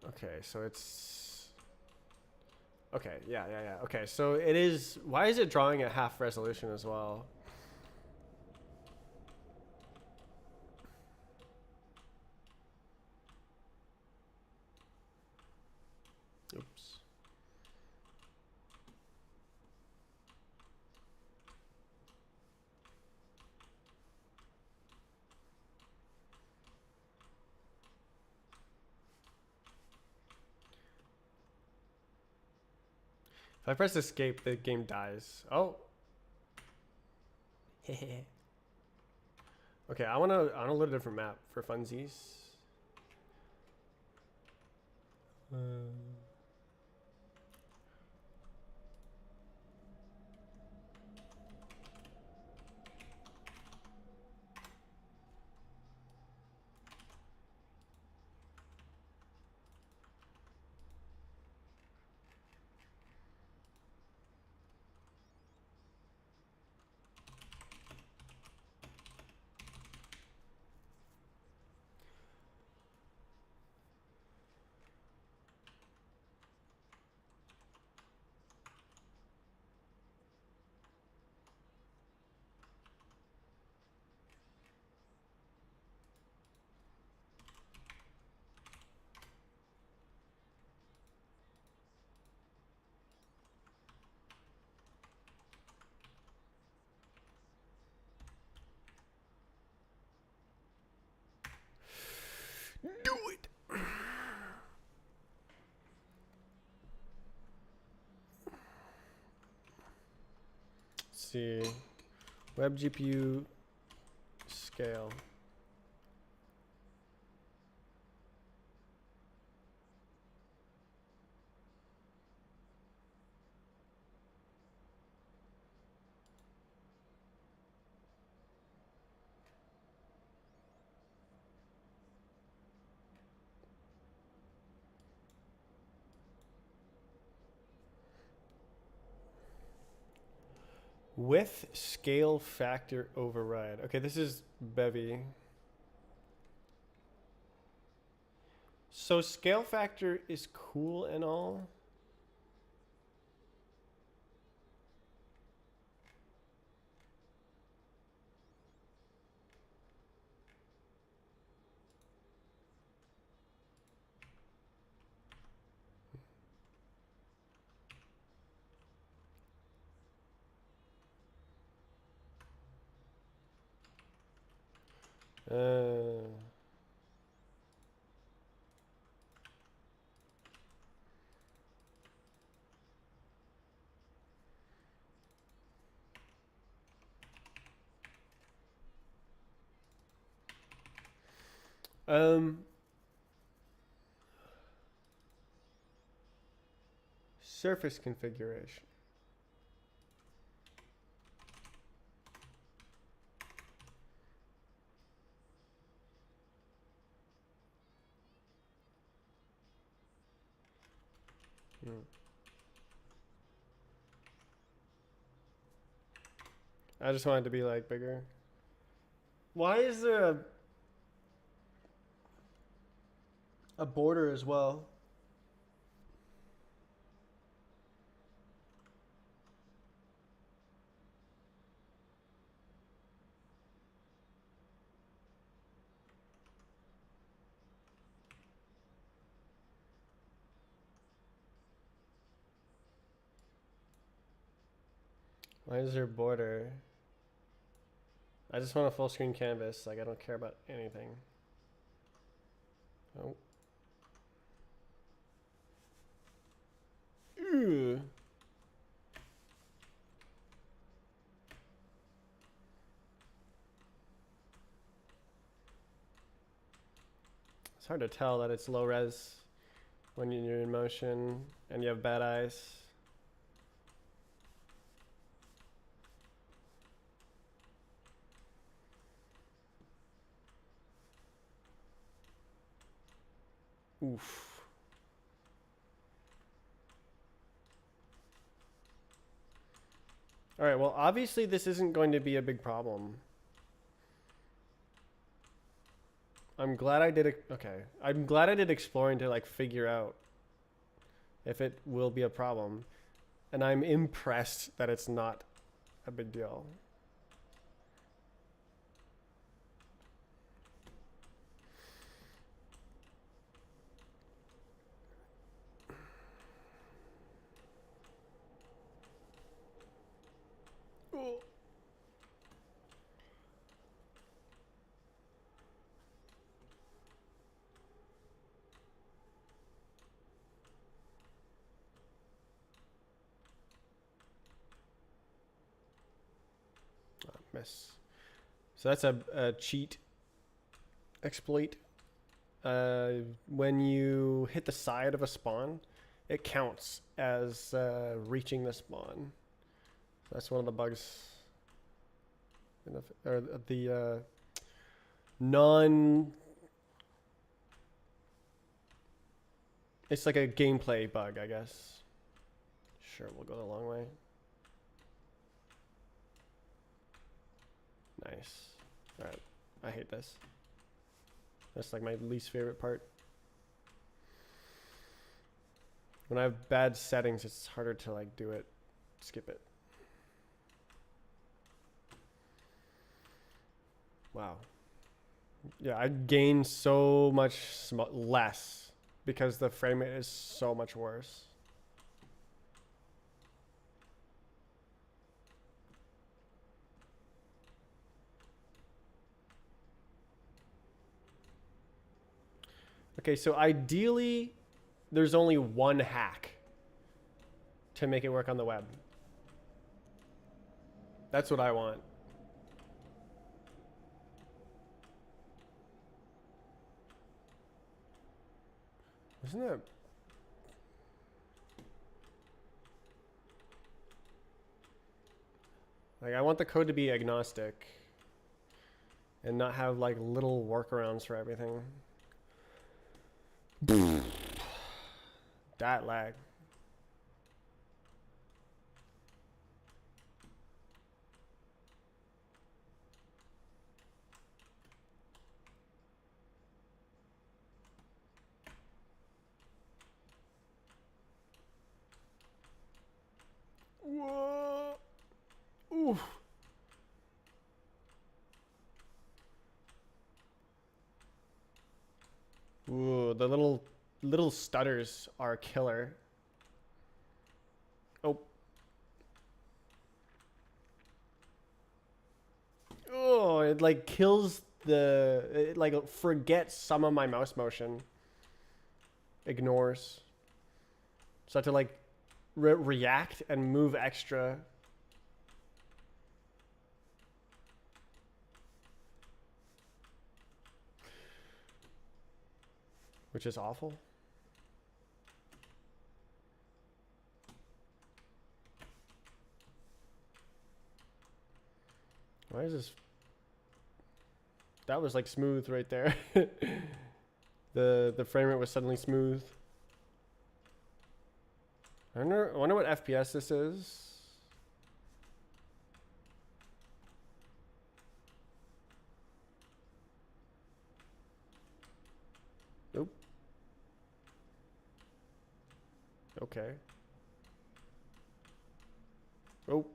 Okay, so it's Okay, yeah. Okay, so it is. Why is it drawing at half resolution as well? Oops. If I press escape, the game dies. Oh. Okay, I wanna load a different map for funsies. Do it. Let's see. Web GPU scale. With scale factor override. Okay, this is Bevy. So scale factor is cool and all. Uh, um, surface configuration. Hmm. I just want it to be like bigger. Why is there a border as well? Why is there a border? I just want a full screen canvas. Like I don't care about anything. Oh. Ew. It's hard to tell that it's low res when you're in motion and you have bad eyes. Oof. All right, well, obviously this isn't going to be a big problem. I'm glad I did it. Okay. I'm glad I did exploring to like figure out if it will be a problem. And I'm impressed that it's not a big deal. Oh. Miss. So that's a cheat exploit. When you hit the side of a spawn, it counts as reaching the spawn. So that's one of the bugs. Or the non. It's like a gameplay bug, I guess. Sure, we'll go the long way. Nice. Alright. I hate this. That's like my least favorite part. When I have bad settings, it's harder to like do it. Skip it. Wow. Yeah, I gain so much less because the frame rate is so much worse. Okay, so ideally, there's only one hack to make it work on the web. That's what I want. Isn't it? Like, I want the code to be agnostic and not have like little workarounds for everything. That lag. Whoa. Oof. Ooh, the little stutters are killer. Oh. Oh, it like kills it like forgets some of my mouse motion. Ignores. So I have to like react and move extra. Which is awful. Why is this? That was like smooth right there. The frame rate was suddenly smooth. I wonder what FPS this is. Nope. Okay. Oh.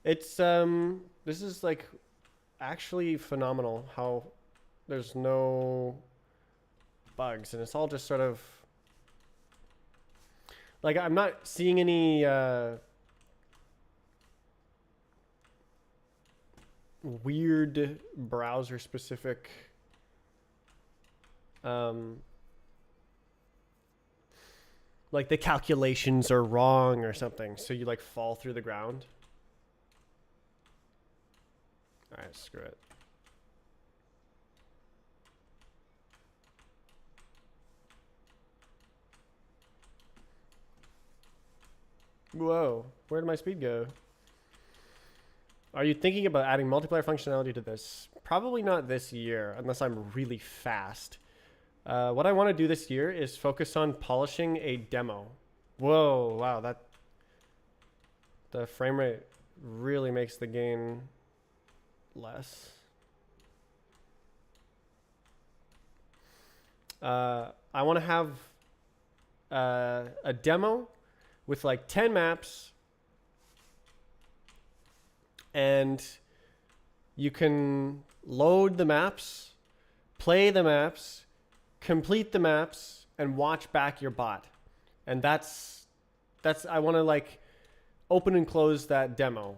It's this is like actually phenomenal how there's no bugs and it's all just sort of like I'm not seeing any weird browser specific like the calculations are wrong or something, so you like fall through the ground. All right, screw it. Whoa, where did my speed go? Are you thinking about adding multiplayer functionality to this? Probably not this year, unless I'm really fast. What I want to do this year is focus on polishing a demo. Whoa, wow, that the frame rate really makes the gain less. I want to have a demo with like 10 maps, and you can load the maps, play the maps, complete the maps, and watch back your bot. And that's I want to like open and close that demo.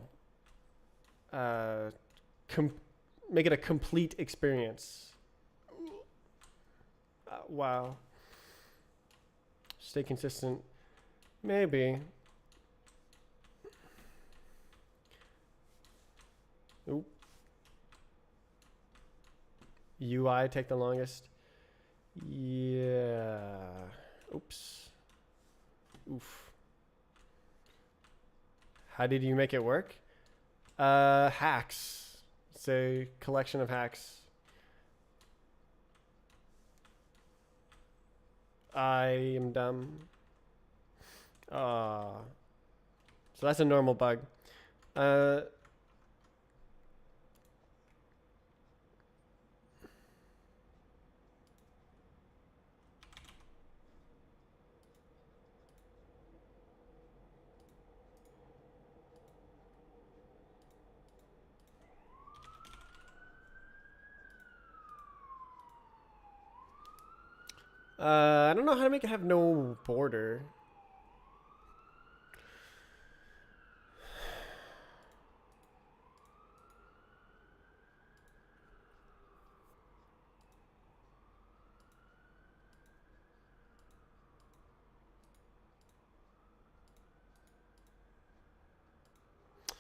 Make it a complete experience. Wow. Stay consistent. Maybe. Oop. UI take the longest. Yeah. Oops. Oof. How did you make it work? Hacks. It's a collection of hacks. I am dumb. So that's a normal bug. I don't know how to make it have no border.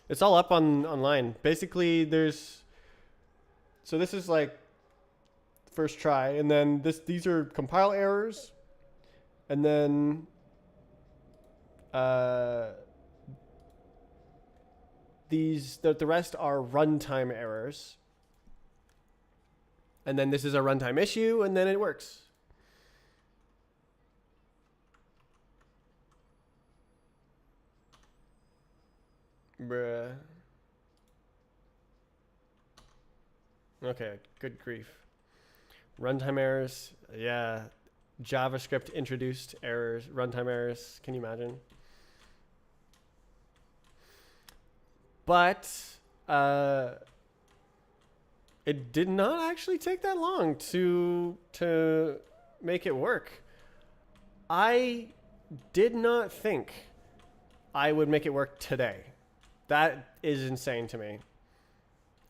It's all up online. Basically, so this is like first try, and then these are compile errors, and then the rest are runtime errors, and then this is a runtime issue, and then it works. Bruh. Okay, good grief. Runtime errors, yeah. JavaScript introduced errors, runtime errors. Can you imagine? But it did not actually take that long to make it work. I did not think I would make it work today. That is insane to me.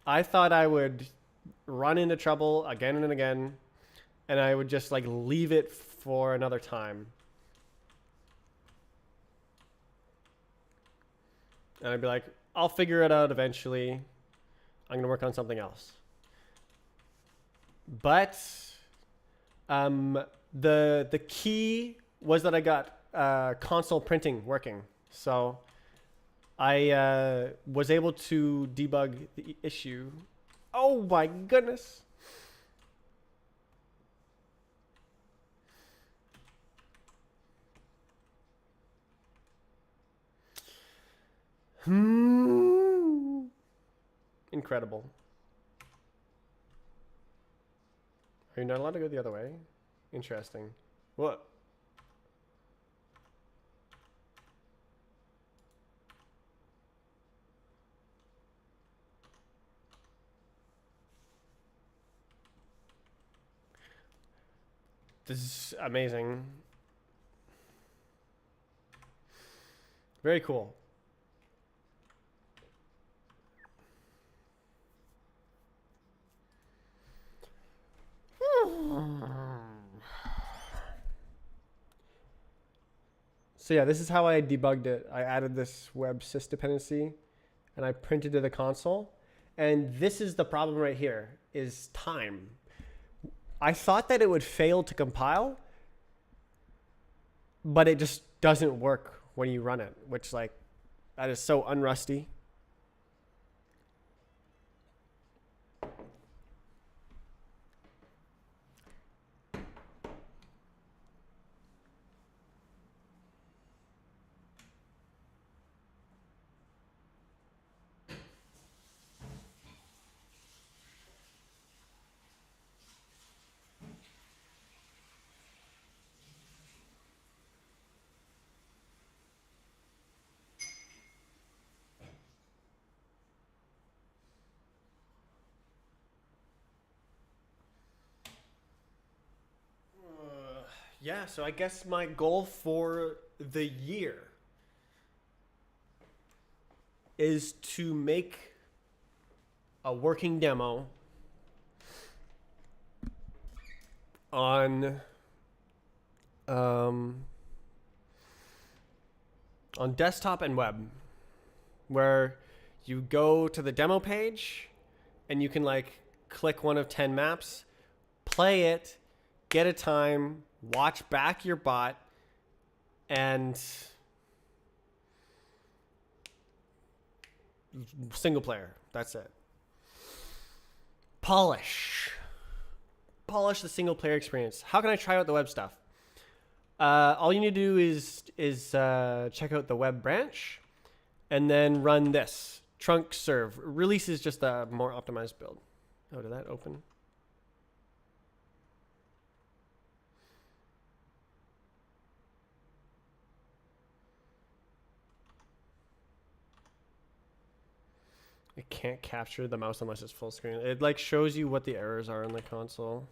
I thought I would run into trouble again and again, and I would just like leave it for another time. And I'd be like, I'll figure it out eventually. I'm going to work on something else. But the key was that I got console printing working. So I was able to debug the issue. Oh my goodness. Incredible. Are you not allowed to go the other way? Interesting. What? This is amazing. Very cool. So yeah, this is how I debugged it. I added this web sys dependency and I printed to the console. And this is the problem right here, is time. I thought that it would fail to compile, but it just doesn't work when you run it, which like, that is so unrusty. Yeah, so I guess my goal for the year is to make a working demo on um, on desktop and web, where you go to the demo page and you can like click one of 10 maps, play it, get a time, watch back your bot, and single player. That's it. Polish the single player experience. How can I try out the web stuff? All you need to do is check out the web branch and then run this trunk serve. Release is just a more optimized build. Oh, did that open? It can't capture the mouse unless it's full screen. It like shows you what the errors are in the console.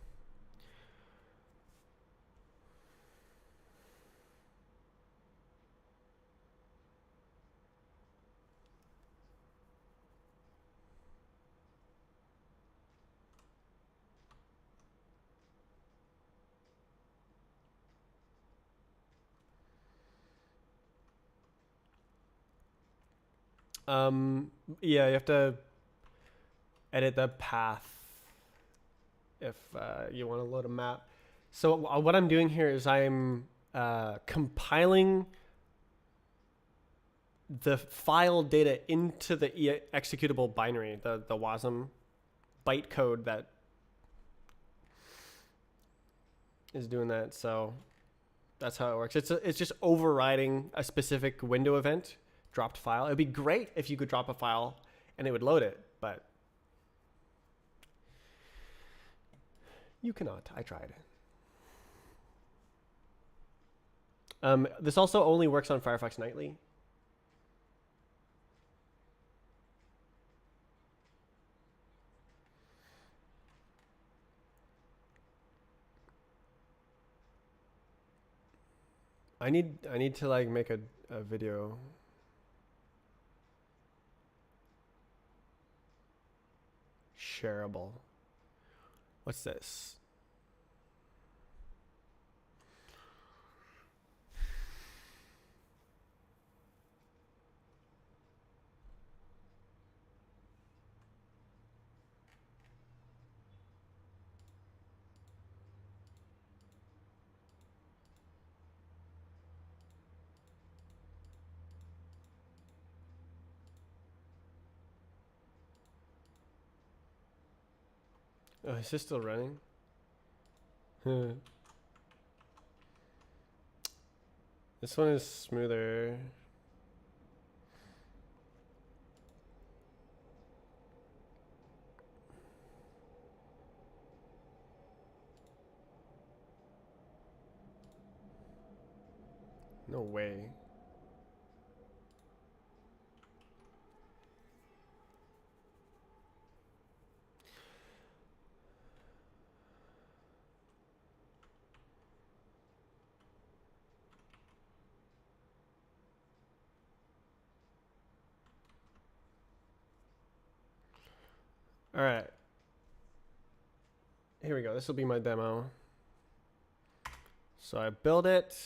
Yeah, you have to edit the path if you want to load a map. So what I'm doing here is I'm compiling the file data into the executable binary, the WASM bytecode that is doing that. So that's how it works. It's just overriding a specific window event, dropped file. It'd be great if you could drop a file and it would load it, but you cannot. I tried. This also only works on Firefox Nightly. I need to like make a video. Shareable. What's this? Oh, is this still running? This one is smoother. No way. All right. Here we go. This will be my demo. So I build it.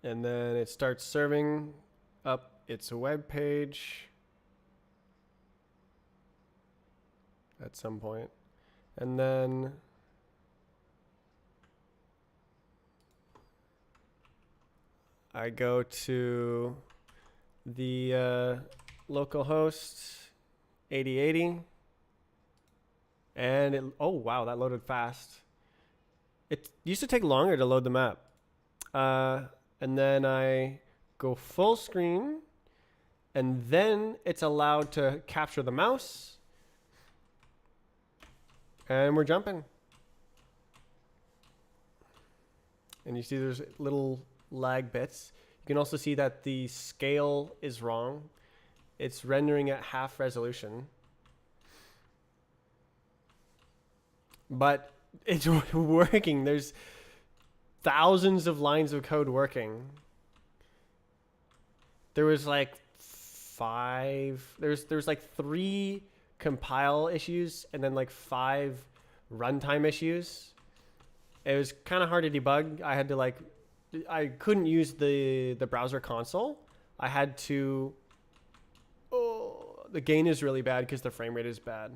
And then it starts serving up its web page at some point. And then I go to the local host 8080 and it, oh wow, that loaded fast. It used to take longer to load the map. And then I go full screen and then it's allowed to capture the mouse and we're jumping. And you see there's little lag bits. You can also see that the scale is wrong. It's rendering at half resolution. But it's working. There's thousands of lines of code working. There was like there's like 3 compile issues and then like 5 runtime issues. It was kind of hard to debug. I couldn't use the browser console. I had to, the gain is really bad because the frame rate is bad.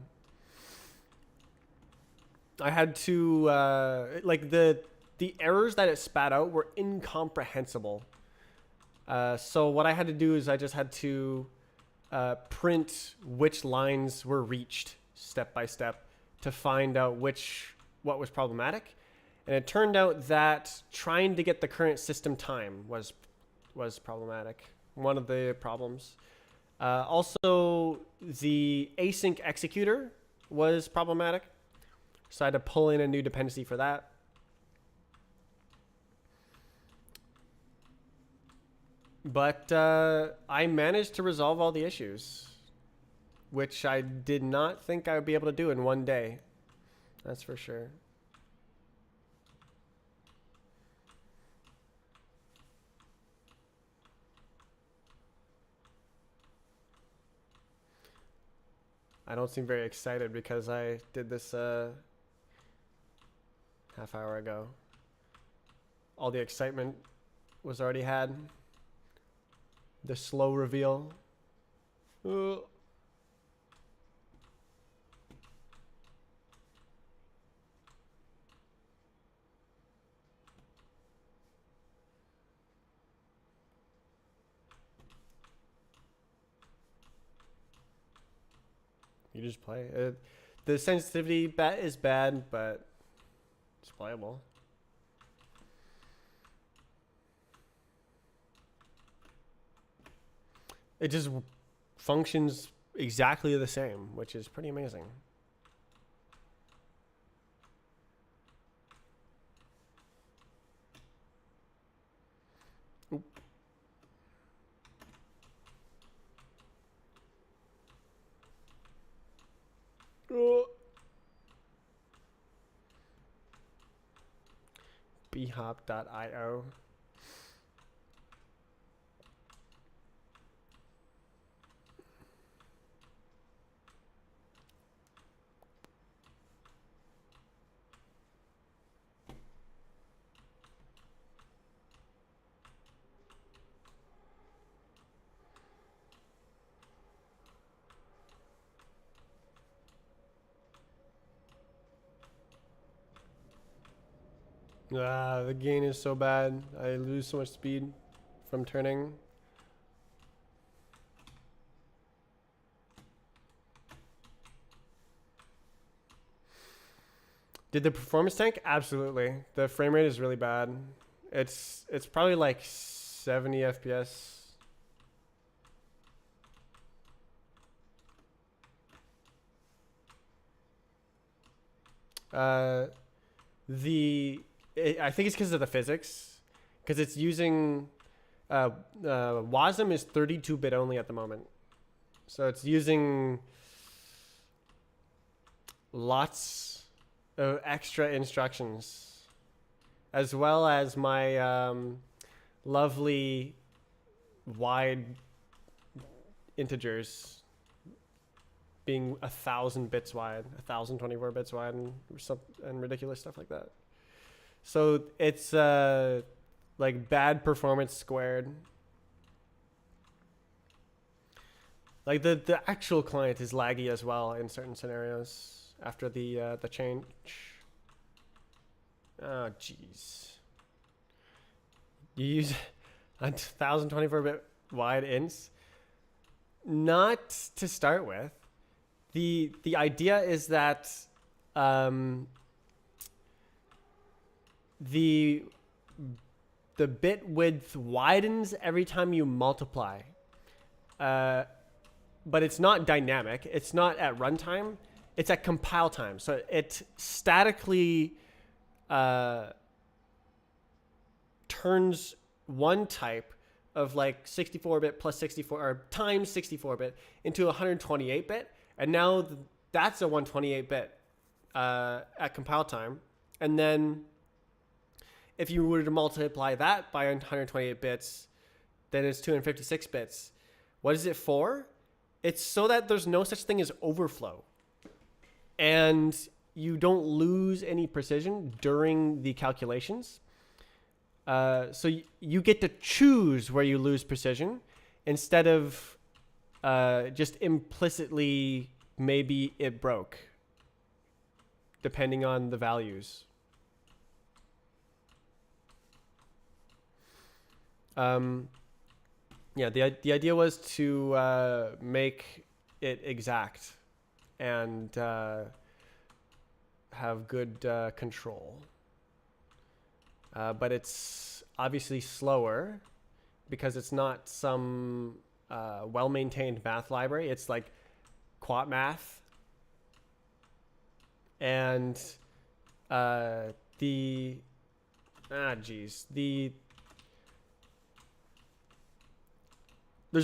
I had to, the errors that it spat out were incomprehensible. So what I had to do is I just had to print which lines were reached step by step to find out what was problematic. And it turned out that trying to get the current system time was problematic. One of the problems. Also, the async executor was problematic. So I had to pull in a new dependency for that. But I managed to resolve all the issues, which I did not think I would be able to do in one day. That's for sure. I don't seem very excited because I did this half hour ago. All the excitement was already had. The slow reveal. You just play it. The sensitivity is bad, but it's playable. It just functions exactly the same, which is pretty amazing. Oop. bhop.io. The gain is so bad. I lose so much speed from turning. Did the performance tank? Absolutely. The frame rate is really bad. It's probably like 70 FPS. I think it's because of the physics, because it's using WASM is 32-bit only at the moment, so it's using lots of extra instructions, as well as my lovely wide integers being 1,000 bits wide, 1,024 bits wide, and ridiculous stuff like that. So it's like bad performance squared. Like the actual client is laggy as well in certain scenarios after the change. Oh jeez. You use 1,024-bit wide ints? Not to start with. The idea is that the bit width widens every time you multiply, but it's not dynamic. It's not at runtime. It's at compile time. So it statically turns one type of like 64-bit plus 64 or times 64-bit into 128-bit, and now that's a 128-bit at compile time. And then if you were to multiply that by 128 bits, then it's 256 bits. What is it for? It's so that there's no such thing as overflow, and you don't lose any precision during the calculations. So you get to choose where you lose precision instead of just implicitly maybe it broke, depending on the values. Yeah, the idea was to make it exact and have good control. But it's obviously slower because it's not some well-maintained math library. It's like Quat Math. And there's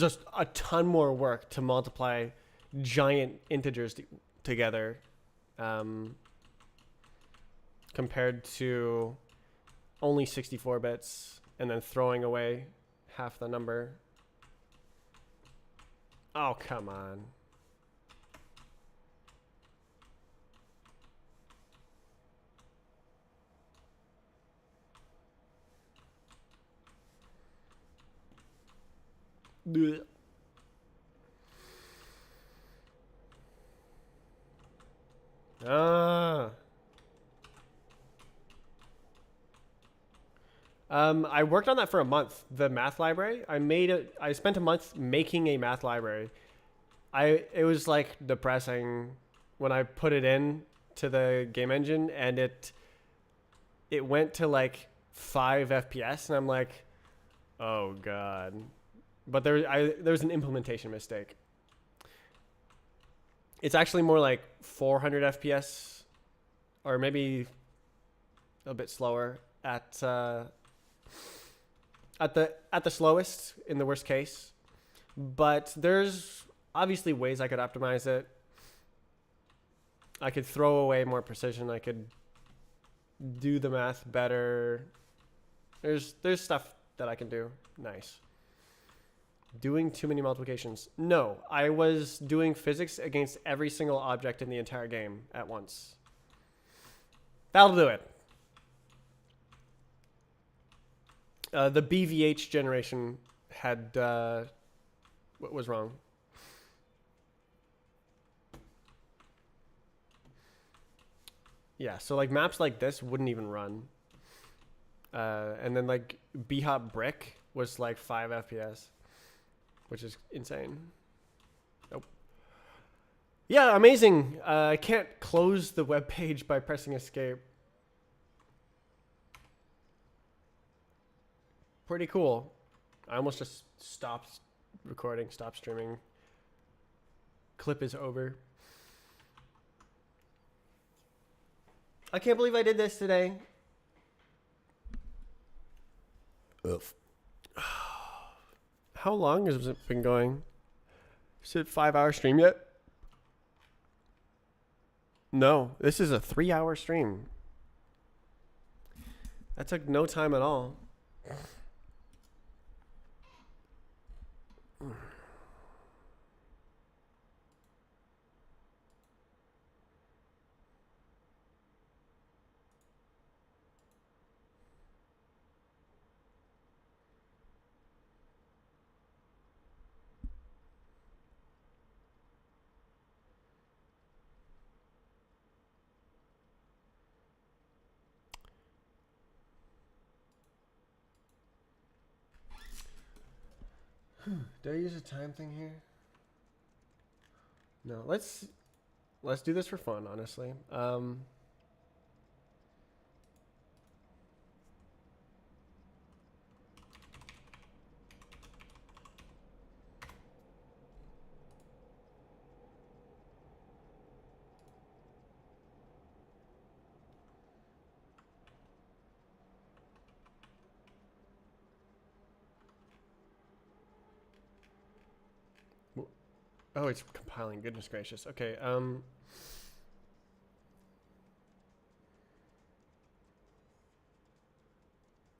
just a ton more work to multiply giant integers together compared to only 64 bits and then throwing away half the number. Oh, come on. Blech. I worked on that for a month. The math library. I spent a month making a math library. It was like depressing when I put it in to the game engine and it went to like 5 FPS and I'm like, oh god. But there was an implementation mistake. It's actually more like 400 FPS or maybe a bit slower at the slowest in the worst case. But there's obviously ways I could optimize it. I could throw away more precision. I could do the math better. There's stuff that I can do. Nice. Doing too many multiplications. No, I was doing physics against every single object in the entire game at once. That'll do it. The BVH generation had what was wrong? Yeah, so like maps like this wouldn't even run. And then like bhop brick was like 5 FPS, which is insane. Nope. Yeah, amazing. I can't close the web page by pressing escape. Pretty cool. I almost just stopped recording, stopped streaming. Clip is over. I can't believe I did this today. Ugh. How long has it been going? Is it a 5-hour stream yet? No, this is a 3-hour stream. That took no time at all. Did I use a time thing here? No, let's do this for fun, honestly. Oh, it's compiling. Goodness gracious. Okay.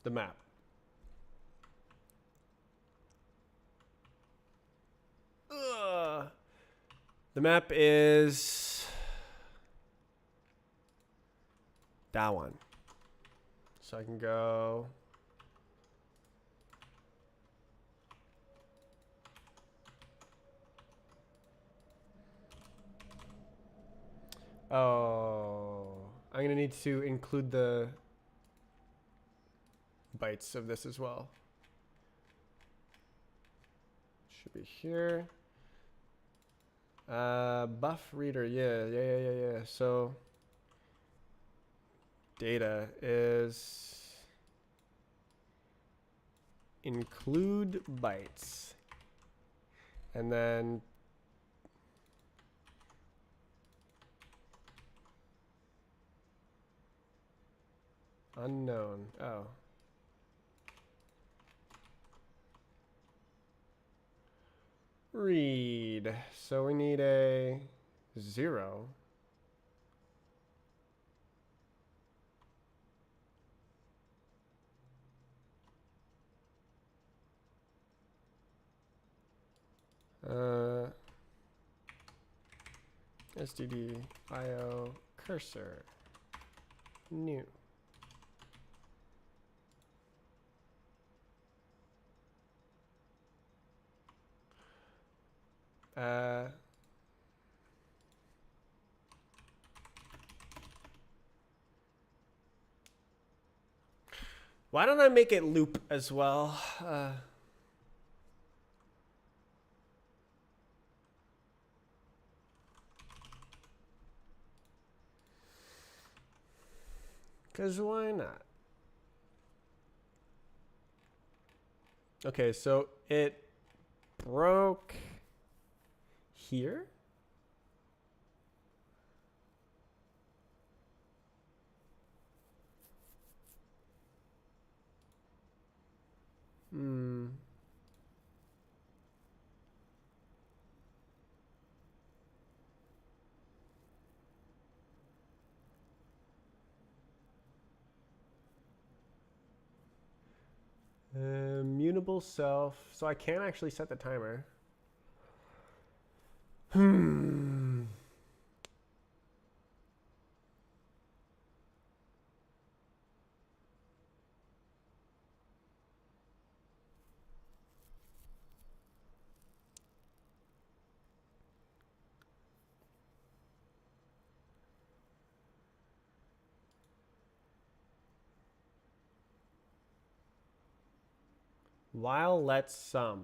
The map. Ugh. The map is that one. So I can go. Oh, I'm gonna need to include the bytes of this as well. Should be here. Buff reader, yeah. So data is include bytes, and then unknown. Oh. Read. So we need a 0. STD IO cursor new. Why don't I make it loop as well? Because why not? Okay, so it broke here. Mutable self. So I can't actually set the timer. While let sum.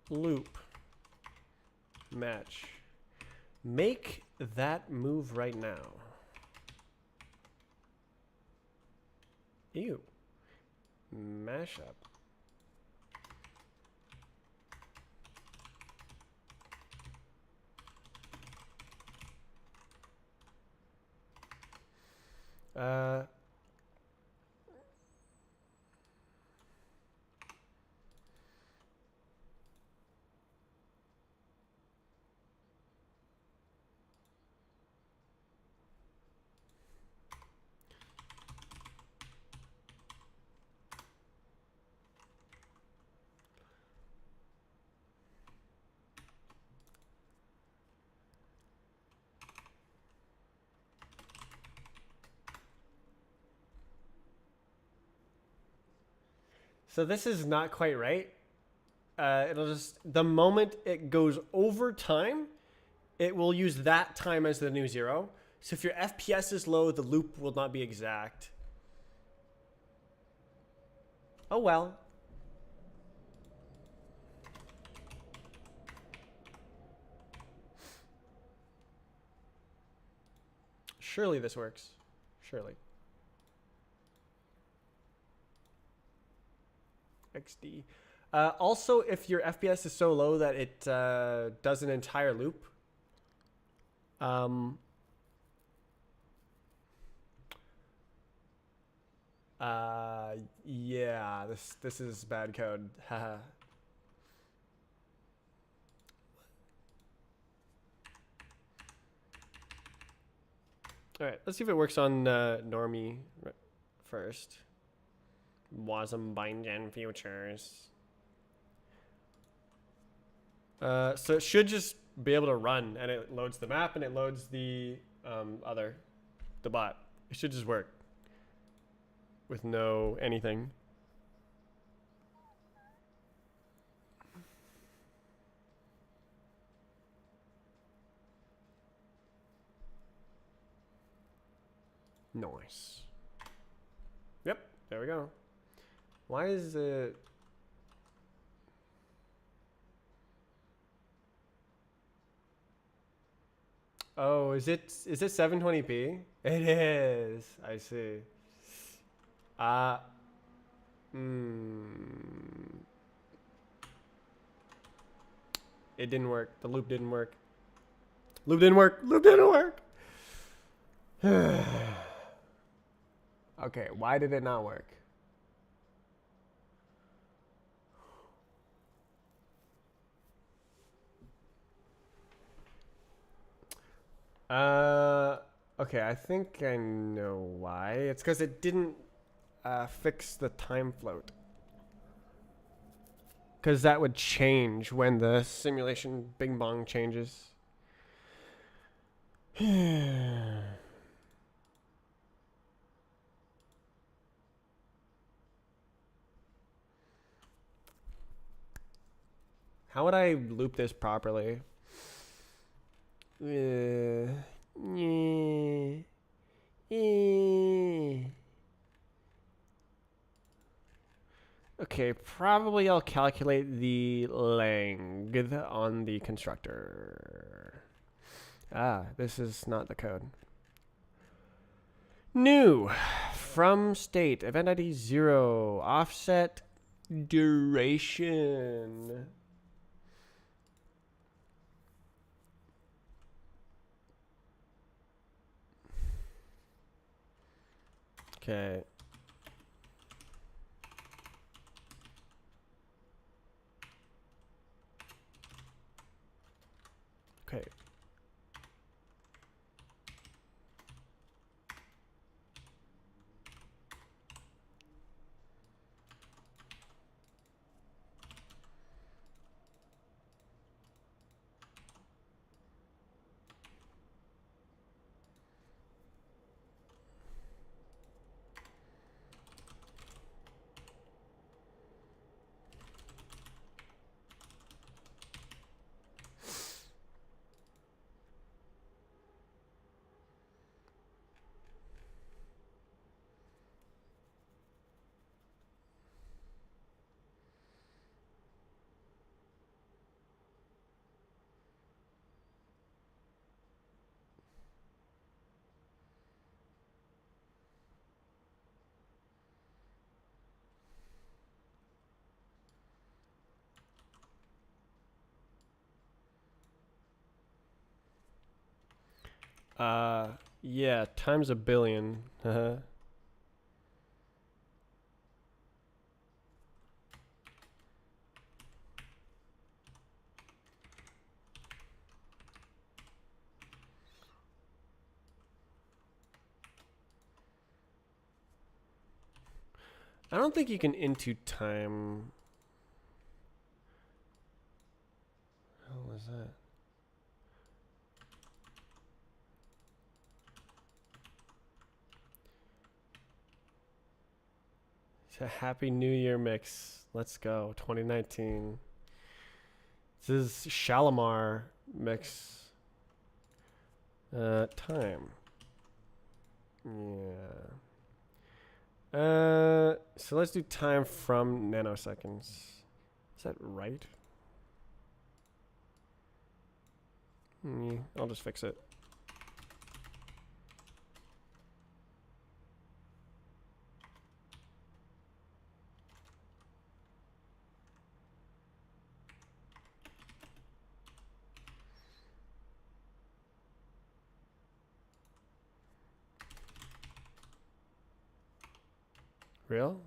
Loop match. Make that move right now. Ew. Mashup. So this is not quite right. It'll just, the moment it goes over time, it will use that time as the new 0. So if your FPS is low, the loop will not be exact. Oh well. Surely this works. Surely. XD. Also, if your FPS is so low that it does an entire loop, um, yeah, this is bad code. Haha. All right, let's see if it works on Normie first. Wasm Bindgen Futures. So it should just be able to run, and it loads the map and it loads the the bot. It should just work with no anything. Nice. Yep, there we go. Why is it... Oh, is it 720p? It is. I see. It didn't work. The loop didn't work. Loop didn't work. Loop didn't work. Okay, why did it not work? Okay, I think I know why. It's because it didn't fix the time float. Because that would change when the simulation bing bong changes. How would I loop this properly? Okay, probably I'll calculate the length on the constructor. Ah, this is not the code. New from state event ID 0 offset duration. Okay. Okay. Yeah, times a billion. I don't think you can into time. What was that? It's a Happy New Year mix. Let's go. 2019. This is Shalimar mix. Time. Yeah. So let's do time from nanoseconds. Is that right? I'll just fix it. Real?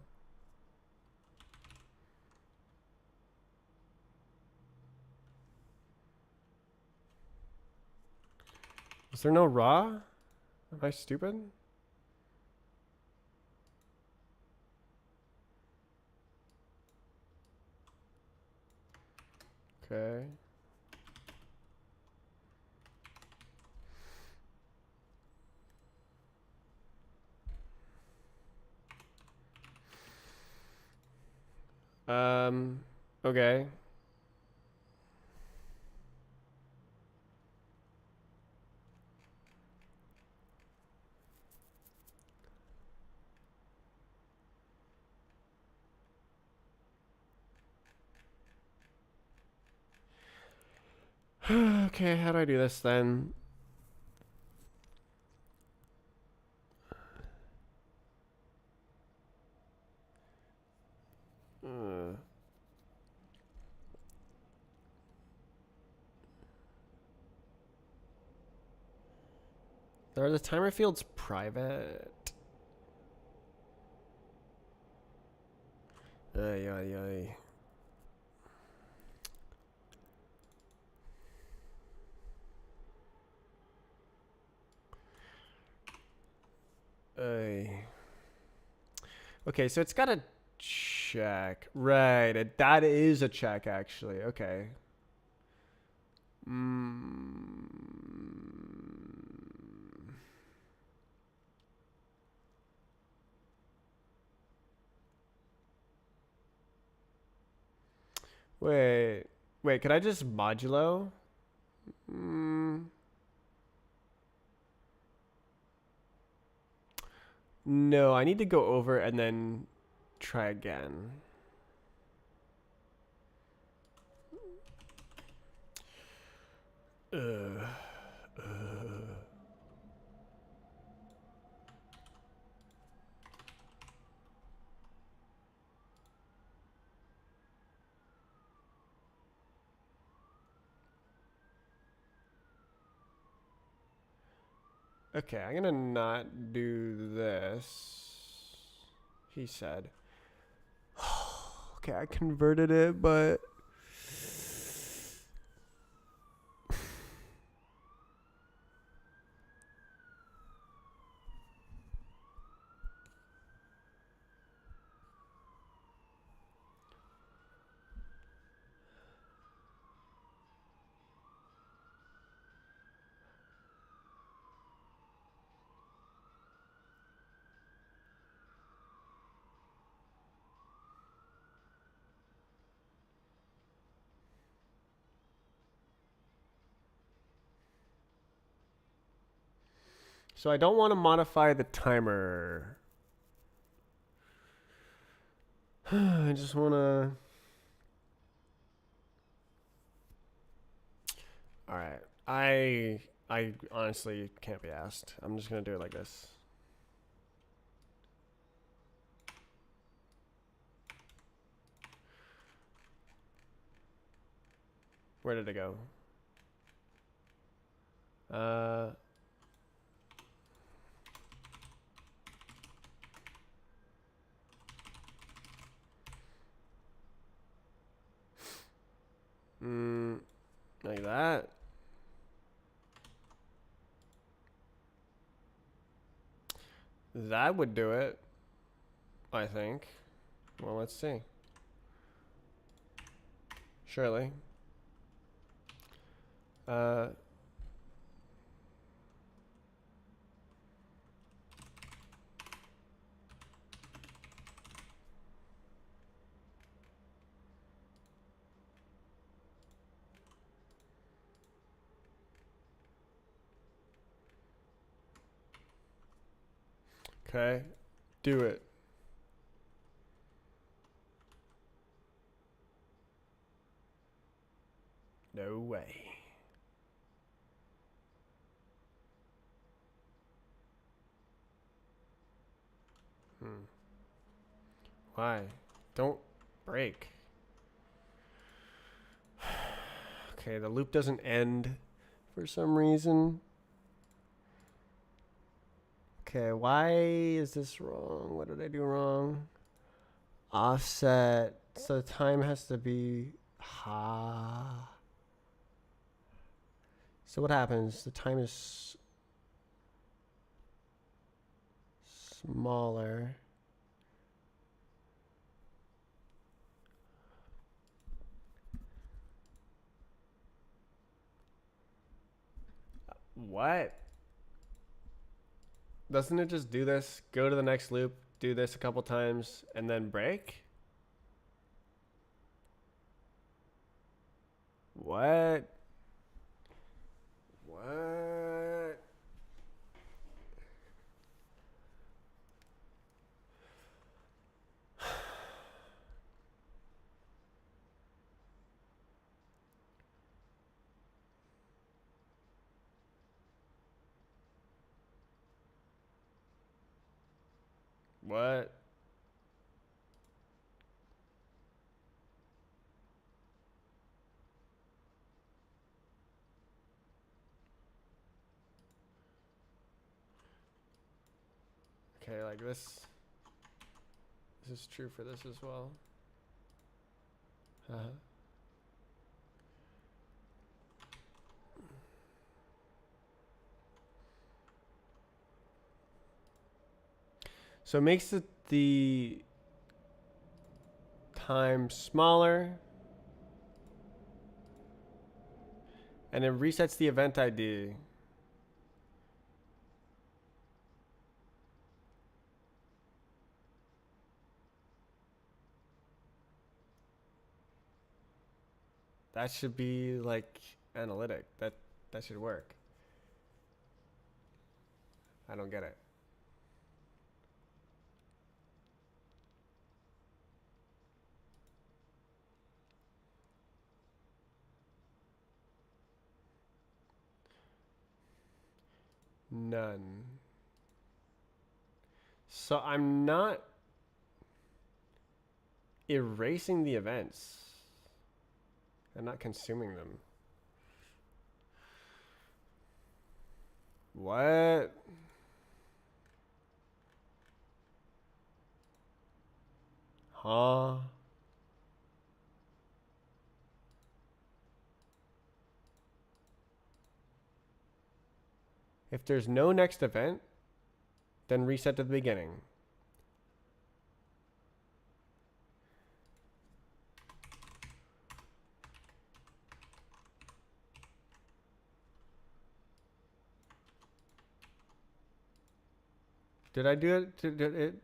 Is there no raw? Am I stupid? Okay. Okay. Okay, how do I do this then? Are the timer fields private? Ay, ay, ay. Ay. Okay, so it's got a check. Right, that is a check, actually. Okay. Wait. Wait, could I just modulo? No, I need to go over and then try again. Okay, I'm gonna not do this. He said. Okay, I converted it, but so I don't want to modify the timer. I just want to. All right. I honestly can't be asked. I'm just gonna do it like this. Where did it go? Like that. That would do it, I think. Well, let's see. Surely. Okay. Do it. No way. Why? Don't break. Okay, the loop doesn't end for some reason. Okay, why is this wrong? What did I do wrong? Offset. So the time has to be So what happens? The time is smaller. What? Doesn't it just do this? Go to the next loop, do this a couple times, and then break? What? What? What? Okay, like this. This is true for this as well. Uh-huh. So it makes the time smaller, and it resets the event ID. That should be like analytic. That should work. I don't get it. None. So I'm not erasing the events. I'm not consuming them. What? Huh? If there's no next event, then reset to the beginning. Did I do it? Did it?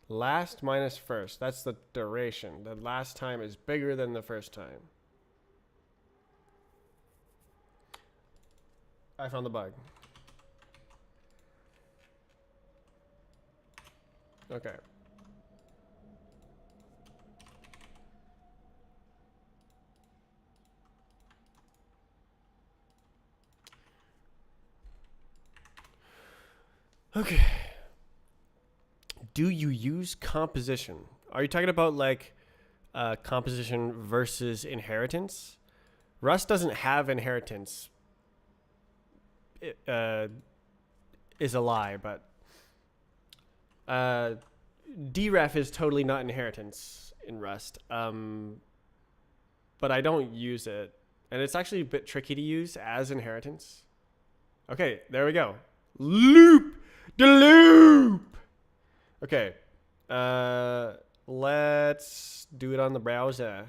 Last minus first. That's the duration. The last time is bigger than the first time. I found the bug. Okay. Okay. Do you use composition? Are you talking about like composition versus inheritance? Rust doesn't have inheritance. It is a lie, but deref is totally not inheritance in Rust. But I don't use it, and it's actually a bit tricky to use as inheritance. Okay, there we go. Loop the loop. Okay, let's do it on the browser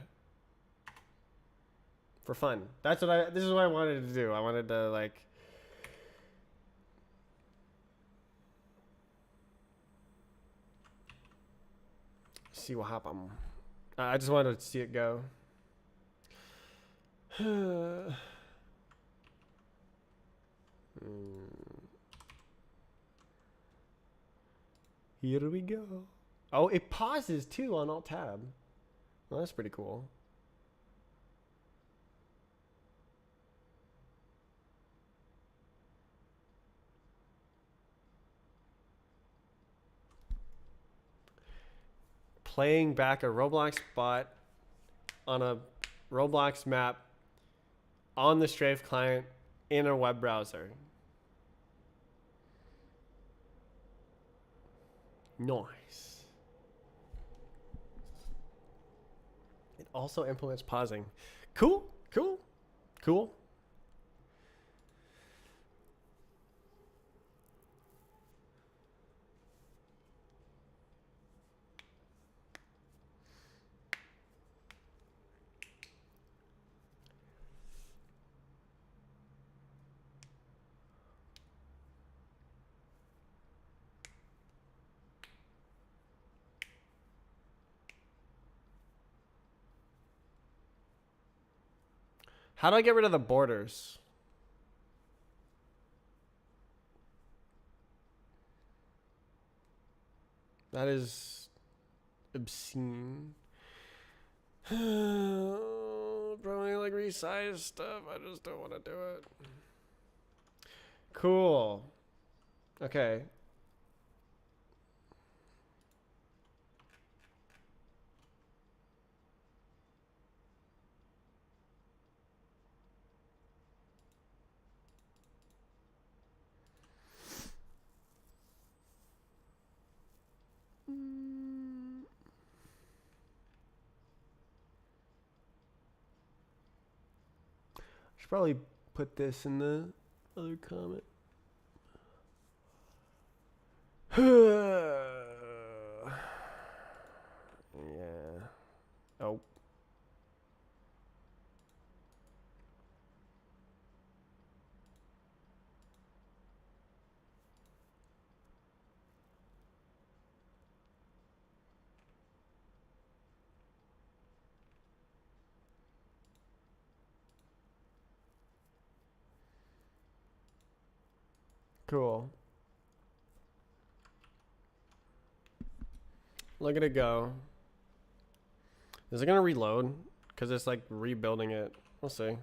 for fun. This is what I wanted to do. I wanted to like see what happened. I just wanted to see it go. Here we go. Oh, it pauses too on Alt Tab. Well, that's pretty cool. playing back a Roblox bot on a Roblox map on the Strafe client in a web browser. Nice. It also implements pausing. Cool, cool, cool. How do I get rid of the borders? That is obscene. Probably like resize stuff. I just don't want to do it. Cool. Okay. Should probably put this in the other comment. Yeah. Oh. Cool. Look at it go. Is it gonna reload? Because it's like rebuilding it. We'll see.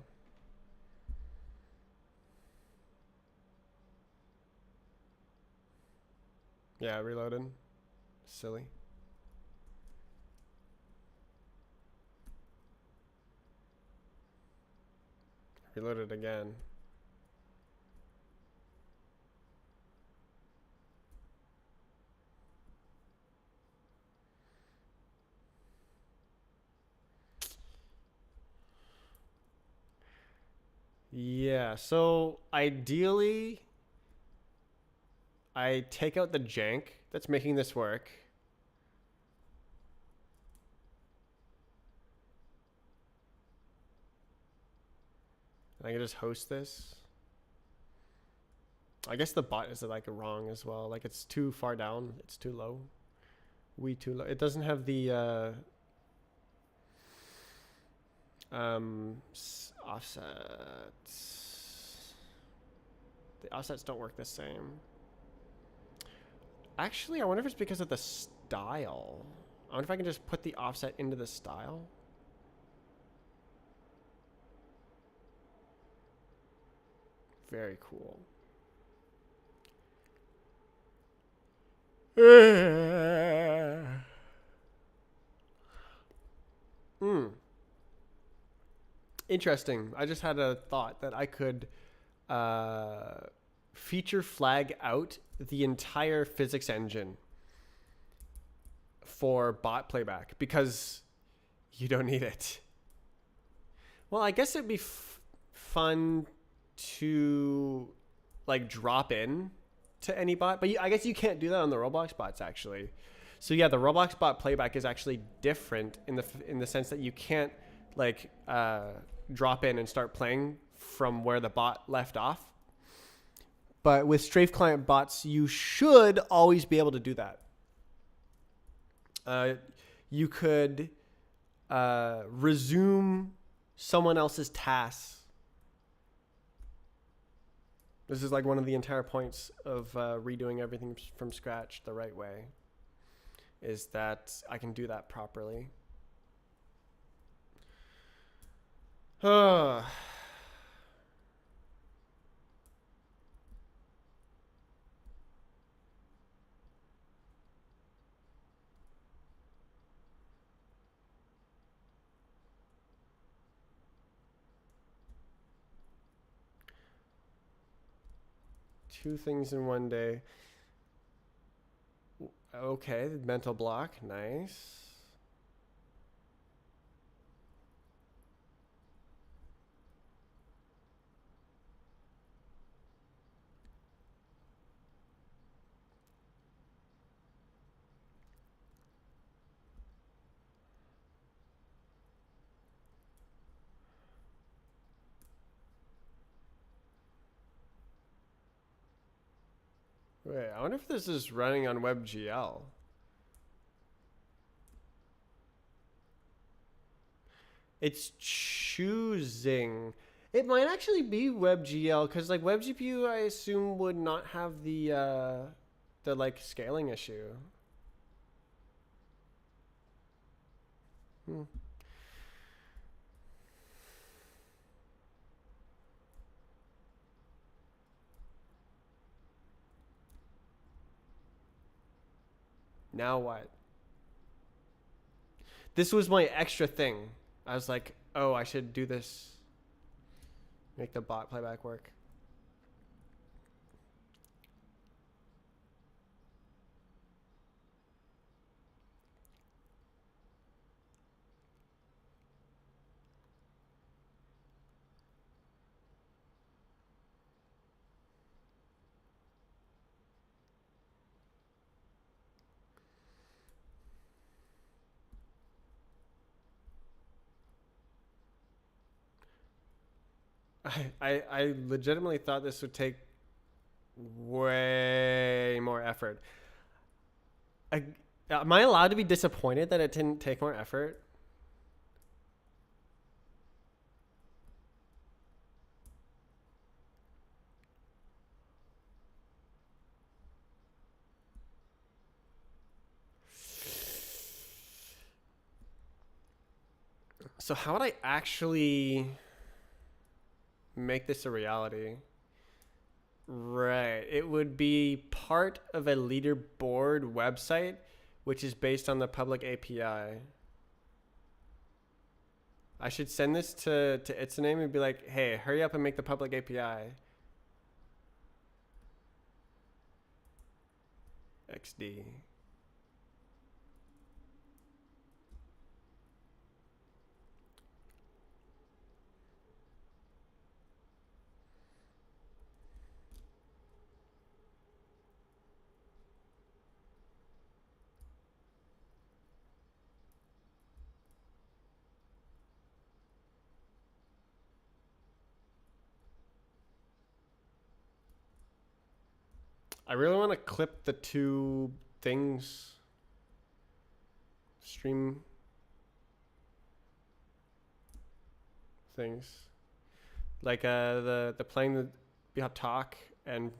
Yeah, reloaded. Silly. Reloaded again. Yeah, so ideally, I take out the jank that's making this work. And I can just host this. I guess the bot is like wrong as well. Like it's too far down. It's too low. Too low. It doesn't have the offsets. The offsets don't work the same. Actually, I wonder if it's because of the style. I wonder if I can just put the offset into the style. Very cool. Interesting. I just had a thought that I could feature flag out the entire physics engine for bot playback because you don't need it. Well, I guess it'd be fun to like drop in to any bot, but I guess you can't do that on the Roblox bots actually. So yeah, the Roblox bot playback is actually different in the sense that you can't like drop in and start playing from where the bot left off. But with Strafe client bots, you should always be able to do that. You could resume someone else's tasks. This is like one of the entire points of redoing everything from scratch the right way, is that I can do that properly. 2 things in one day. Okay, mental block, nice. Wait, I wonder if this is running on WebGL. It's choosing. It might actually be WebGL because like WebGPU, I assume would not have the like scaling issue. Hmm. Now what? This was my extra thing. I was like, oh, I should do this. Make the bot playback work. I legitimately thought this would take way more effort. I, am I allowed to be disappointed that it didn't take more effort? So how would I actually make this a reality? Right. It would be part of a leaderboard website, which is based on the public API. I should send this to its name and be like, hey, hurry up and make the public API. XD. I really want to clip the 2 things. Stream things. Like the playing the talk and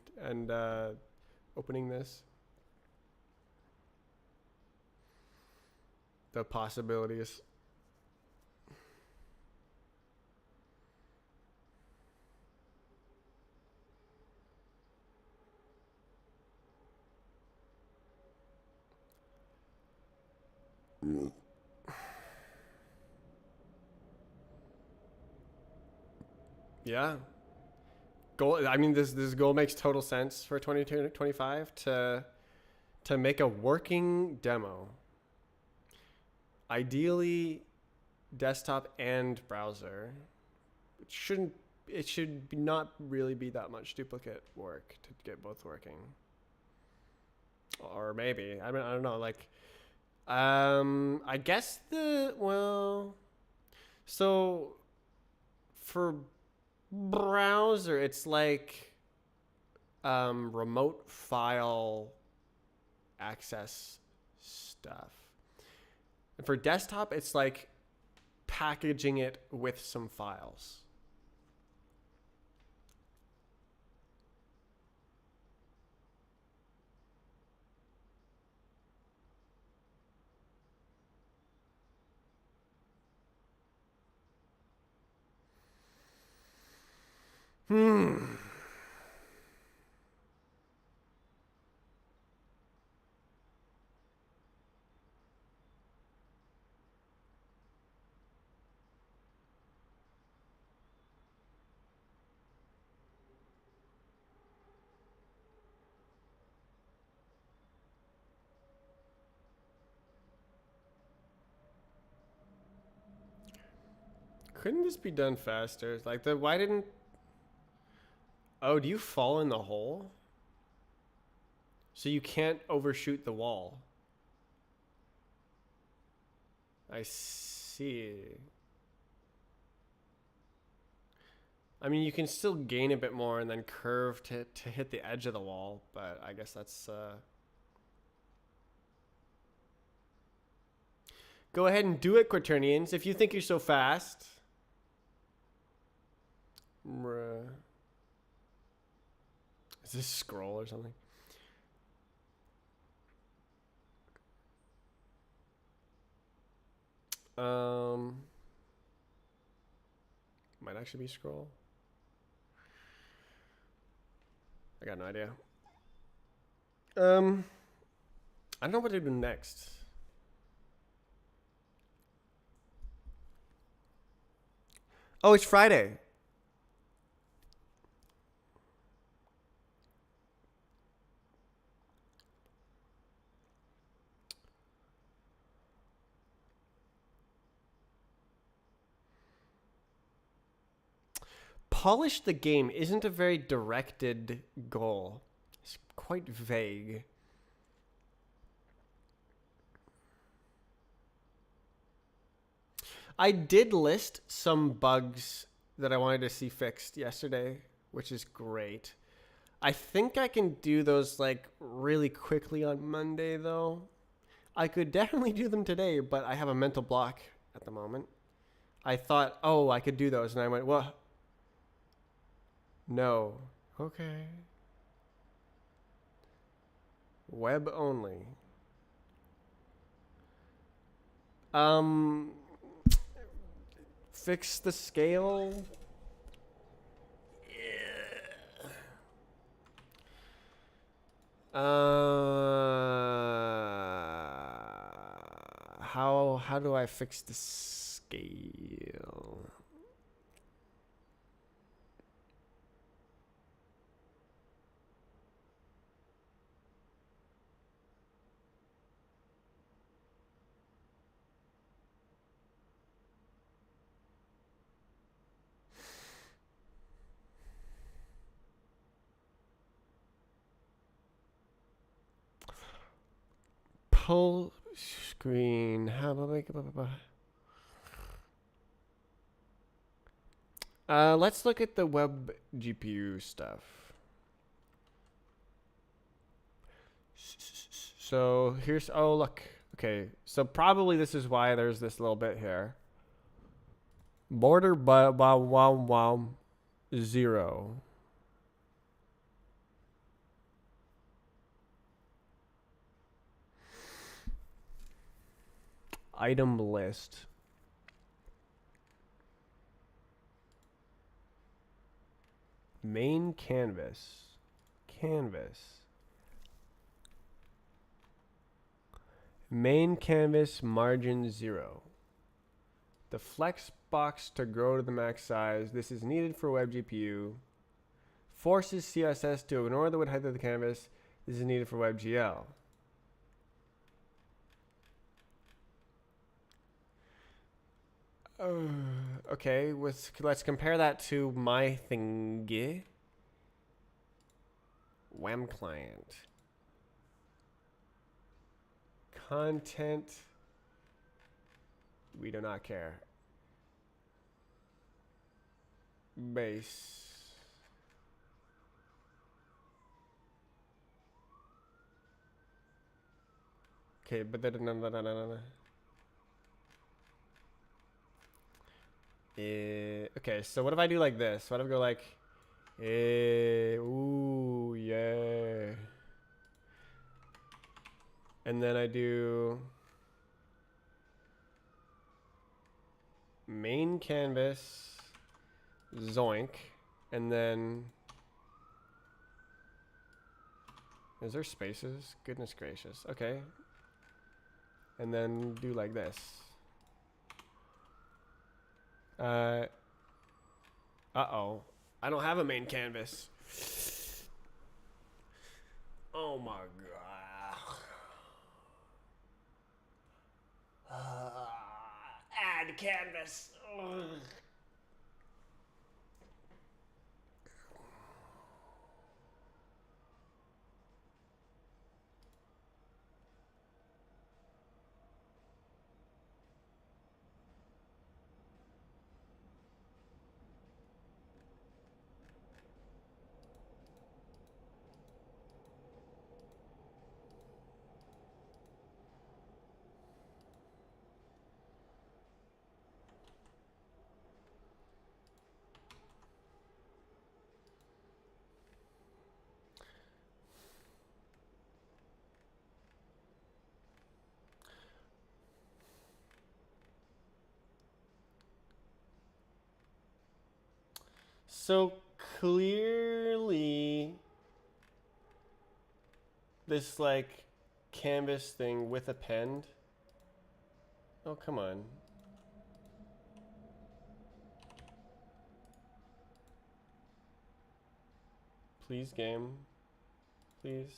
opening this. The possibilities. Yeah. Goal, I mean this goal makes total sense for 2025 to make a working demo. Ideally desktop and browser. It should not really be that much duplicate work to get both working. Or maybe. I mean I don't know, like I guess so for browser it's like remote file access stuff. And for desktop it's like packaging it with some files. Couldn't this be done faster? Like why didn't... Oh, do you fall in the hole? So you can't overshoot the wall. I see. I mean, you can still gain a bit more and then curve to hit the edge of the wall, but I guess that's... Go ahead and do it, Quaternians, if you think you're so fast. Is this scroll or something? Might actually be scroll. I got no idea. I don't know what to do next. Oh, it's Friday. Polish the game isn't a very directed goal. It's quite vague. I did list some bugs that I wanted to see fixed yesterday, which is great. I think I can do those like really quickly on Monday though. I could definitely do them today, but I have a mental block at the moment. I thought, oh, I could do those, and I went, well, no. Okay. Web only. Fix the scale. Yeah. How do I fix the scale? Full screen. How about make it? Let's look at the web GPU stuff. So here's, oh look, okay. So probably this is why there's this little bit here. Border wow 0. Item list. Main canvas. Main canvas margin 0. The flex box to grow to the max size. This is needed for web GPU. Forces CSS to ignore the width height of the canvas. This is needed for WebGL. Okay, let's compare that to my thingy. WAM client. Content. We do not care. Base. Okay, but that no. Okay, so what if I do like this? What if I go like, ooh, yeah. And then I do main canvas, zoink, and then, is there spaces? Goodness gracious. Okay. And then do like this. Uh-oh. I don't have a main canvas. Oh my god. Add canvas. Ugh. So clearly this like canvas thing with append. Oh, come on. Please, game. Please.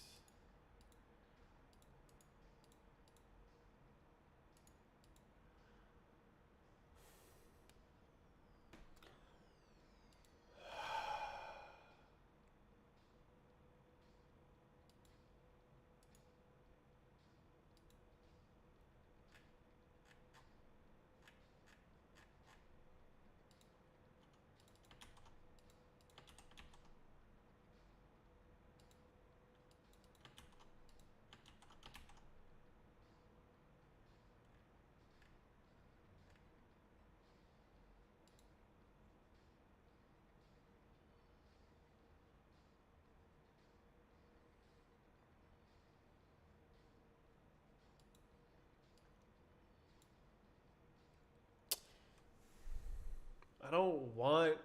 I don't want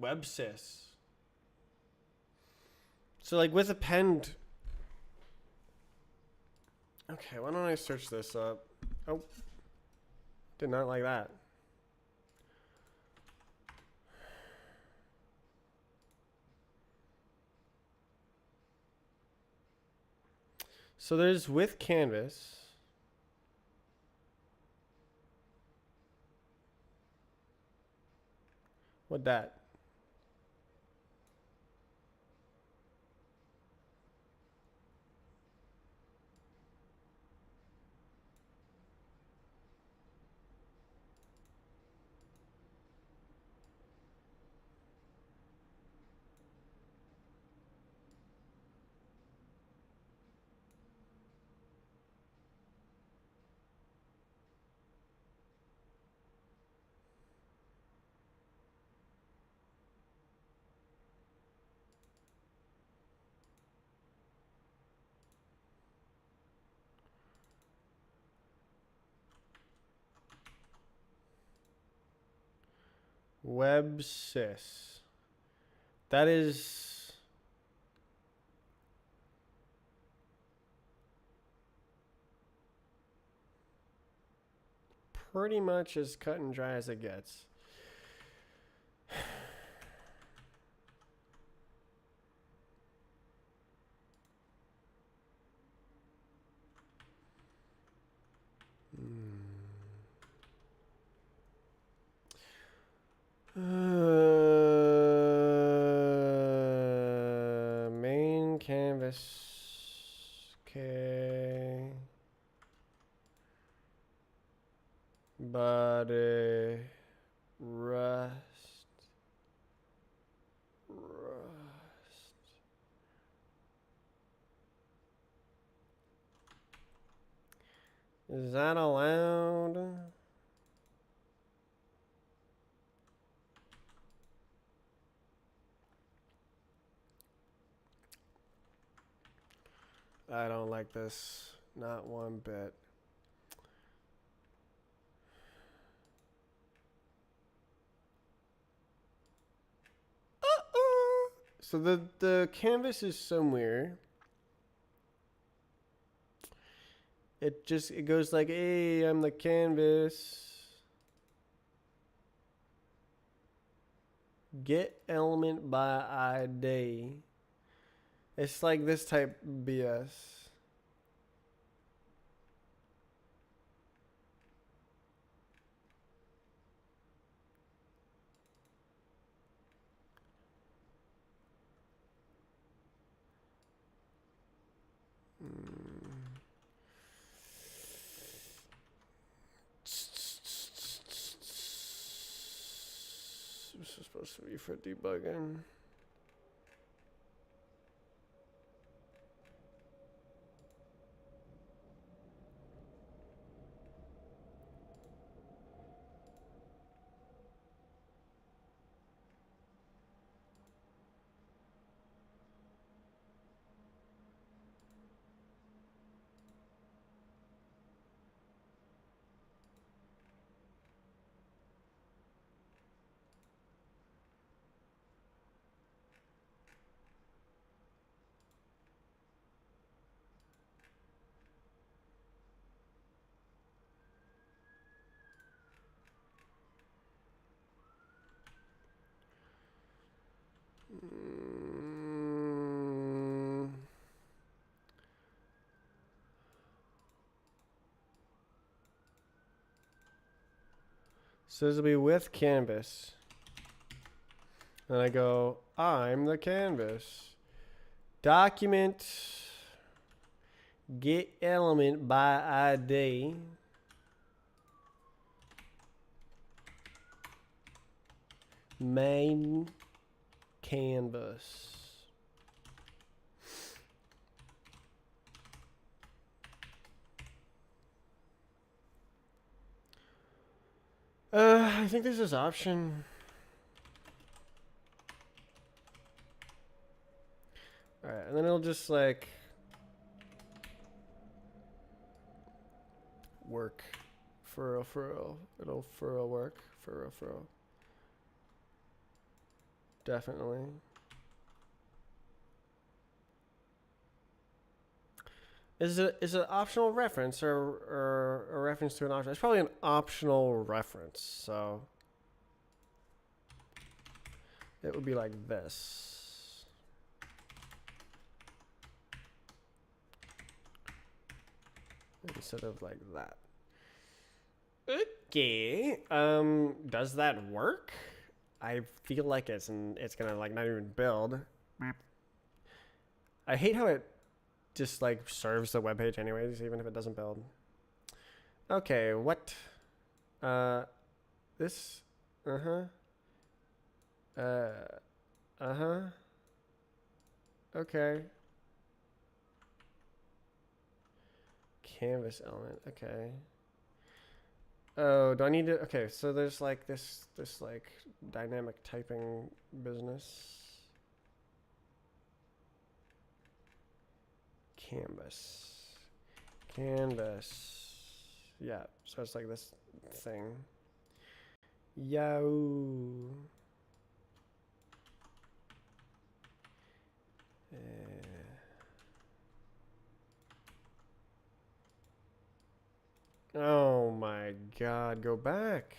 WebSys. So like with append. Okay, why don't I search this up? Oh, did not like that. So there's with canvas. What that? WebSys. That is pretty much as cut and dry as it gets. Main canvas. Okay. Body. Rust. Is that allowed? I don't like this. Not one bit. So the canvas is somewhere. It goes like, hey, I'm the canvas. Get element by ID. It's like this type BS. This is supposed to be for debugging. So this will be with canvas. And I go, I'm the canvas. Document get element by ID. Main canvas. I think this is option. Alright, and then it'll just like work. Furrow, furrow. It'll furrow work. Furrow, furrow. Definitely. Is it an optional reference or a reference to an option? It's probably an optional reference, so it would be like this. Instead of like that. Okay. Does that work? I feel like it's gonna like not even build. I hate how it just like serves the web page anyways, even if it doesn't build. Okay, what? This. Okay. Canvas element. Okay. Oh, do I need to? Okay, so there's like this like dynamic typing business. Canvas. Yeah, so it's like this thing. Yo. Oh my god, go back.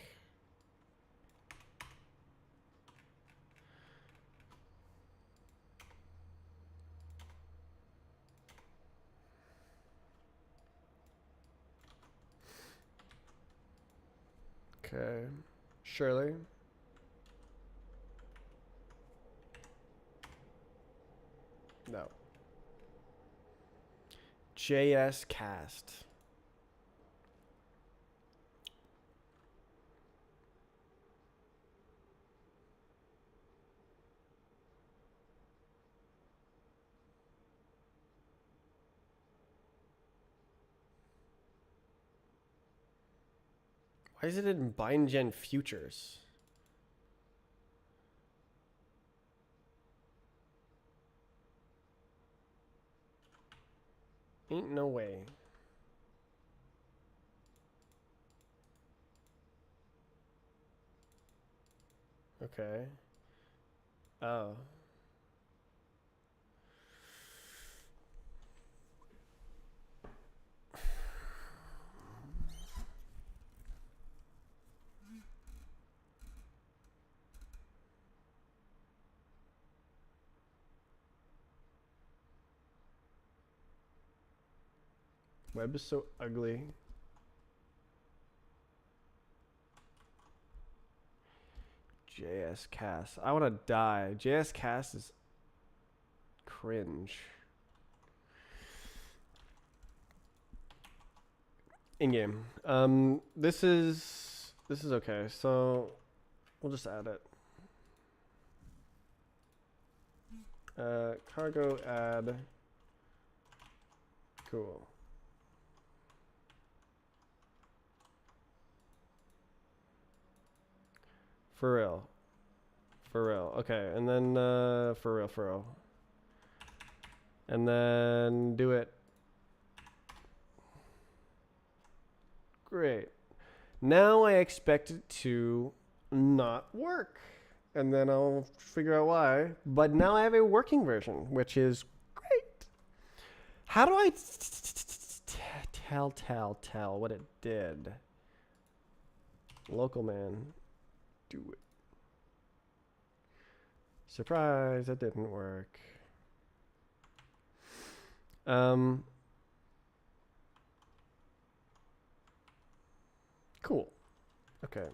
Okay. Shirley. No. JS cast. Why is it in BindGen Futures? Ain't no way. Okay. Oh. Web is so ugly. JS Cast. I want to die. JS Cast is cringe. In game. This is okay. So we'll just add it. Cargo add. Cool. For real. For real. Okay, and then for real, for real. And then do it. Great. Now I expect it to not work. And then I'll figure out why. But now I have a working version, which is great. How do I tell what it did? Local man. Do it. Surprise, that didn't work. Cool. Okay.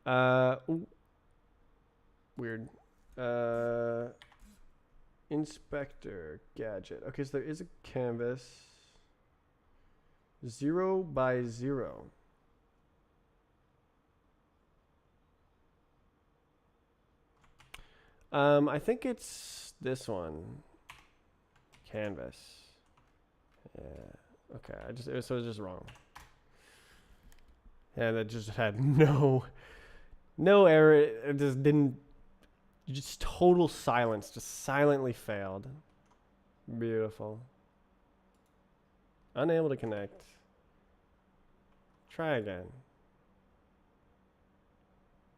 Ooh, weird. Inspector gadget. Okay, so there is a canvas. 0 by 0. I think it's this one. Canvas. Yeah. Okay. So it was just wrong. Yeah, that just had no error. It just didn't. Just total silence. Just silently failed. Beautiful. Unable to connect. Try again.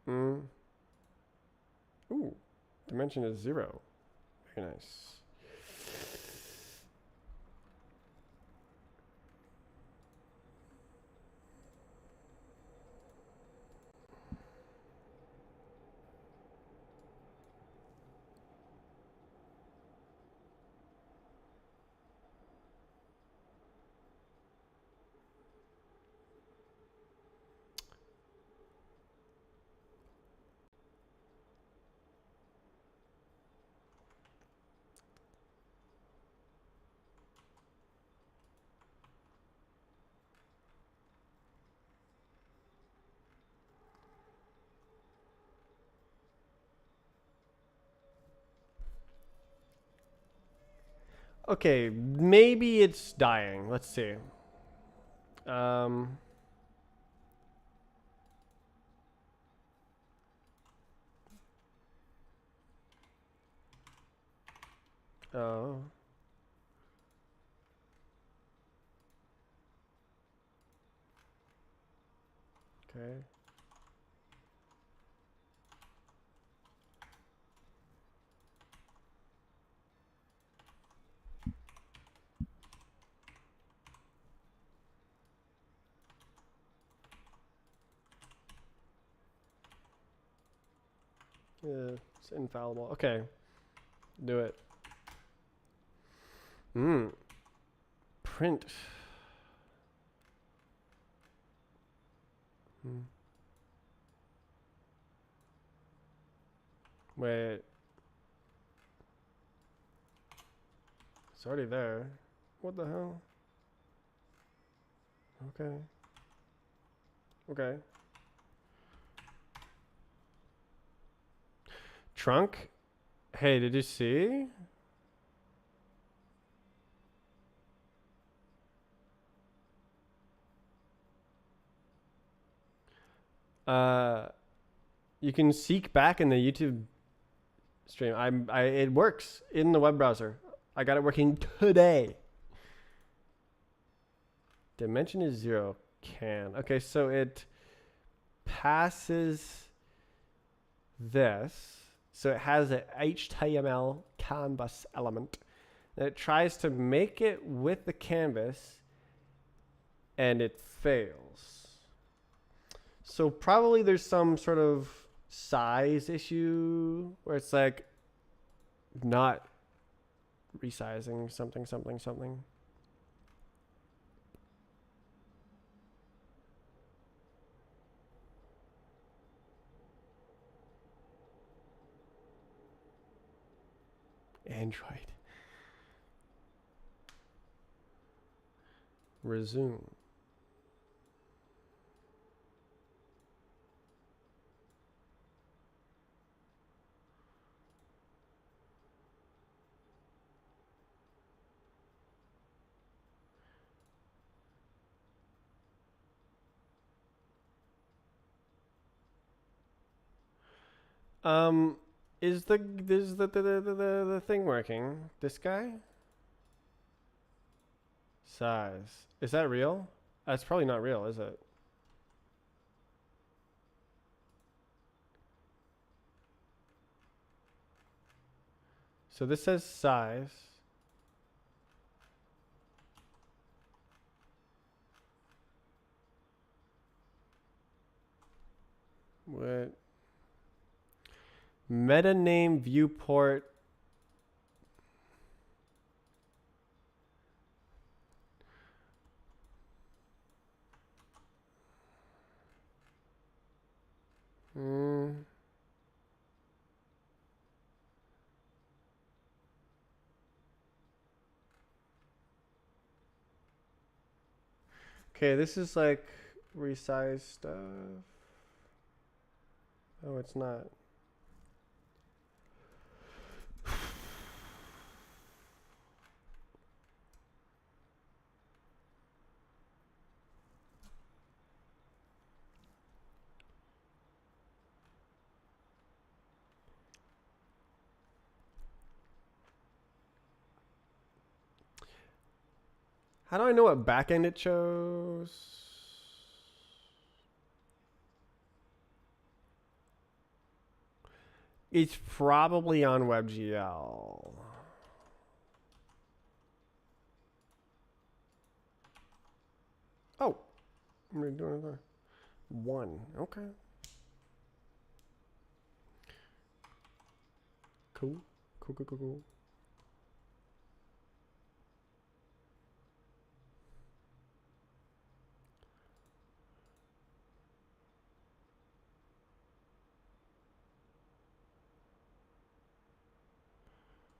Ooh. Dimension is 0. Very nice. Okay, maybe it's dying. Let's see. Oh. Okay. Yeah, it's infallible. Okay. Do it. Print. Wait. It's already there. What the hell? Okay. Okay. Trunk? Hey, did you see? You can seek back in the YouTube stream. It works in the web browser. I got it working today. Dimension is 0. Can. Okay, so it passes this. So it has an HTML canvas element. And it tries to make it with the canvas and it fails. So probably there's some sort of size issue where it's like not resizing something. Android. Resume. Is the thing working? This guy? Size. Is that real? That's probably not real, is it? So this says size. What? Meta name viewport. Okay, this is like resize stuff. Oh, it's not. How do I know what backend it chose? It's probably on WebGL. Oh, we're doing it there. 1. Okay. Cool. Cool, cool, cool, cool.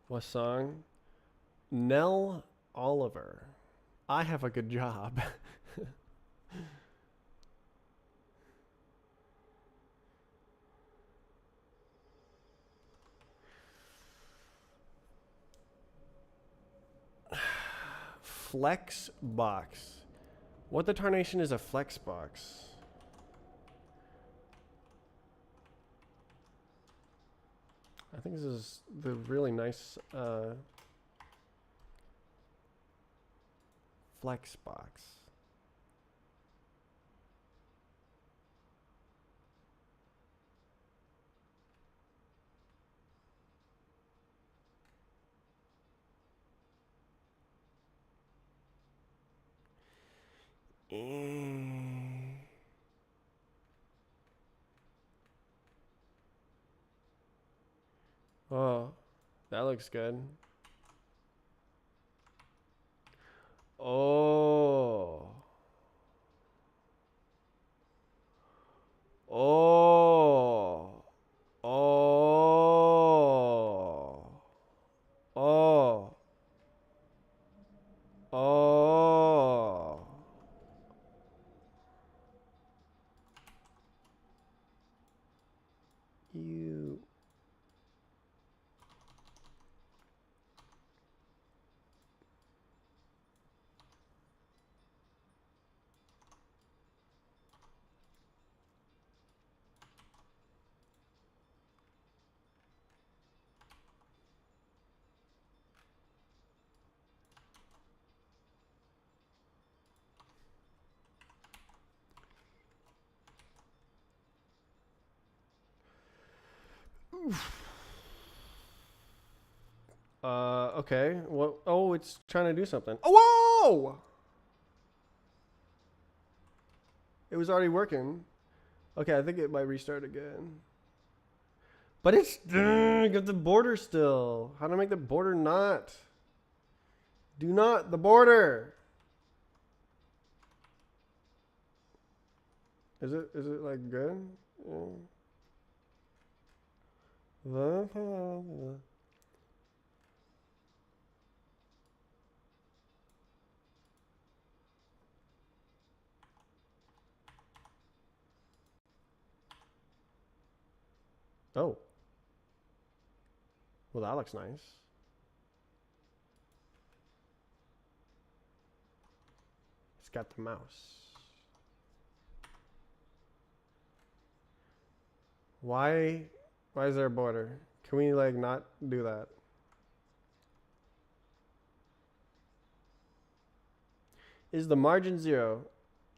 What song? Nell Oliver. I have a good job. Flex box. What the tarnation is a flex box? I think this is the really nice flex box. Oh, that looks good. Oh. Oh. Oh. Oh. Oh. You. Okay. What? Oh, it's trying to do something. Oh, whoa! It was already working. Okay, I think it might restart again. But it's got the border still. How do I make the border not? Do not the border. Is it like good? Oh. Well, that looks nice. It's got the mouse. Why is there a border? Can we like not do that? Is the margin 0?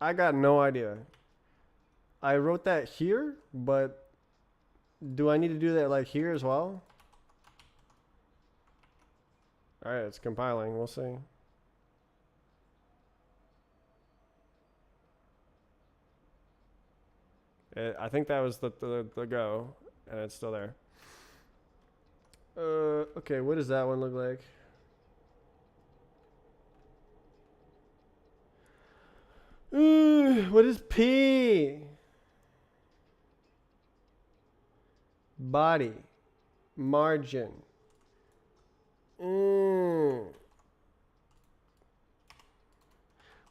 I got no idea. I wrote that here, but do I need to do that like here as well? All right, it's compiling. We'll see. I think that was the go, and it's still there. Okay, what does that one look like? What is P? Body. Margin.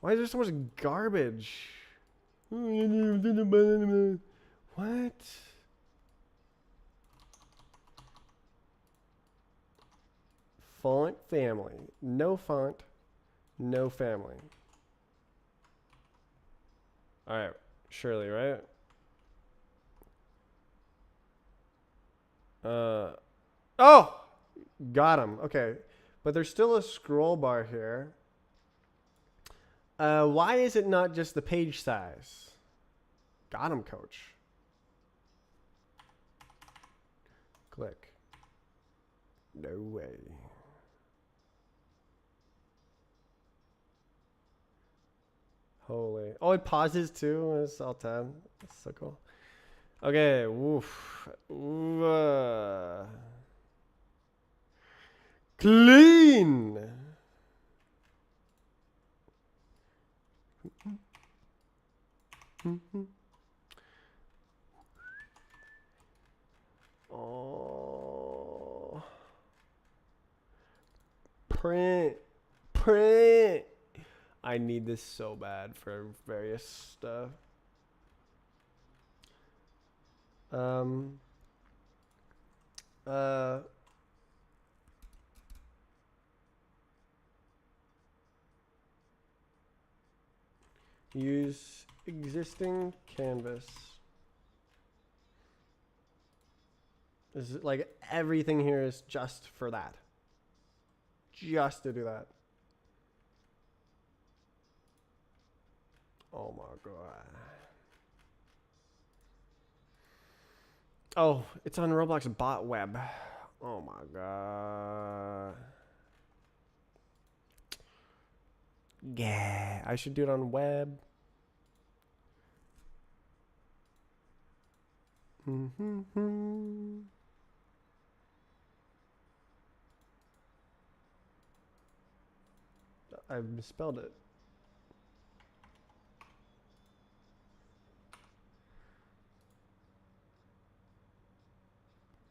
Why is there so much garbage? What? Font family. No font. No family. Alright. Surely, right? Oh! Got him. Okay. But there's still a scroll bar here. Why is it not just the page size? Got him, coach. Click. No way. Holy. Oh, it pauses too. It's all tab. That's so cool. Okay. Woof. Clean. Oh. Print. Print. I need this so bad for various stuff. Use existing canvas. This is like everything here is just for that. Just to do that. Oh my god. Oh, it's on Roblox bot web. Oh my god. Yeah, I should do it on web. I misspelled it.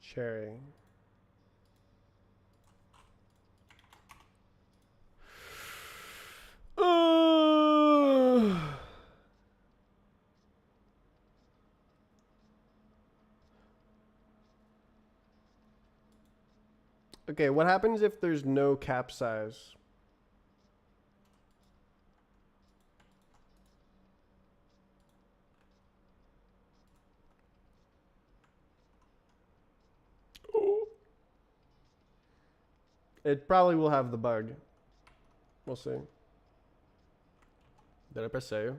Cherry. Okay, what happens if there's no cap size? It probably will have the bug. We'll see. Did I press save?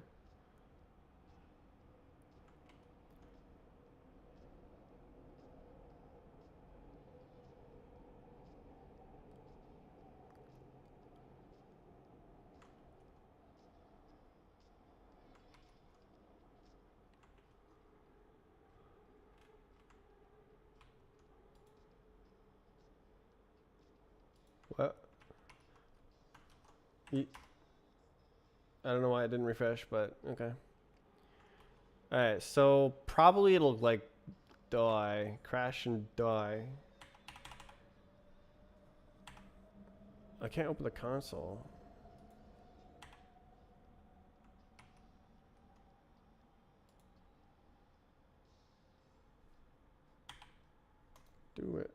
What? I don't know why it didn't refresh, but okay. Alright, so probably it'll like die. Crash and die. I can't open the console. Do it.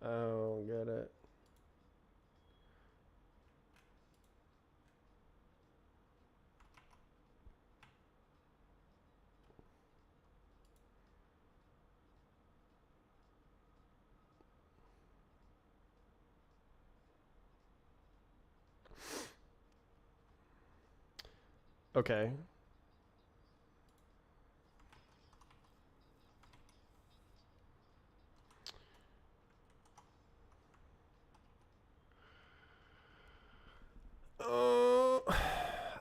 I don't get it. Okay.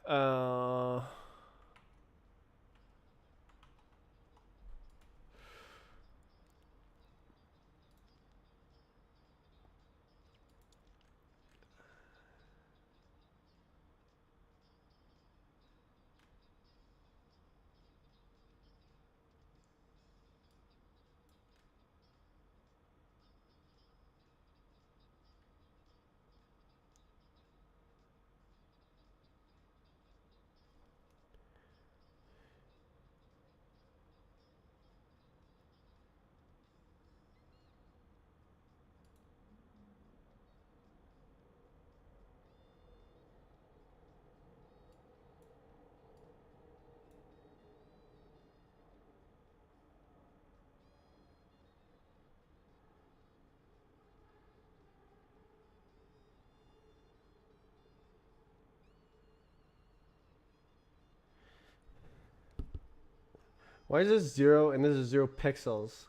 Uh, Why is this 0 and this is 0 pixels?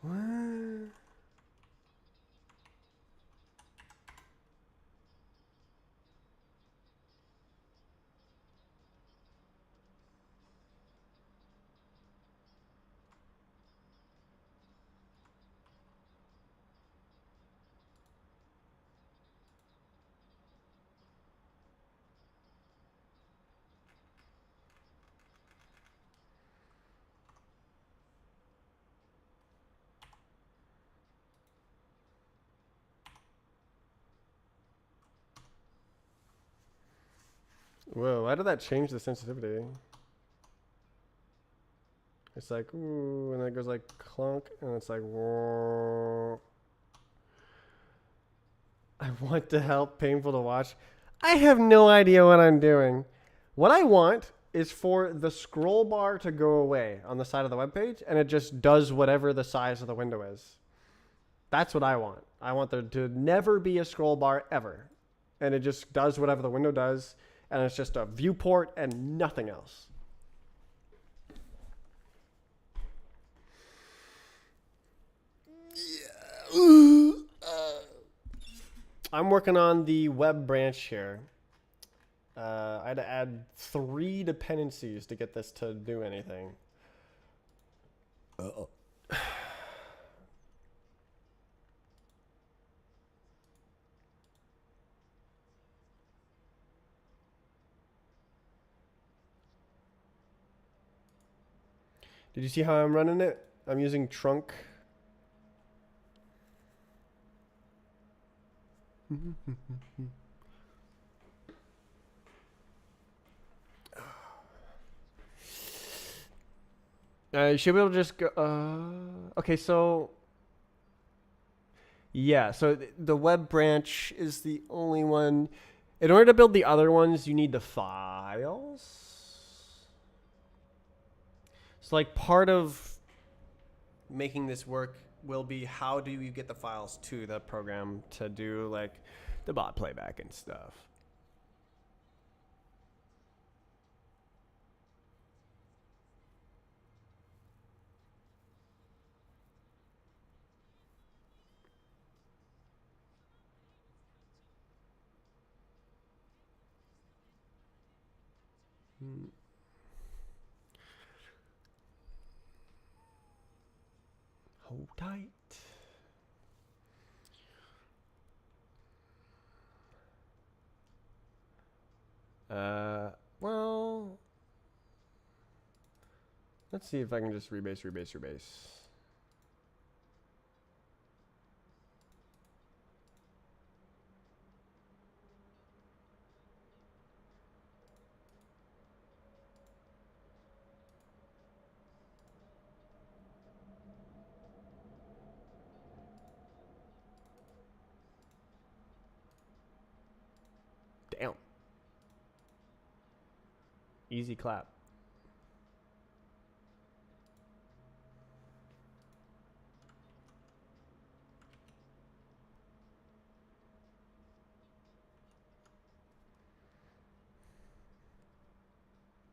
What? Whoa, why did that change the sensitivity? It's like, ooh, and then it goes like clunk, and it's like, whoa. I want to help, painful to watch. I have no idea what I'm doing. What I want is for the scroll bar to go away on the side of the web page, and it just does whatever the size of the window is. That's what I want. I want there to never be a scroll bar ever. And it just does whatever the window does, and it's just a viewport and nothing else. I'm working on the web branch here. I had to add 3 dependencies to get this to do anything. Did you see how I'm running it? I'm using trunk. You should be able to just go. Okay, so yeah, so the web branch is the only one. In order to build the other ones, you need the files. So like part of making this work will be how do you get the files to the program to do like the bot playback and stuff. Hold tight. Well, let's see if I can just rebase. Damn. Easy clap.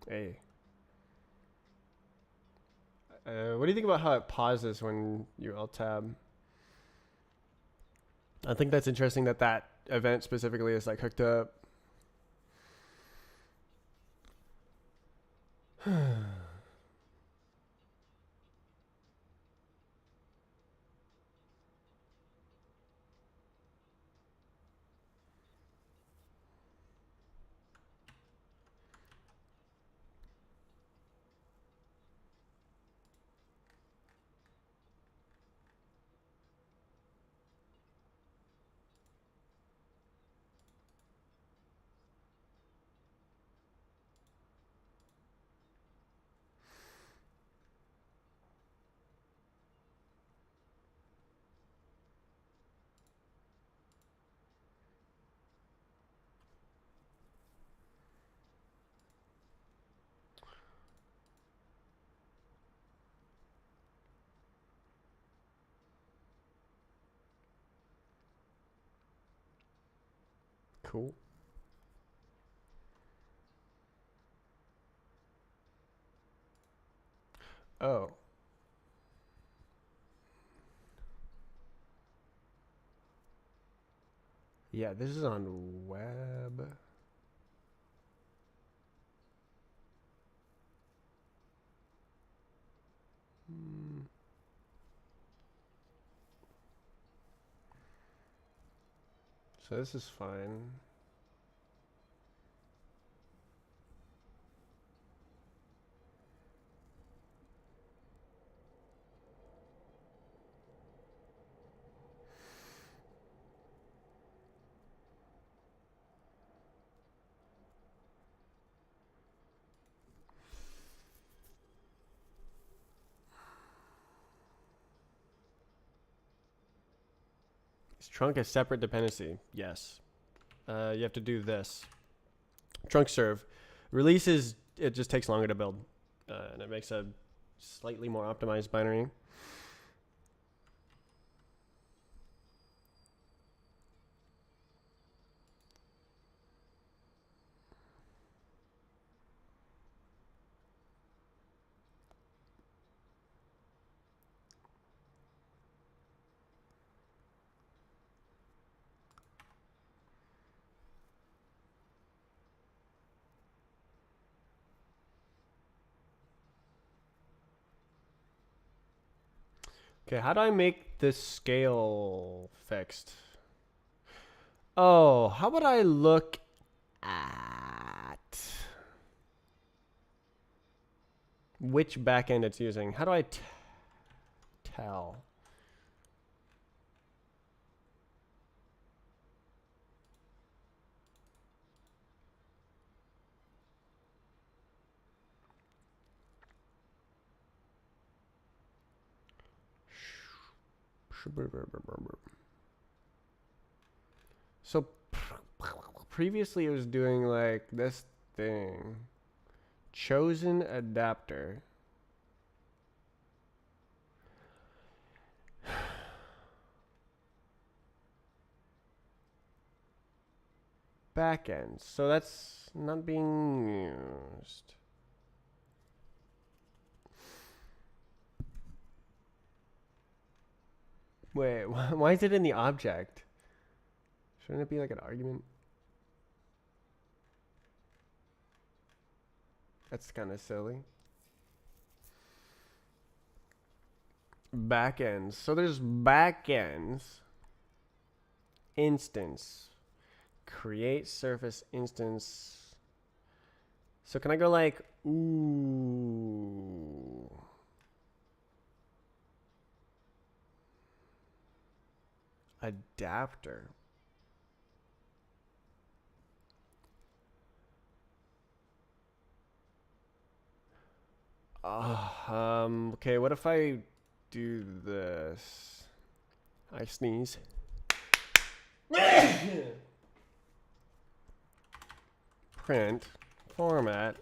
Hey. What do you think about how it pauses when you alt tab? I think that's interesting that that event specifically is like hooked up. Cool. Oh. Yeah, this is on web. So this is fine. Is trunk a separate dependency? Yes. You have to do this. Trunk serve. Releases, it just takes longer to build. And it makes a slightly more optimized binary. Okay, how do I make this scale fixed? Oh, how about I look at which backend it's using? How do I tell? So previously it was doing like this thing. Chosen adapter. Backends. So that's not being used. Wait, why is it in the object? Shouldn't it be like an argument? That's kind of silly. Backends. So there's backends. Instance. Create surface instance. So can I go like, ooh. Adapter. Okay, what if I do this? I sneeze. Print format.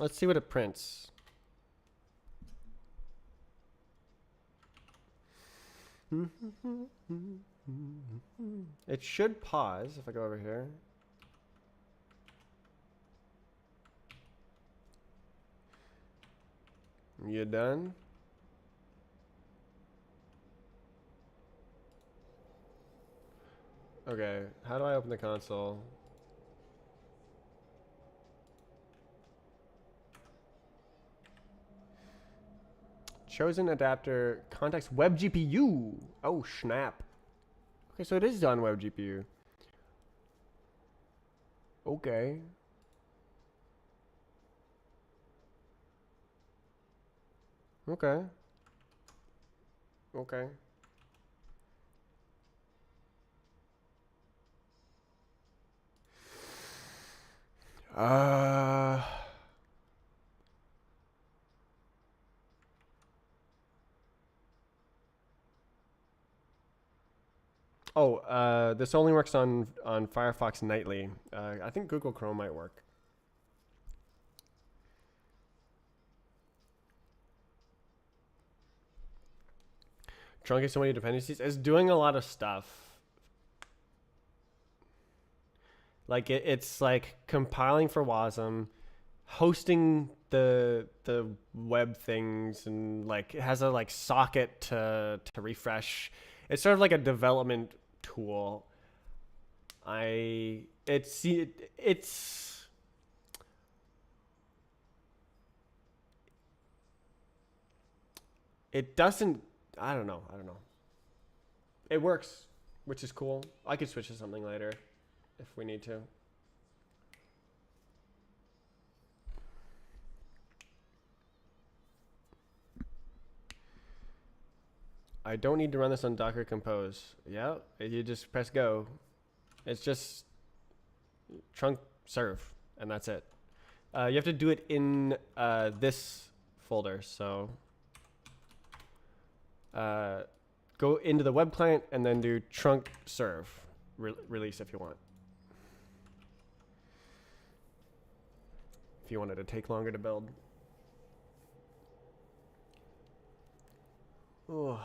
Let's see what it prints. It should pause if I go over here. You done? Okay, how do I open the console? Chosen adapter, context web GPU. Oh, snap. Okay, so it is on web GPU. Okay. Okay. Okay. Uh... Oh, this only works on Firefox nightly. I think Google Chrome might work. Trunking so many dependencies. It's doing a lot of stuff. Like it's like compiling for WASM, hosting the web things, and like it has a like socket to refresh. It's sort of like a development tool. It's it doesn't. I don't know. It works, which is cool. I could switch to something later if we need to. I don't need to run this on Docker Compose. Yeah, you just press go. It's just trunk serve, and that's it. You have to do it in this folder. So go into the web client and then do trunk serve release if you want. If you want it to take longer to build. Ooh.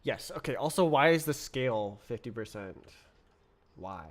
Yes. Okay. Also, why is the scale 50%? Why?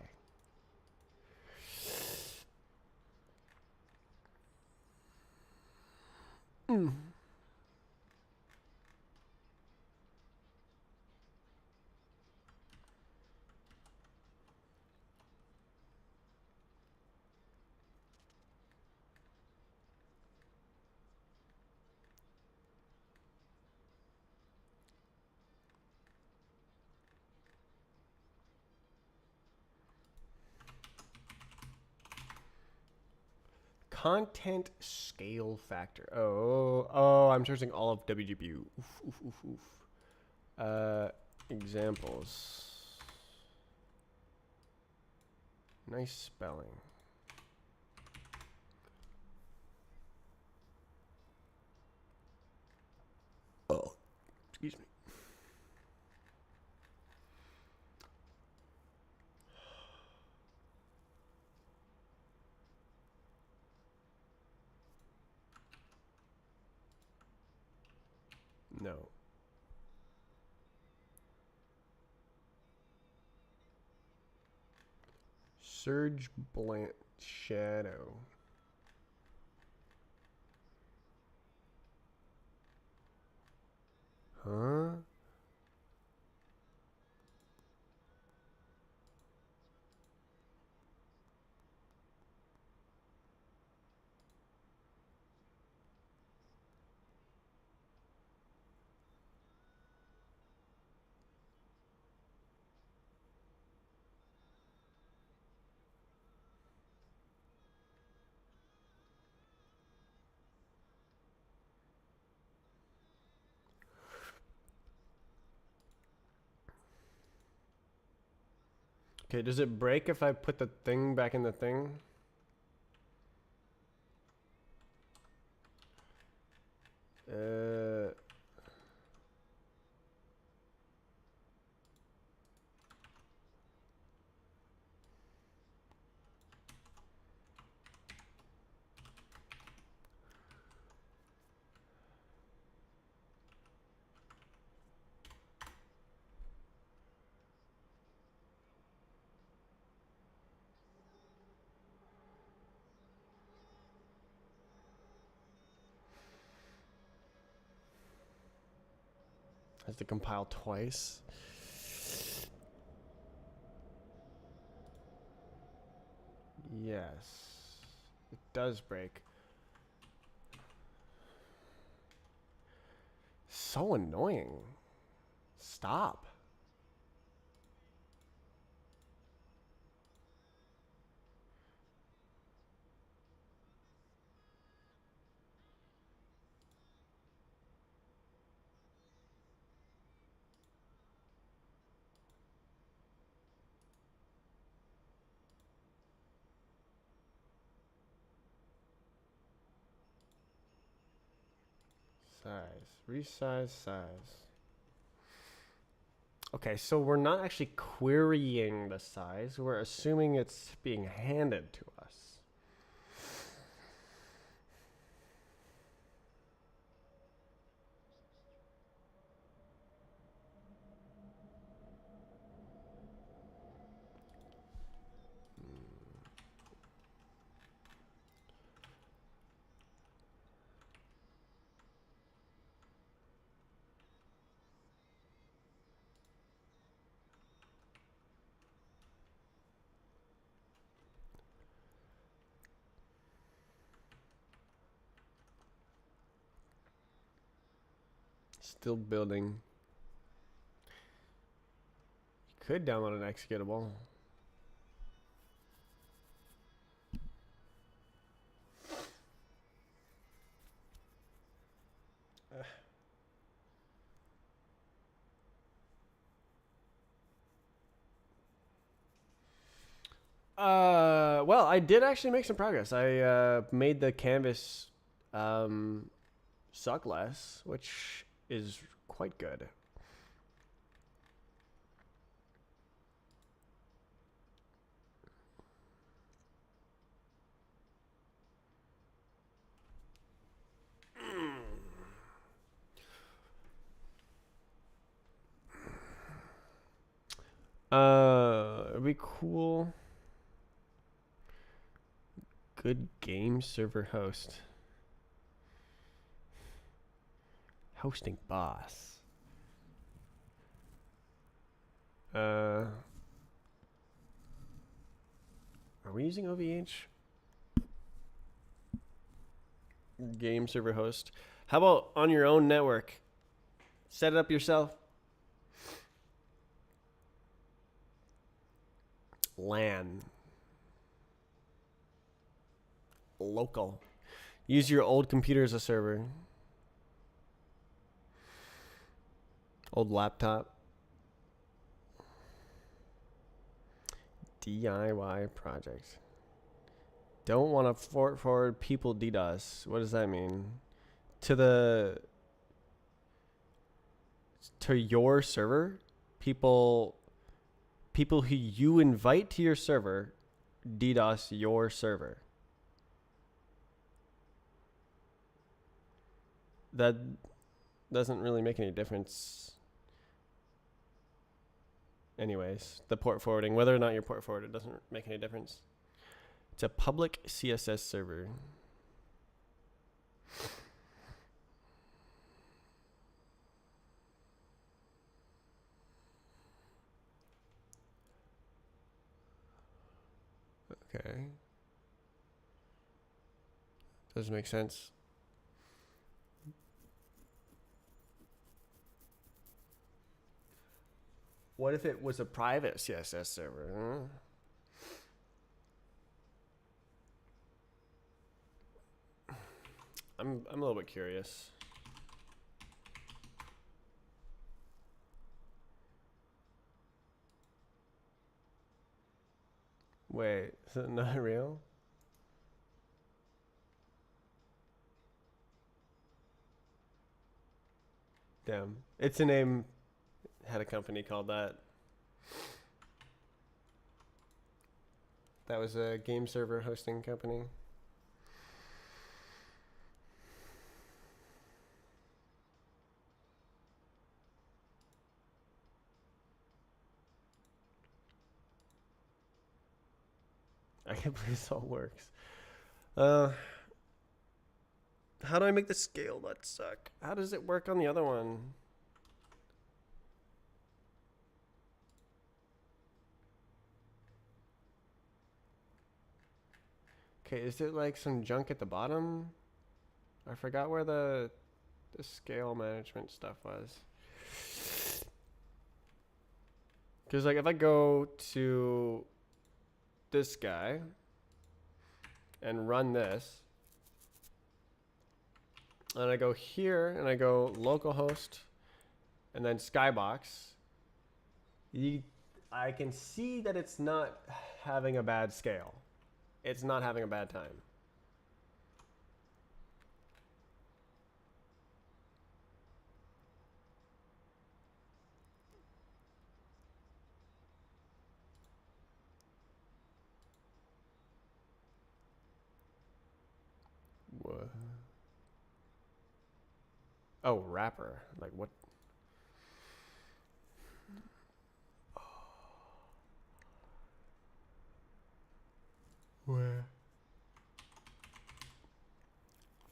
Content scale factor. Oh, I'm searching all of WGPU. Examples. Nice spelling. Oh, excuse me. No. Surge Blank Shadow. Huh? Okay, does it break if I put the thing back in the thing? Has to compile twice. Yes, it does break. So annoying. Stop. Size. Resize size. Okay, so we're not actually querying the size. We're assuming it's being handed to us. Still building. You could download an executable. Well, I did actually make some progress. I made the canvas suck less, which is quite good. It'd be cool. Good game server host. Hosting boss. Are we using OVH? Game server host. How about on your own network? Set it up yourself. LAN. Local. Use your old computer as a server. Old laptop. DIY project. Don't want to forward people DDoS. What does that mean? To your server? People who you invite to your server DDoS your server. That doesn't really make any difference. Anyways, the port forwarding, whether or not you're port forwarded, doesn't make any difference. It's a public CSS server. Okay. Does make sense. What if it was a private CSS server? I'm a little bit curious. Wait, is it not real? Damn. It's a name. Had a company called that. That was a game server hosting company. I can't believe this all works. How do I make the scale not suck? How does it work on the other one? Okay, is it like some junk at the bottom? I forgot where the scale management stuff was. Because like if I go to this guy and run this, and I go here and I go localhost and then skybox, I can see that it's not having a bad scale. It's not having a bad time. Oh, wrapper. Like what? Where?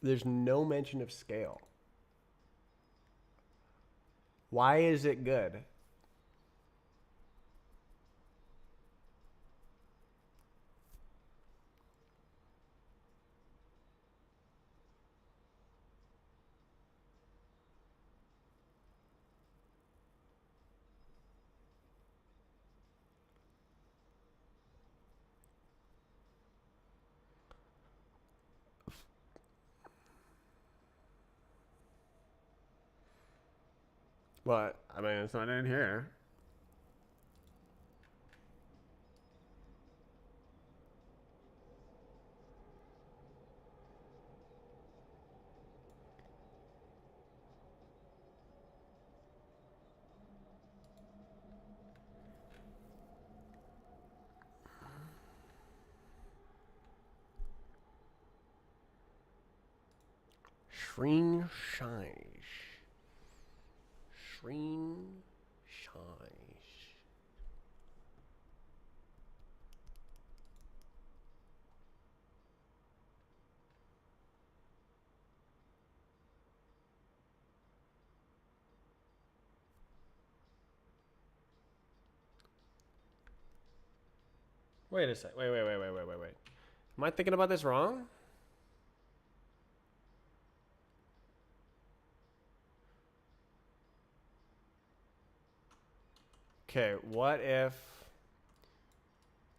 There's no mention of scale. Why is it good? What? I mean, it's not in here. Shreen Shine. Shreen Shine. Wait a sec. Wait. Am I thinking about this wrong? Okay, what if...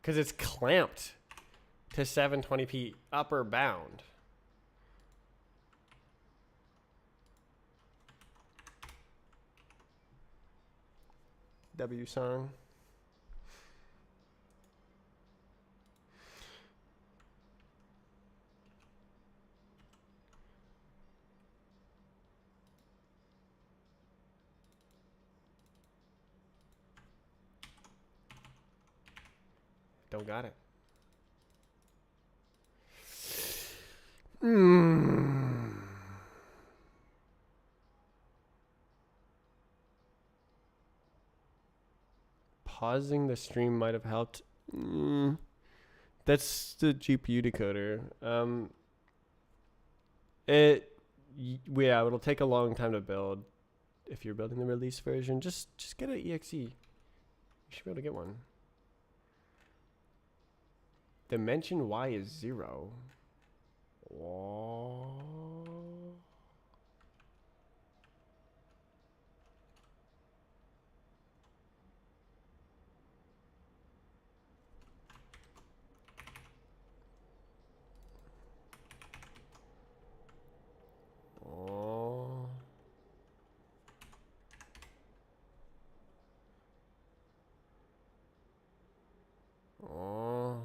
Because it's clamped to 720p upper bound. W song. Don't got it. Pausing the stream might have helped. That's the GPU decoder. It'll take a long time to build. If you're building the release version, just get an exe. You should be able to get one. Dimension Y is 0. Whoa. Oh. Oh.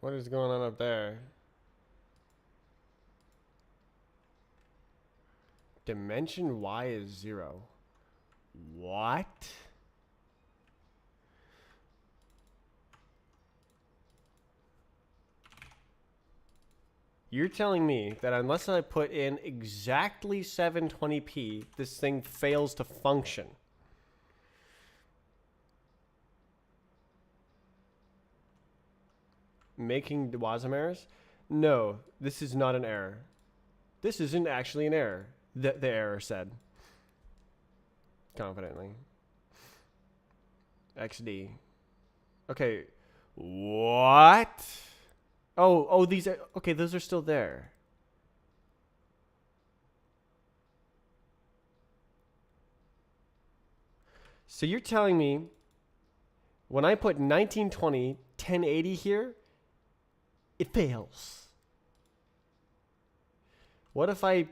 What is going on up there? Dimension Y is 0. What? You're telling me that unless I put in exactly 720p, this thing fails to function. Making the WASM errors? No, this is not an error. This isn't actually an error, the error said. Confidently. XD. Okay. What? Oh, these are... Okay, those are still there. So you're telling me when I put 1920, 1080 here, it fails. What if I...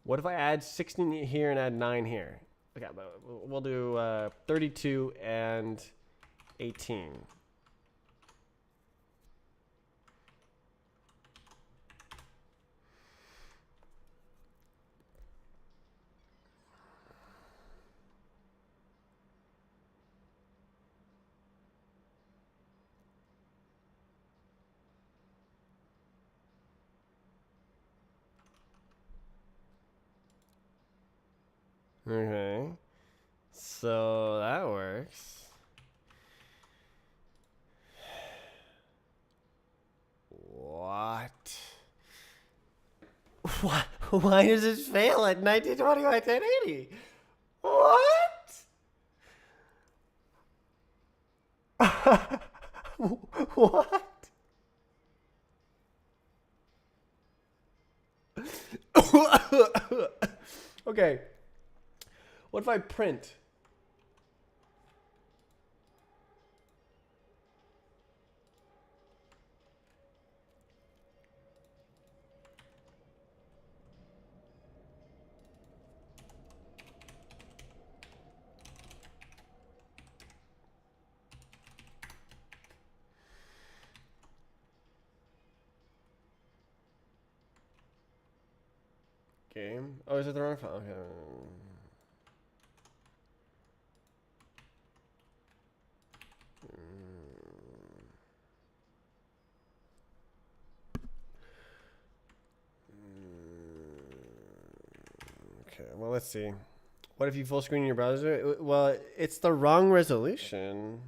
What if I add 16 here and add 9 here? Okay, we'll do 32 and 18. Okay. So that works. What? What? Why does it fail at 1920 by 1080? What? What? Okay. What if I print? Game? Oh, is it the wrong file? Okay. Okay, well, let's see. What if you full screen in your browser? Well, it's the wrong resolution.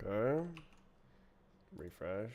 Okay. Refresh.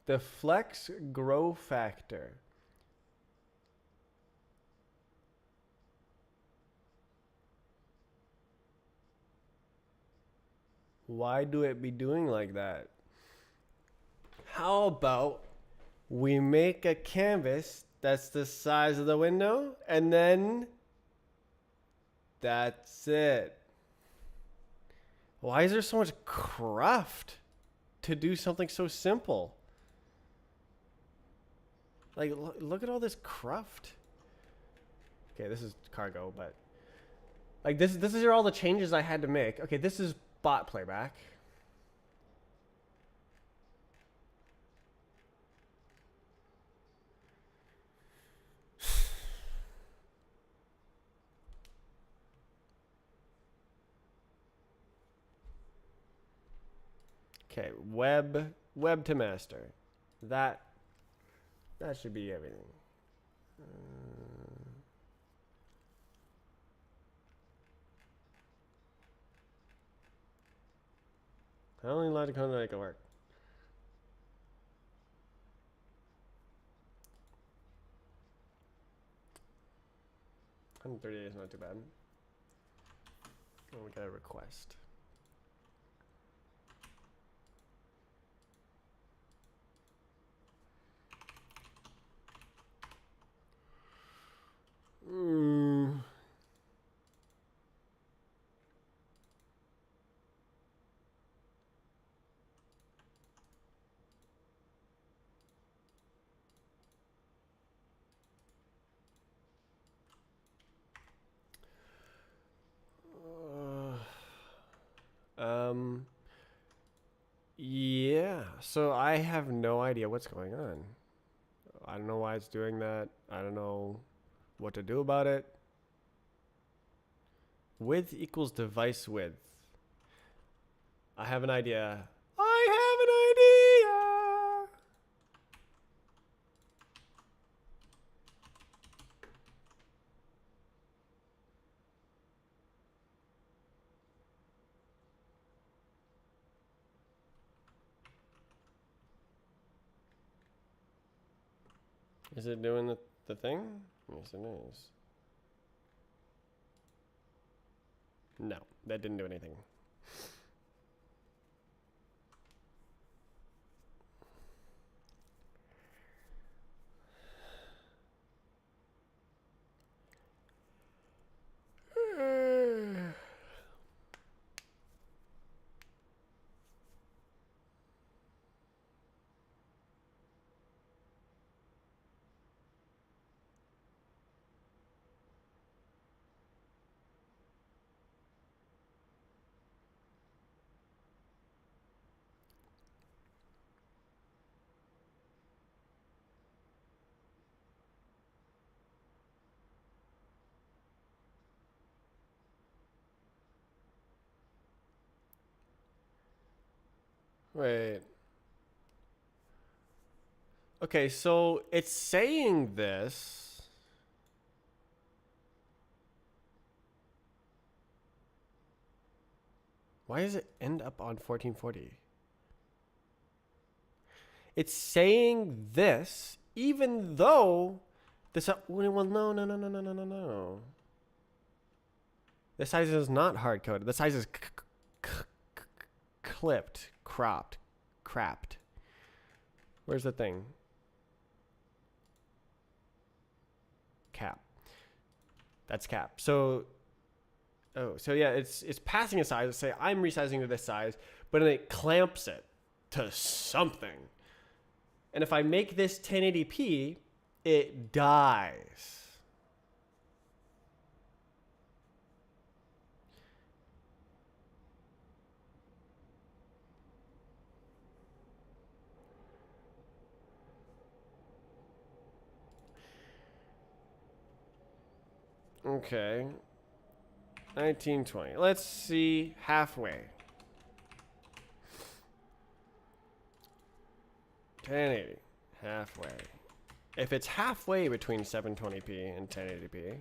The flex grow factor. Why do it be doing like that? How about we make a canvas that's the size of the window and then that's it. Why is there so much craft to do something so simple? Like, look at all this craft. Okay, this is cargo, but like this is all the changes I had to make. Okay, this is bot playback. Okay, web to master. That should be everything. How many lines of content I can work? 138 is not too bad. Oh, we got a request. Yeah, so I have no idea what's going on. I don't know why it's doing that. I don't know what to do about it. Width equals device width. I have an idea. I have an idea. Is it doing the thing? Yes, it is. No, that didn't do anything. Wait. Okay, so it's saying this. Why does it end up on 1440? It's saying this even though this. Well, no. The size is not hard coded. The size is clipped, cropped, crapped. Where's the thing? Cap. That's cap. So, so yeah, it's passing a size. Say I'm resizing to this size, but then it clamps it to something. And if I make this 1080p, it dies. Okay. 1920. Let's see halfway. 1080. Halfway. If it's halfway between 720p and 1080p,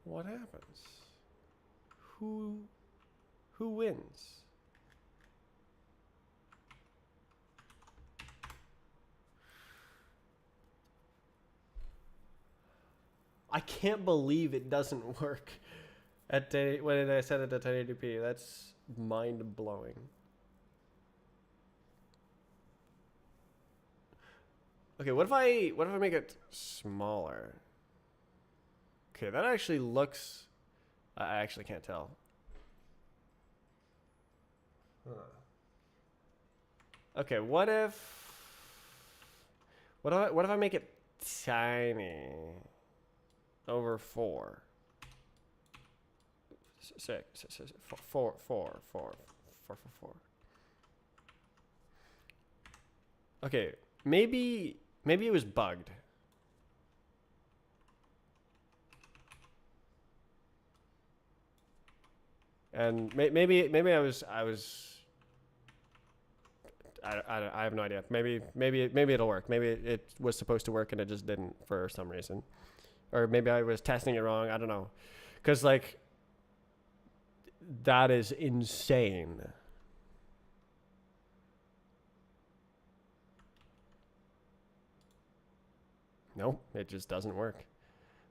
what happens? Who wins? I can't believe it doesn't work at when I set it to 1080p. That's mind blowing. Okay, what if I make it smaller? Okay, that actually looks. I actually can't tell. Huh. Okay, what if I make it tiny over 4? 4. Okay, maybe it was bugged. And maybe I have no idea. Maybe it'll work. Maybe it was supposed to work and it just didn't for some reason. Or maybe I was testing it wrong. I don't know. Cuz like that is insane. Nope, it just doesn't work.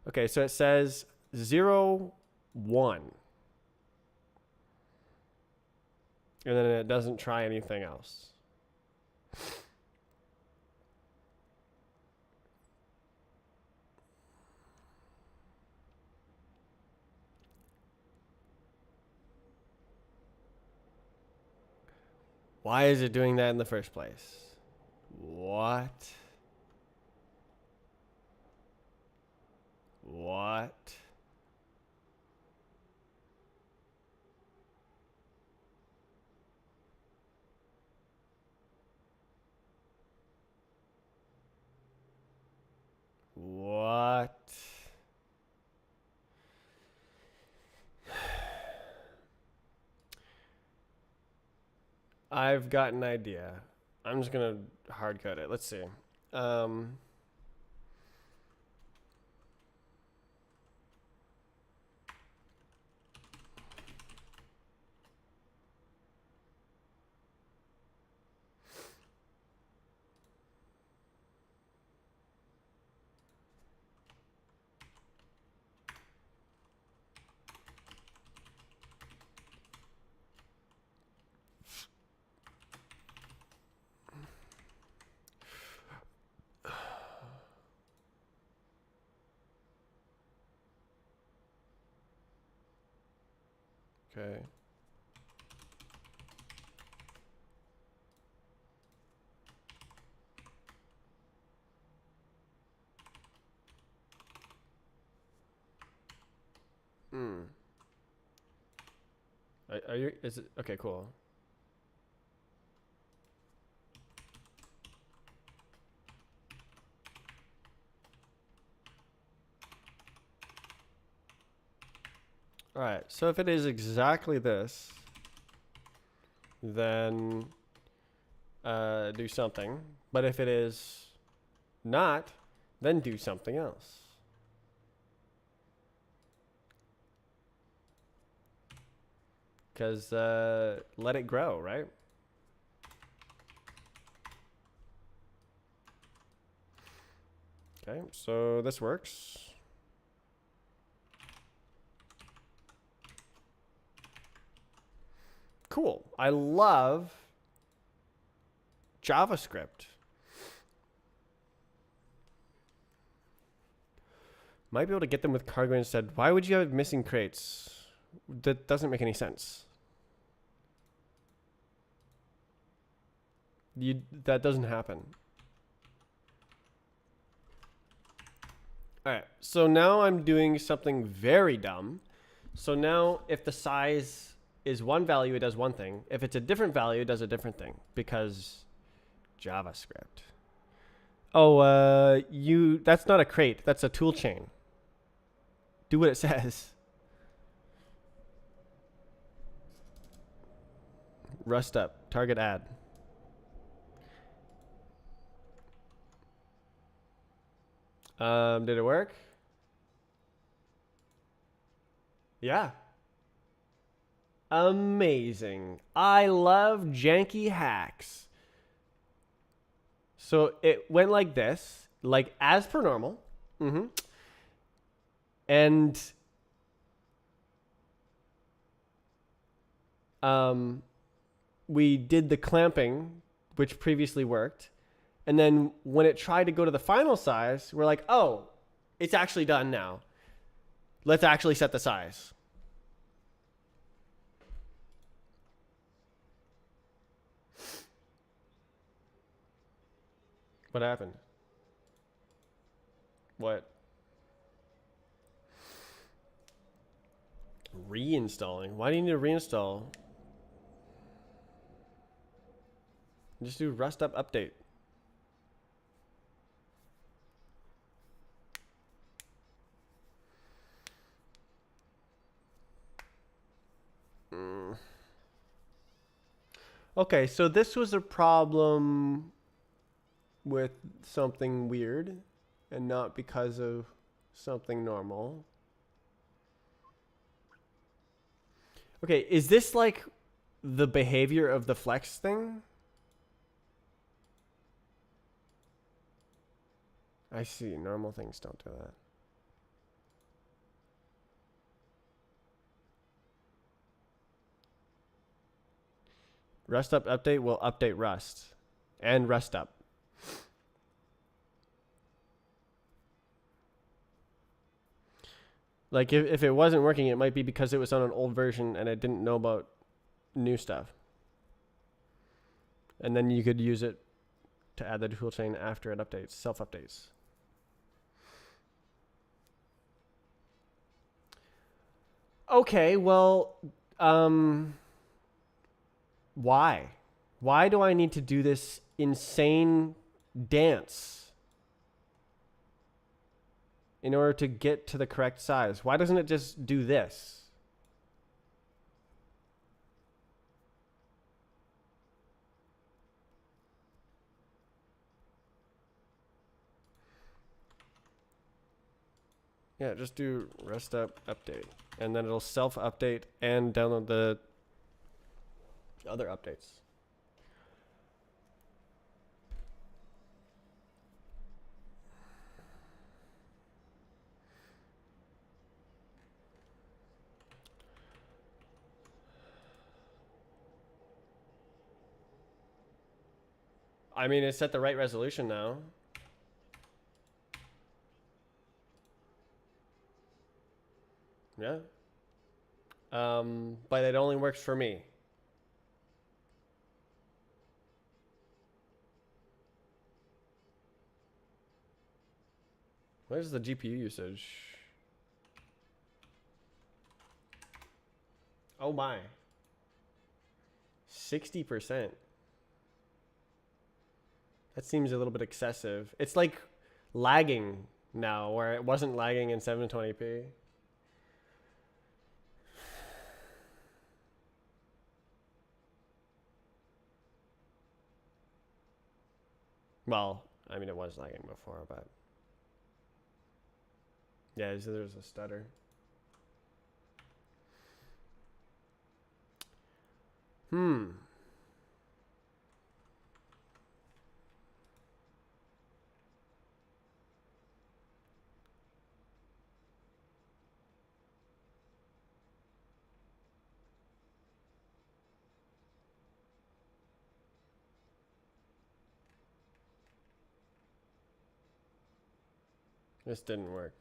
Okay, so it says 0, 1. And then it doesn't try anything else. Why is it doing that in the first place? What? What? I've got an idea. I'm just gonna hard code it. Let's see. Okay. Hmm. Are you? Is it okay? Cool. All right. So if it is exactly this, then do something. But if it is not, then do something else. Because let it grow, right? Okay, so this works. Cool. I love JavaScript. Might be able to get them with cargo instead. Why would you have missing crates? That doesn't make any sense. That doesn't happen. All right, so now I'm doing something very dumb. So now if the size is one value, it does one thing. If it's a different value, it does a different thing because JavaScript. Oh, that's not a crate. That's a tool chain. Do what it says. Rust up. Target add. Did it work? Yeah. Amazing. I love janky hacks. So it went like this, like as per normal. And we did the clamping, which previously worked. And then when it tried to go to the final size, we're like, oh, it's actually done now. Let's actually set the size. What happened? What? Reinstalling? Why do you need to reinstall? Just do rust up update. Okay, so this was a problem with something weird and not because of something normal. Okay, is this like the behavior of the flex thing? I see. Normal things don't do that. Rust up update will update Rust and Rust up. Like if it wasn't working, it might be because it was on an old version and it didn't know about new stuff. And then you could use it to add the toolchain after it updates, self-updates. Okay, well, why? Why do I need to do this insane dance in order to get to the correct size? Why doesn't it just do this? Yeah, just do rest up update, and then it'll self update and download the other updates. I mean, it's at the right resolution now. Yeah. But it only works for me. Where's the GPU usage? Oh my. 60%. That seems a little bit excessive. It's like lagging now, where it wasn't lagging in 720p. Well, I mean, it was lagging before, but yeah, there's a stutter. This didn't work.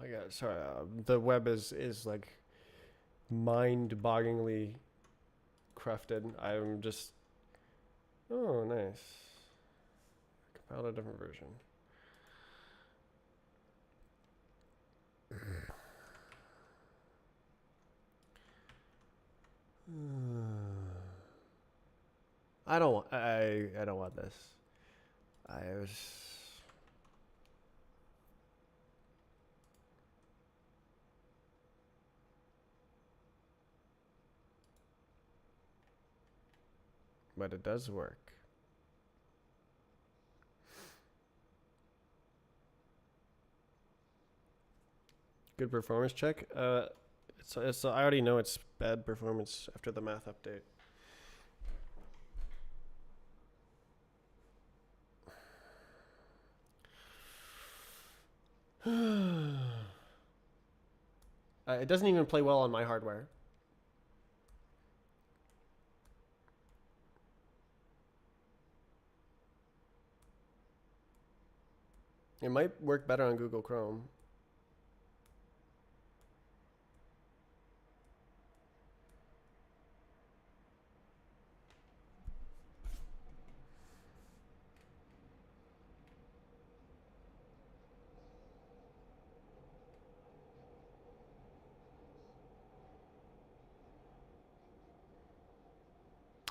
Oh my God, sorry. The web is like mind-bogglingly crafted. I'm just. Oh, nice. Compiled a different version. I don't want. I don't want this. I was. But it does work. Good performance check. It's I already know it's bad performance after the math update. It doesn't even play well on my hardware. It might work better on Google Chrome.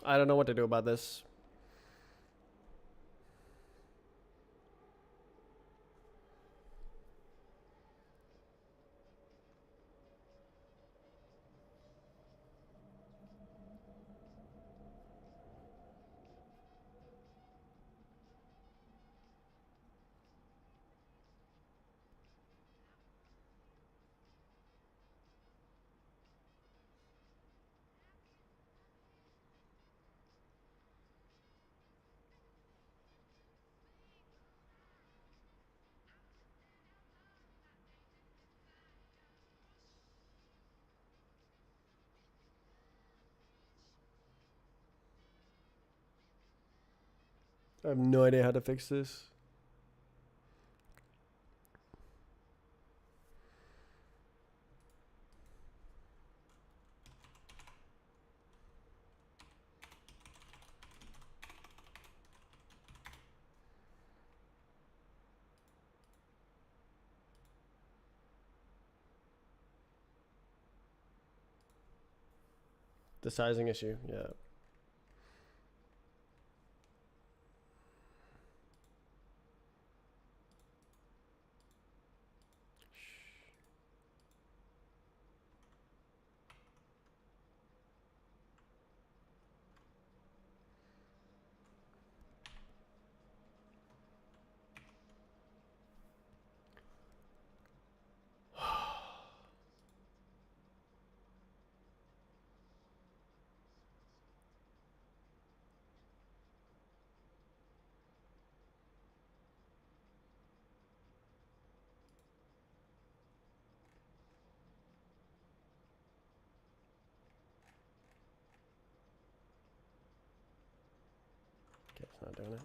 I don't know what to do about this. I have no idea how to fix this. The sizing issue, yeah. Okay, it's not doing it.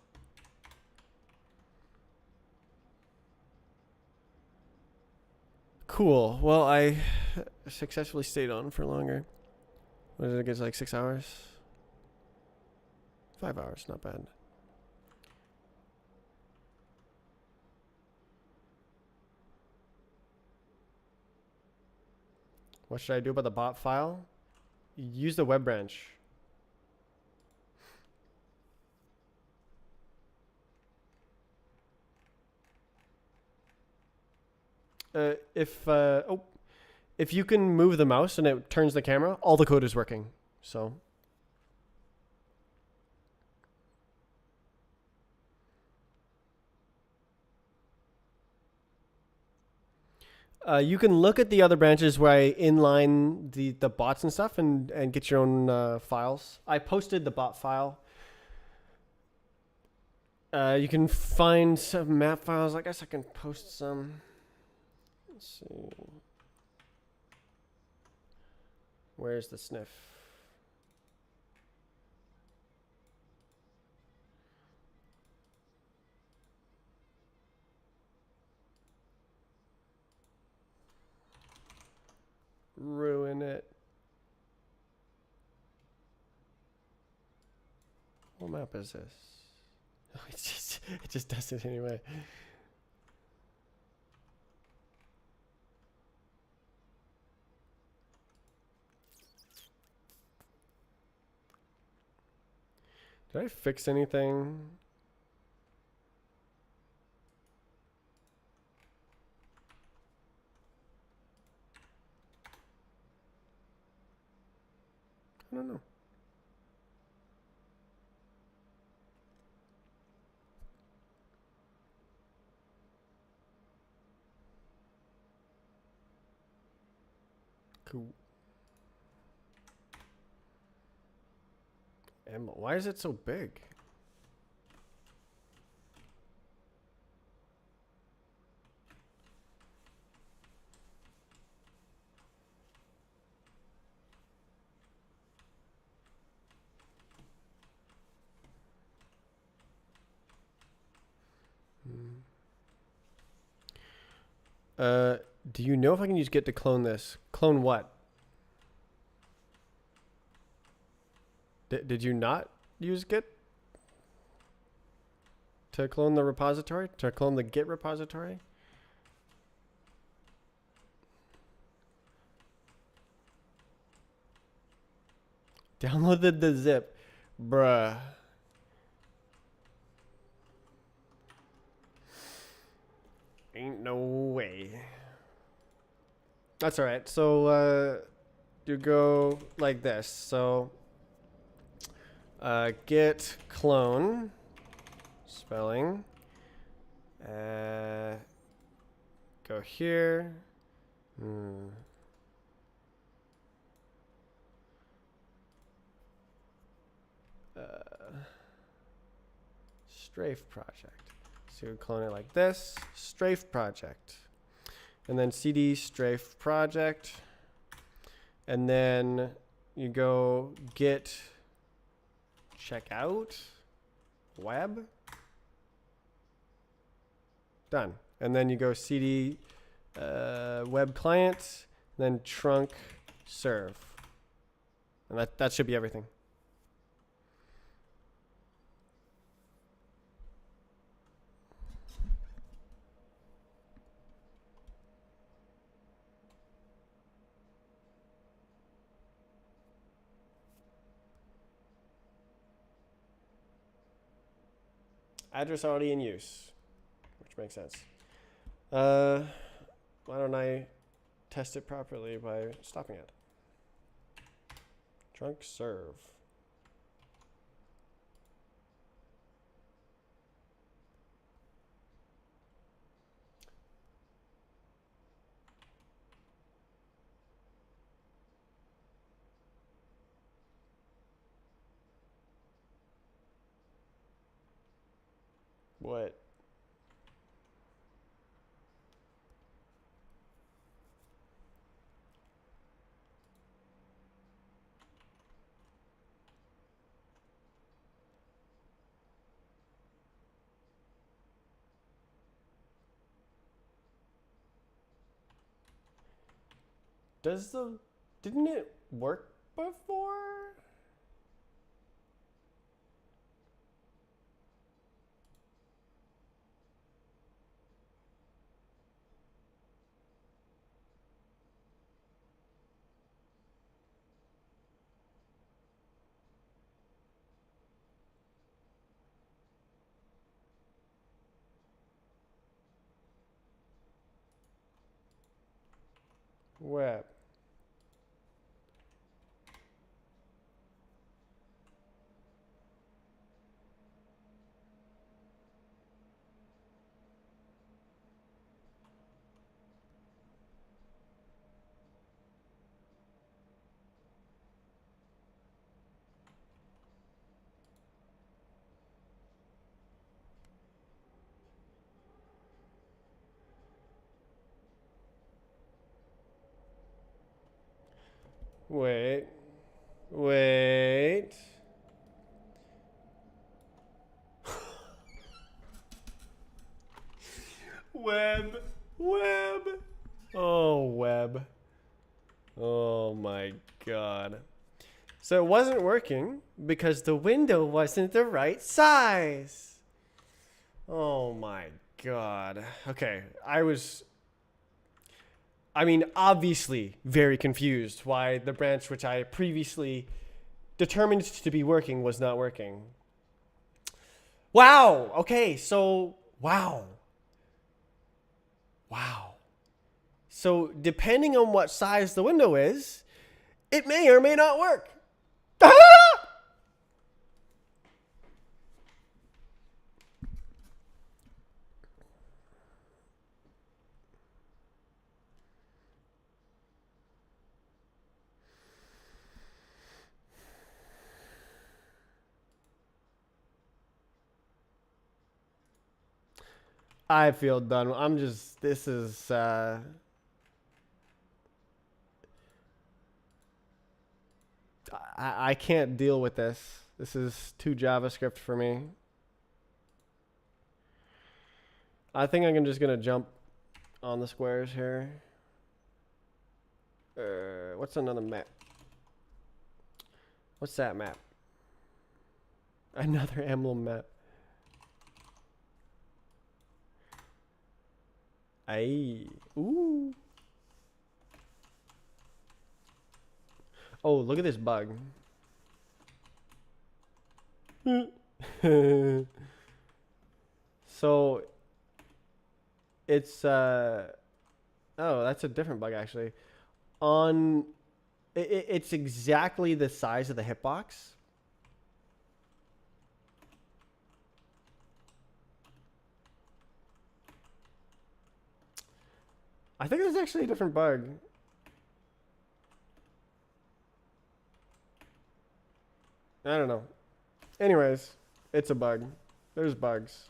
Cool. Well, I successfully stayed on for longer. What did it get? Like 6 hours? 5 hours, not bad. What should I do about the bot file? Use the web branch. If you can move the mouse and it turns the camera, all the code is working. So you can look at the other branches where I inline the bots and stuff and get your own files. I posted the bot file. You can find some map files. I guess I can post some. Let's see. Where's the sniff? Ruin it. What map is this? Oh, it just does it anyway. Did I fix anything? I don't know. Cool. And why is it so big? Do you know if I can use Git to clone this? Clone what? Did you not use Git to clone the repository? To clone the Git repository? Downloaded the zip. Bruh. Ain't no way. That's all right. So you go like this. So git clone spelling. Go here. Strafe project. So you clone it like this. Strafe project. And then cd strafe project. And then you go git checkout web. Done. And then you go cd web client, then trunk serve. And that should be everything. Address already in use, which makes sense. Why don't I test it properly by stopping it? Trunk serve. What? Didn't it work before? Web. Wait. Wait. Web. Web. Oh, web. Oh my god. So it wasn't working because the window wasn't the right size. Oh my god. Okay, obviously very confused why the branch which I previously determined to be working was not working. Wow. Okay, so wow. Wow. So depending on what size the window is, it may or may not work. I feel done. This is, I can't deal with this. This is too JavaScript for me. I think I'm just gonna jump on the squares here. What's another map? What's that map? Another emblem map. Aye. Ooh. Oh, look at this bug. So it's oh, that's a different bug actually. It's exactly the size of the hitbox. I think there's actually a different bug. I don't know. Anyways, it's a bug. There's bugs.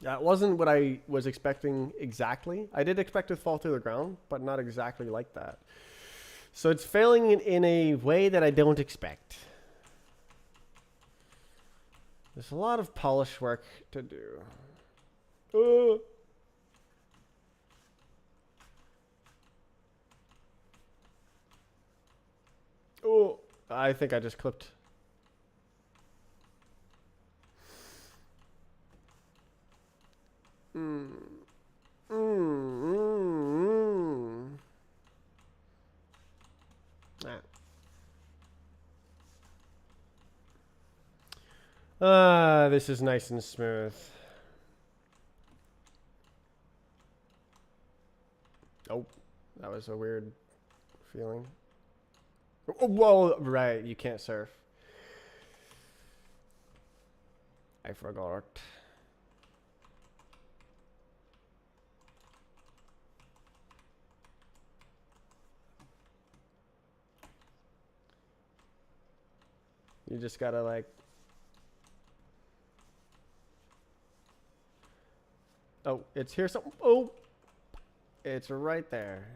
That wasn't what I was expecting exactly. I did expect it to fall to the ground, but not exactly like that. So it's failing in a way that I don't expect. There's a lot of polish work to do. Oh, I think I just clipped. This is nice and smooth. Oh, that was a weird feeling. Oh, whoa, right, you can't surf. I forgot. You just gotta like... Oh, it's here. Oh, it's right there.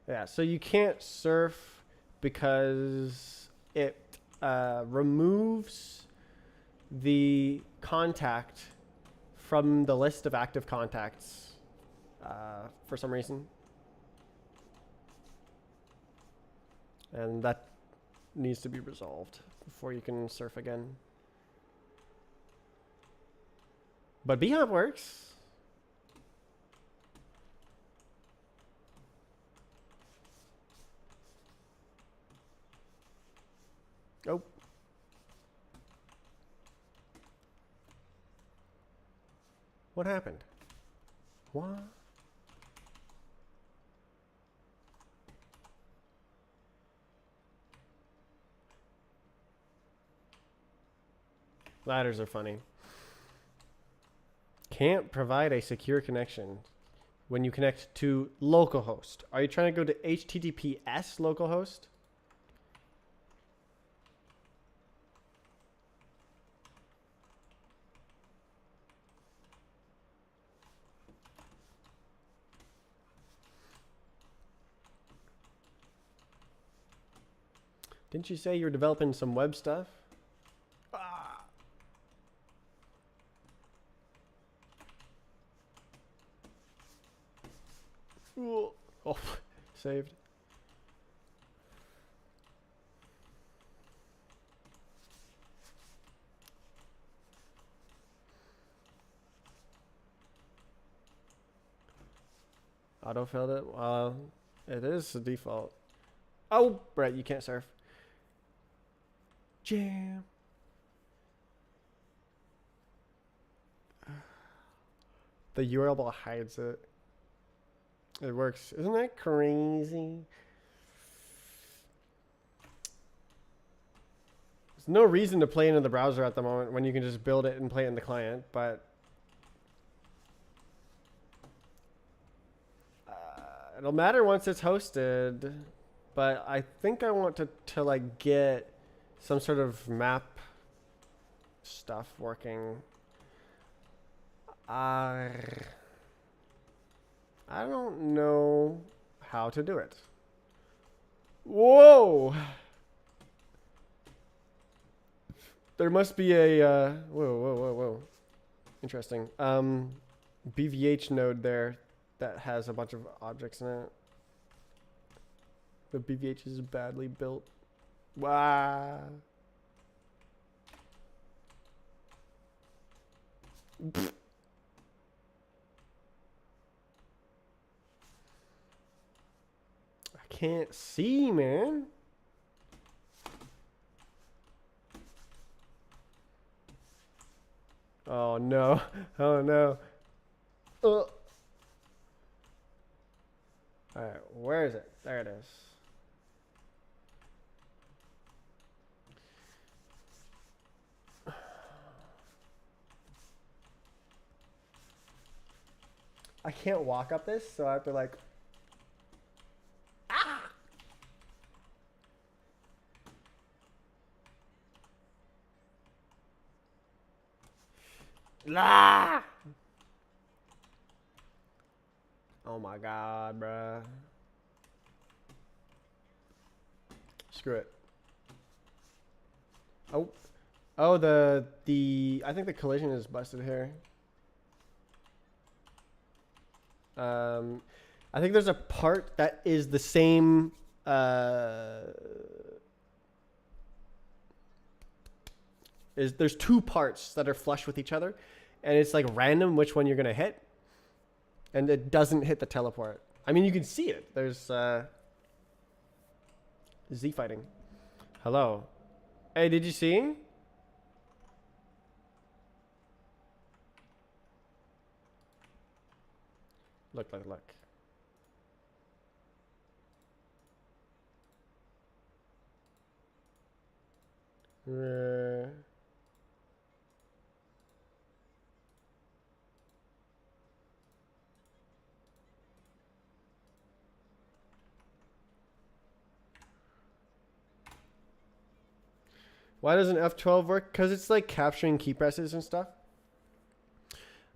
Yeah, so you can't surf because it removes the contact from the list of active contacts for some reason. And that needs to be resolved before you can surf again. But Beehive works. Oh. What happened? What? Ladders are funny. Can't provide a secure connection when you connect to localhost. Are you trying to go to HTTPS localhost? Didn't you say you were developing some web stuff? Ah. Ooh. Oh, saved. Auto-filled it? It is the default. Oh, Brett, you can't surf. Jam. The URL bar hides it. It works. Isn't that crazy? There's no reason to play into the browser at the moment when you can just build it and play it in the client, but it'll matter once it's hosted. But I think I want to like get some sort of map stuff working. I don't know how to do it. Whoa! There must be a whoa. Interesting. BVH node there that has a bunch of objects in it. The BVH is badly built. Wow. I can't see, man. Oh no. Oh no. Alright, where is it? There it is. I can't walk up this, so I have to like... Ah! Ah! Oh my god, bruh. Screw it. Oh. Oh, I think the collision is busted here. I think there's a part that is the same, there's two parts that are flush with each other, and it's like random which one you're gonna hit, and it doesn't hit the teleport. I mean, you can see it. There's Z fighting. Hello. Hey, did you see? Look. Why doesn't F12 work? Because it's like capturing key presses and stuff.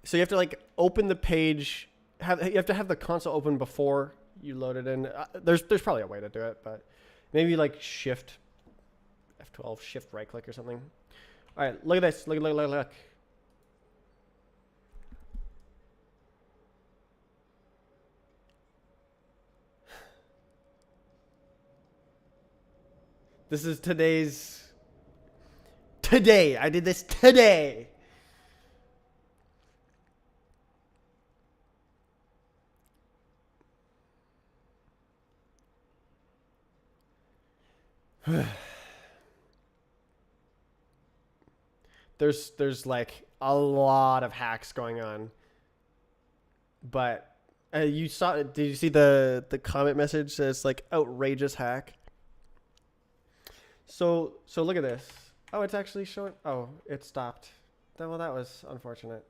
So you have to like open the page. You have to have the console open before you load it in. There's probably a way to do it, but maybe like shift F12, shift right click or something. All right, look at this. Look. This is today. I did this today. There's like a lot of hacks going on, but did you see the comment message says like outrageous hack? So look at this. Oh, it's actually showing. Oh, it stopped. Well, that was unfortunate.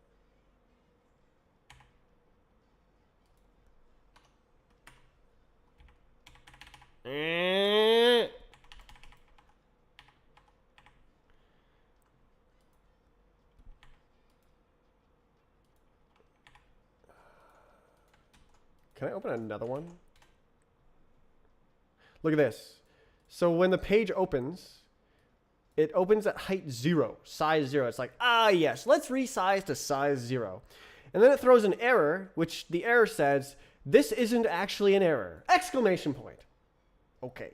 Can I open another one? Look at this. So when the page opens, it opens at height 0, size 0. It's like, yes, let's resize to size 0. And then it throws an error, which the error says, this isn't actually an error! Exclamation point. Okay.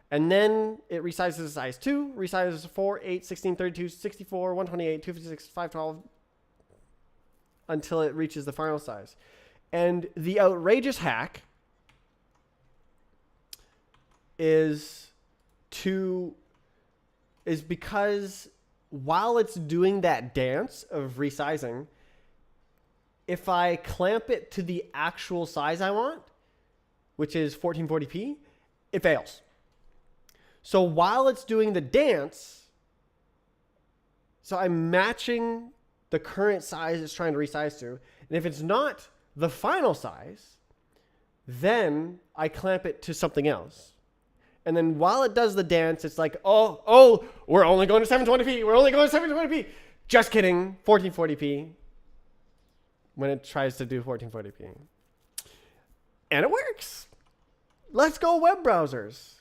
And then it resizes to size 2, resizes to 4, 8, 16, 32, 64, 128, 256, 512, until it reaches the final size. And the outrageous hack is because while it's doing that dance of resizing, if I clamp it to the actual size I want, which is 1440p, it fails. So while it's doing the dance, so I'm matching the current size it's trying to resize to, and if it's not the final size, then I clamp it to something else. And then while it does the dance, it's like, oh, we're only going to 720p. We're only going to 720p. Just kidding. 1440p. When it tries to do 1440p. And it works. Let's go web browsers.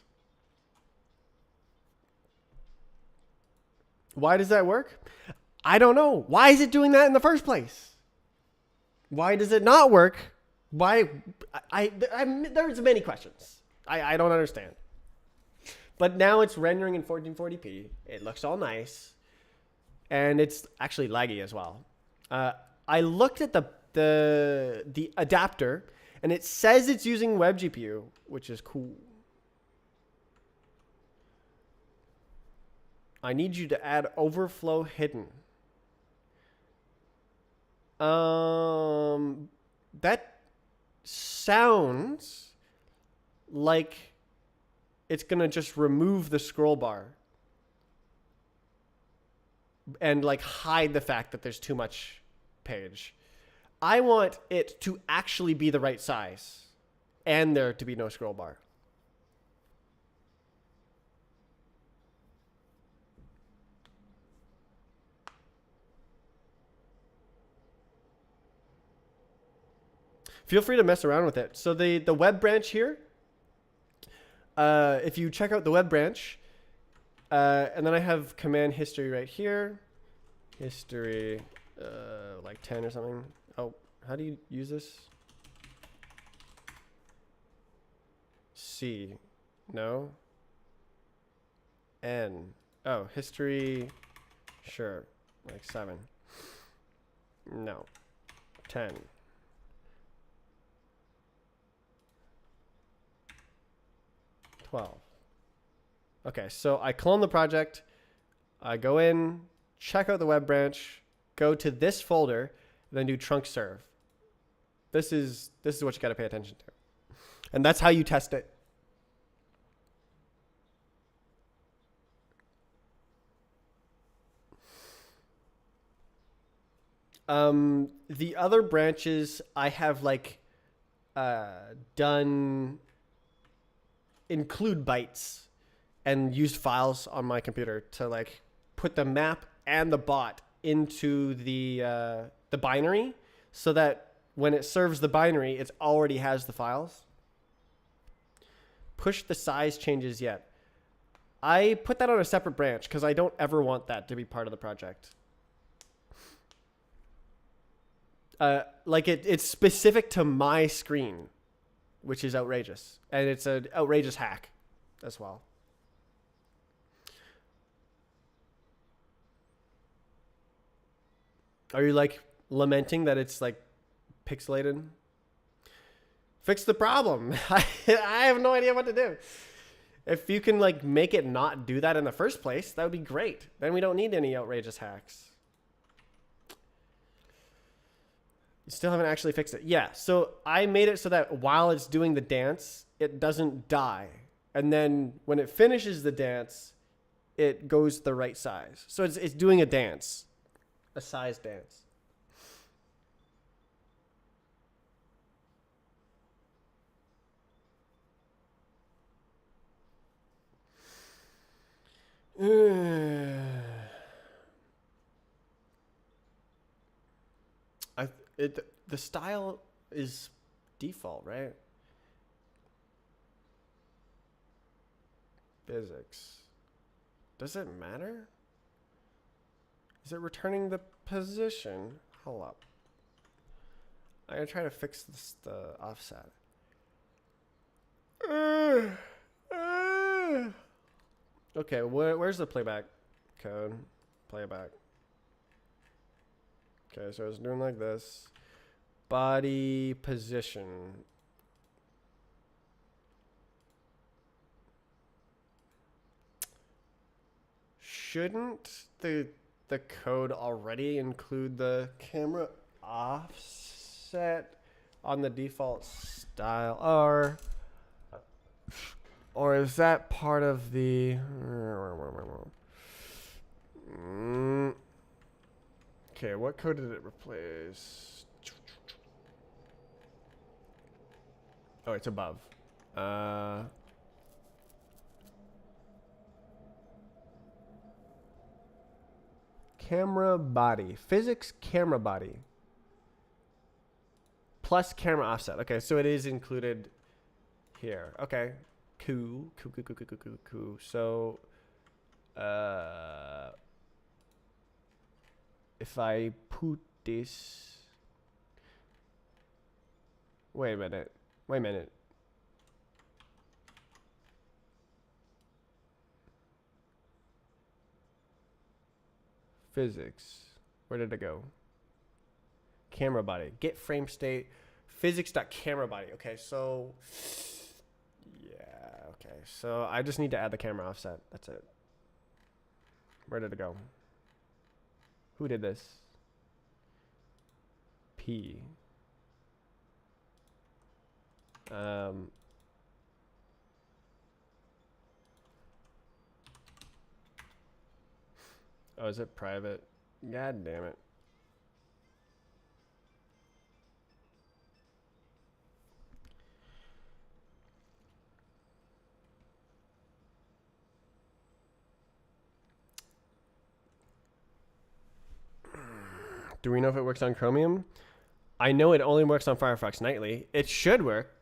Why does that work? I don't know. Why is it doing that in the first place? Why does it not work? Why? There's many questions. I don't understand. But now it's rendering in 1440p. It looks all nice. And it's actually laggy as well. I looked at the adapter, and it says it's using WebGPU, which is cool. I need you to add overflow hidden. That sounds like it's going to just remove the scroll bar and like hide the fact that there's too much page. I want it to actually be the right size and there to be no scroll bar. Feel free to mess around with it. So the web branch here, if you check out the web branch, and then I have command history right here, history like 10 or something. Oh, how do you use this? C, no. N, oh, history, sure, like 7. No, 10. 12. Okay, so I clone the project. I go in, check out the web branch, go to this folder, then do trunk serve. This is what you got to pay attention to. And that's how you test it. The other branches I have like done include bytes and used files on my computer to like put the map and the bot into the binary so that when it serves the binary, it already has the files. Push the size changes yet. I put that on a separate branch because I don't ever want that to be part of the project. Like it's specific to my screen, which is outrageous. And it's an outrageous hack as well. Are you like lamenting that it's like pixelated? Fix the problem. I have no idea what to do. If you can like make it not do that in the first place, that would be great. Then we don't need any outrageous hacks. You still haven't actually fixed it. Yeah, so I made it so that while it's doing the dance, it doesn't die. And then when it finishes the dance, it goes the right size. So it's doing a dance, a size dance. The style is default, right? Physics. Does it matter? Is it returning the position? Hold up. I'm gonna try to fix this, the offset. Okay, where's the playback code? Playback. Okay, so it's doing like this. Body position. Shouldn't the code already include the camera offset on the default style, or is that part of the okay, what code did it replace? Oh, it's above. Camera body. Physics camera body. Plus camera offset. Okay, so it is included here. Okay. Cool. Cool. So, if I put this... Wait a minute. Physics. Where did it go? Camera body. Get frame state. Physics.camera body. Okay, so... Yeah, okay. So I just need to add the camera offset. That's it. Where did it go? Who did this? P. Oh, is it private? God damn it. Do we know if it works on Chromium? I know it only works on Firefox Nightly. It should work.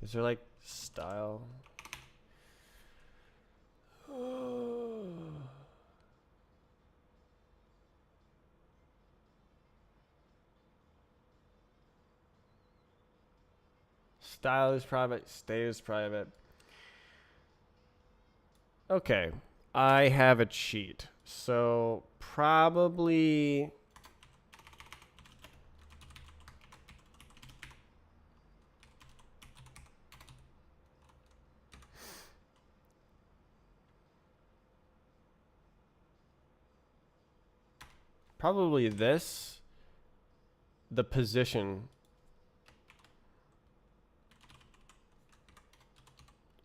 Is there like style? Style is private, stay is private. Okay. I have a cheat. So probably this, the position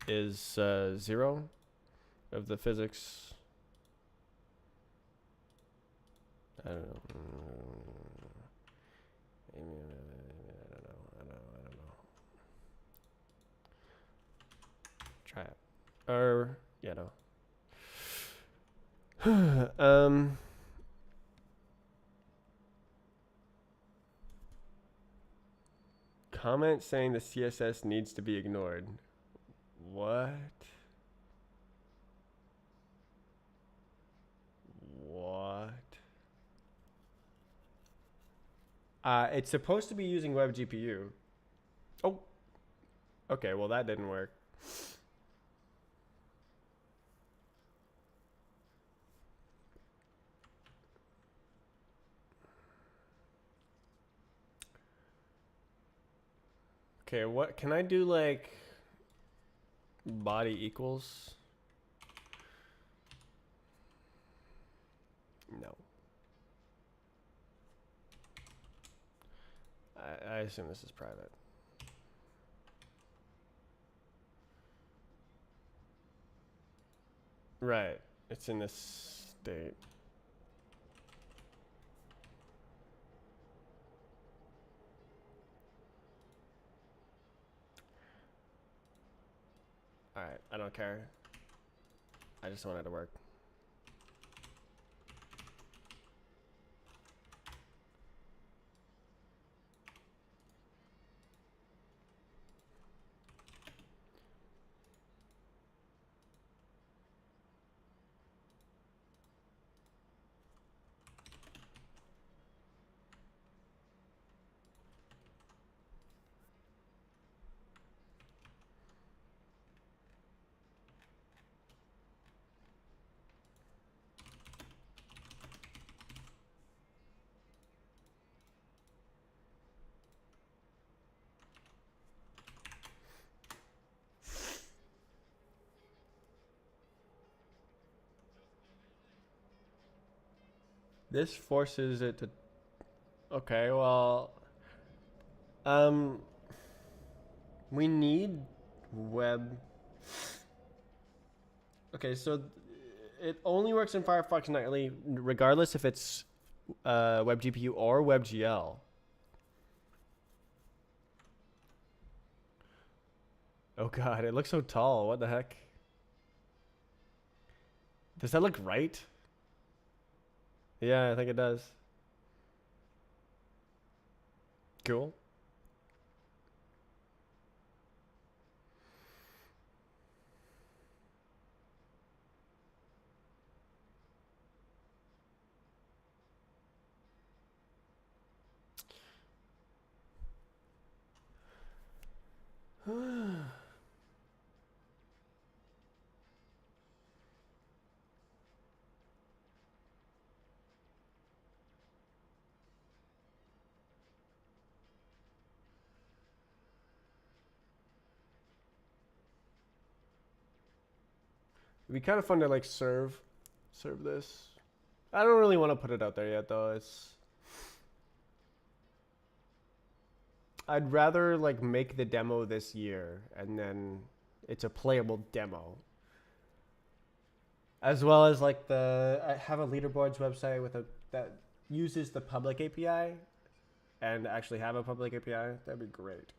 is 0 of the physics. I don't know. I don't know. Try it. Or, yeah, no. Comment saying the CSS needs to be ignored. What? What? It's supposed to be using WebGPU. Oh. Okay, well that didn't work. Okay, what can I do, like body equals? No. I assume this is private. Right. It's in this state. Alright, I don't care. I just want it to work. This forces it to. Okay, well, we need web. Okay, so it only works in Firefox nightly, regardless if it's WebGPU or WebGL. Oh god, it looks so tall. What the heck? Does that look right? Yeah, I think it does. Cool. It'd be kind of fun to like serve this. I don't really want to put it out there yet though. I'd rather like make the demo this year and then it's a playable demo. As well as like I have a leaderboards website with that uses the public API and actually have a public API. That'd be great.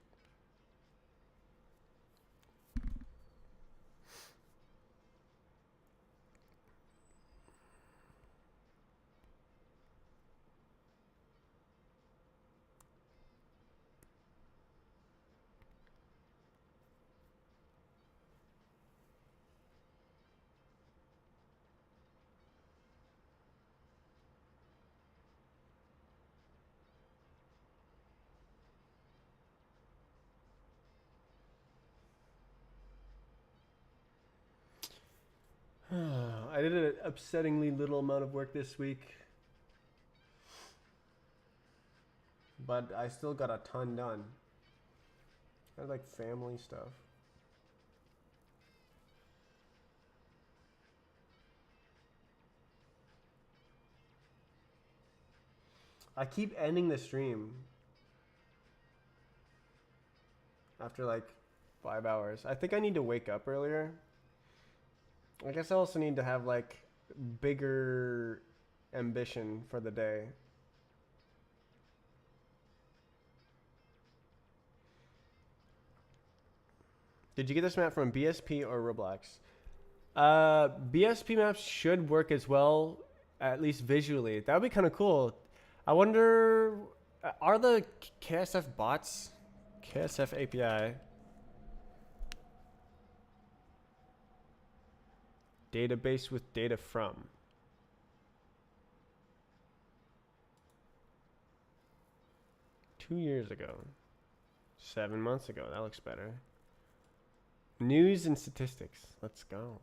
I did an upsettingly little amount of work this week, but I still got a ton done. I had like family stuff. I keep ending the stream after like 5 hours. I think I need to wake up earlier. I guess I also need to have like bigger ambition for the day. Did you get this map from BSP or Roblox? BSP maps should work as well, at least visually. That would be kind of cool. I wonder, are the KSF bots? KSF API. Database with data from. Two years ago. 7 months ago. That looks better. News and statistics. Let's go.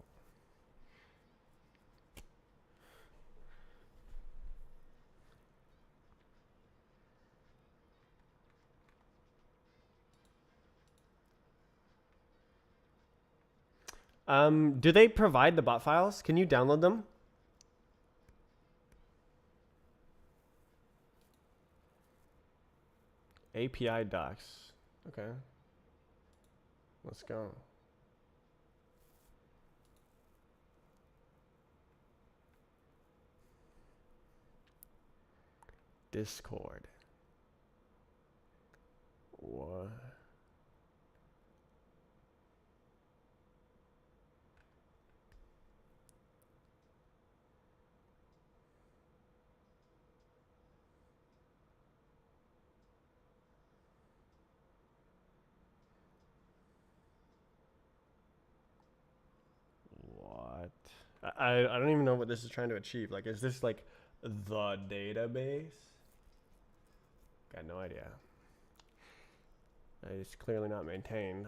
Do they provide the bot files? Can you download them? API docs. Okay. Let's go. Discord. What? What? I don't even know what this is trying to achieve. Like, is this like the database? Got no idea. It's clearly not maintained.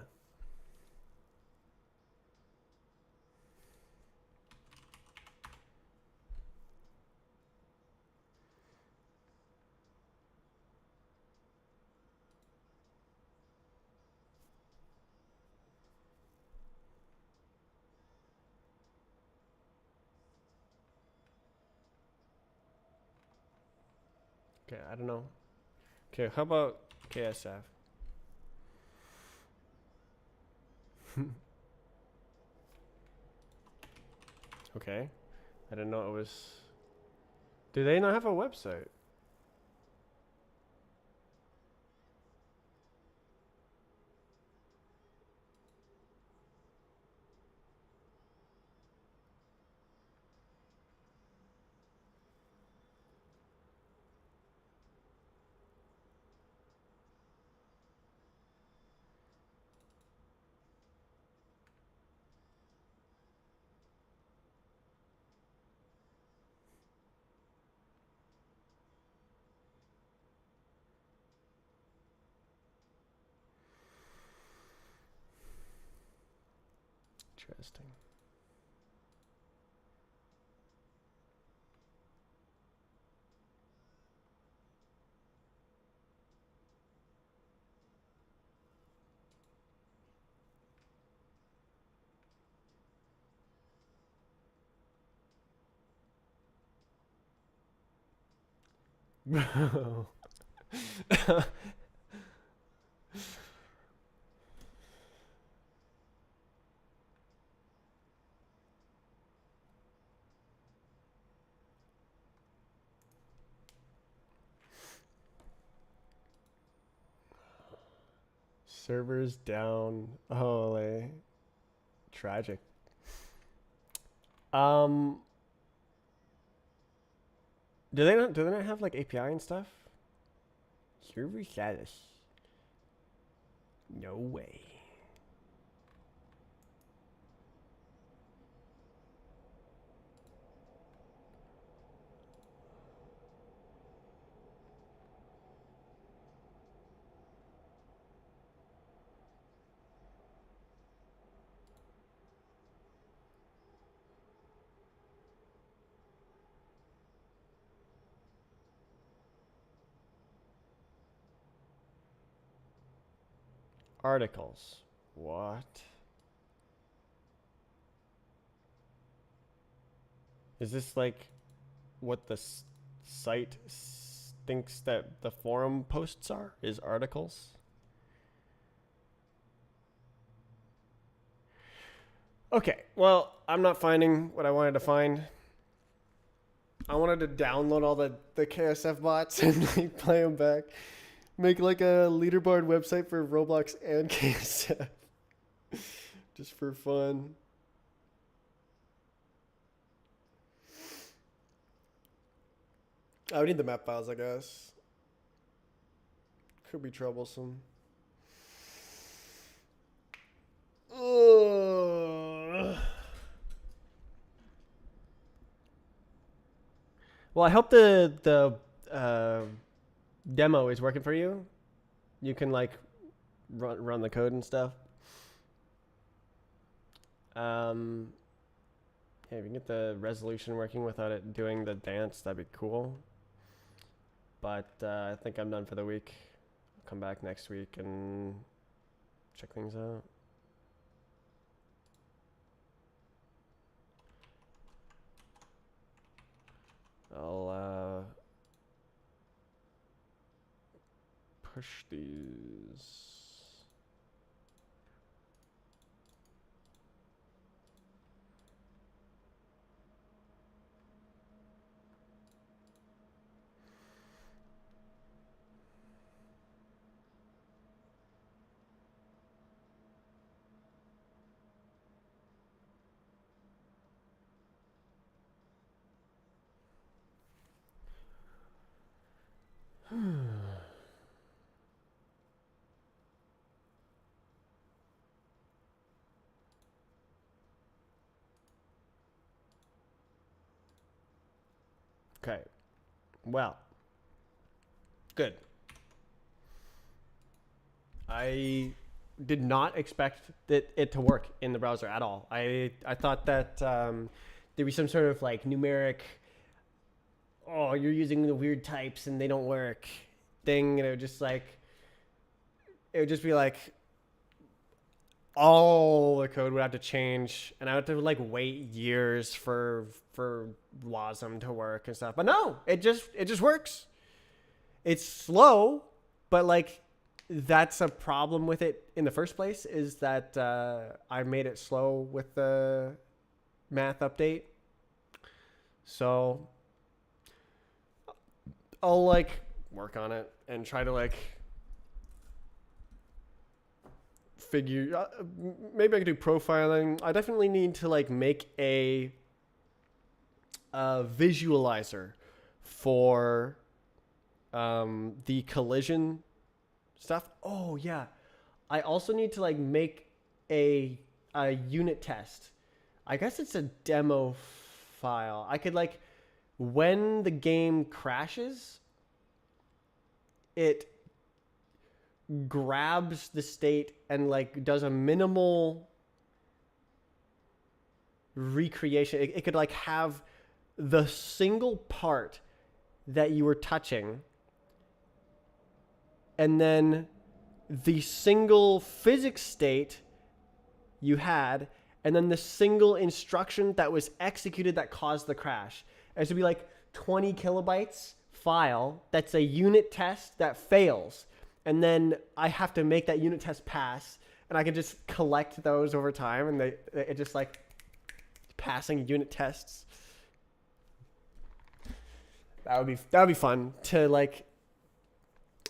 Okay, I don't know. Okay, how about KSF? Okay. I didn't know it was... Do they not have a website? Interesting. Bro. Servers down. Holy. Tragic. Do they not have like API and stuff? Server status. No way. articles. What? Is this like what the site thinks that the forum posts are? Is articles? Okay, well, I'm not finding what I wanted to find. I wanted to download all the KSF bots and like play them back. Make like a leaderboard website for Roblox and KSF. Just for fun. I would need the map files, I guess. Could be troublesome. Ugh. Well, I hope the demo is working for you. You can like run the code and stuff. Yeah, if you can get the resolution working without it doing the dance, that'd be cool. But I think I'm done for the week. I'll come back next week and check things out. I'll push these. Okay. Well. Good. I did not expect it to work in the browser at all. I thought that there'd be some sort of like numeric, oh, you're using the weird types and they don't work thing, and it would just be like all the code would have to change, and I would have to like wait years for WASM to work and stuff. But no, it just works. It's slow, but like that's a problem with it in the first place, is that I made it slow with the math update. So I'll like work on it and try to like figure, maybe I could do profiling. I definitely need to like make a visualizer for the collision stuff. Oh yeah, I also need to like make a unit test. I guess it's a demo file. I could like, when the game crashes, it grabs the state and like does a minimal recreation. It could like have the single part that you were touching, and then the single physics state you had, and then the single instruction that was executed that caused the crash. And so it'd be like 20 kilobytes file that's a unit test that fails. And then I have to make that unit test pass, and I can just collect those over time, and it just like passing unit tests. That would be fun to like.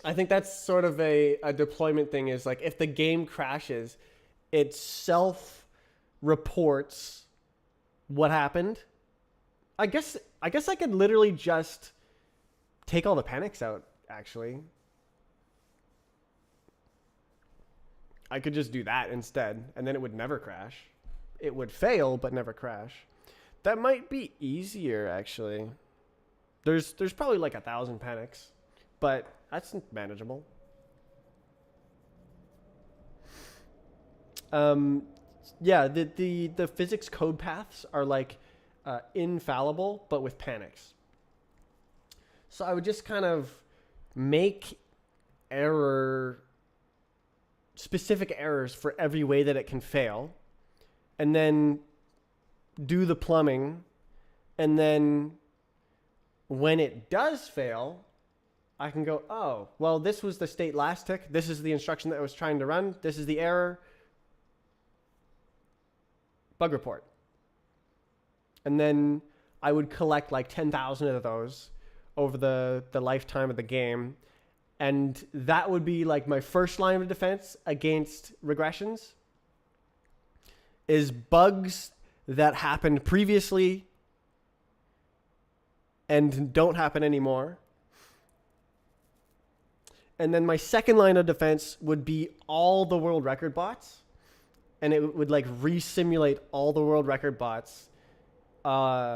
I think that's sort of a deployment thing, is like if the game crashes, it self reports what happened. I guess I could literally just take all the panics out, actually. I could just do that instead, and then it would never crash. It would fail, but never crash. That might be easier, actually. There's probably like 1,000 panics, but that's manageable. Yeah, the physics code paths are like infallible, but with panics. So I would just kind of make error specific errors for every way that it can fail, and then do the plumbing, and then when it does fail, I can go, oh, well, this was the state last tick. This is the instruction that I was trying to run. This is the error. Bug report. And then I would collect like 10,000 of those over the lifetime of the game. And that would be like my first line of defense against regressions is bugs that happened previously and don't happen anymore. And then my second line of defense would be all the world record bots. And it would like re-simulate all the world record bots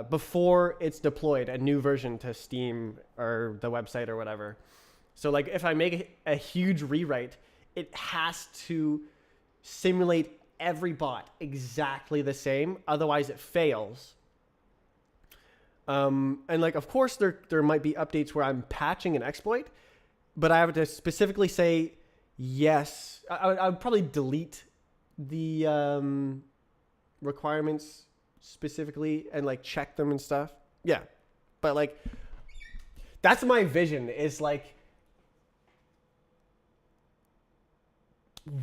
before it's deployed a new version to Steam or the website or whatever. So like if I make a huge rewrite, it has to simulate every bot exactly the same. Otherwise it fails. And like, of course there might be updates where I'm patching an exploit, but I have to specifically say, yes, I would probably delete the requirements specifically and like check them and stuff. Yeah. But like, that's my vision is like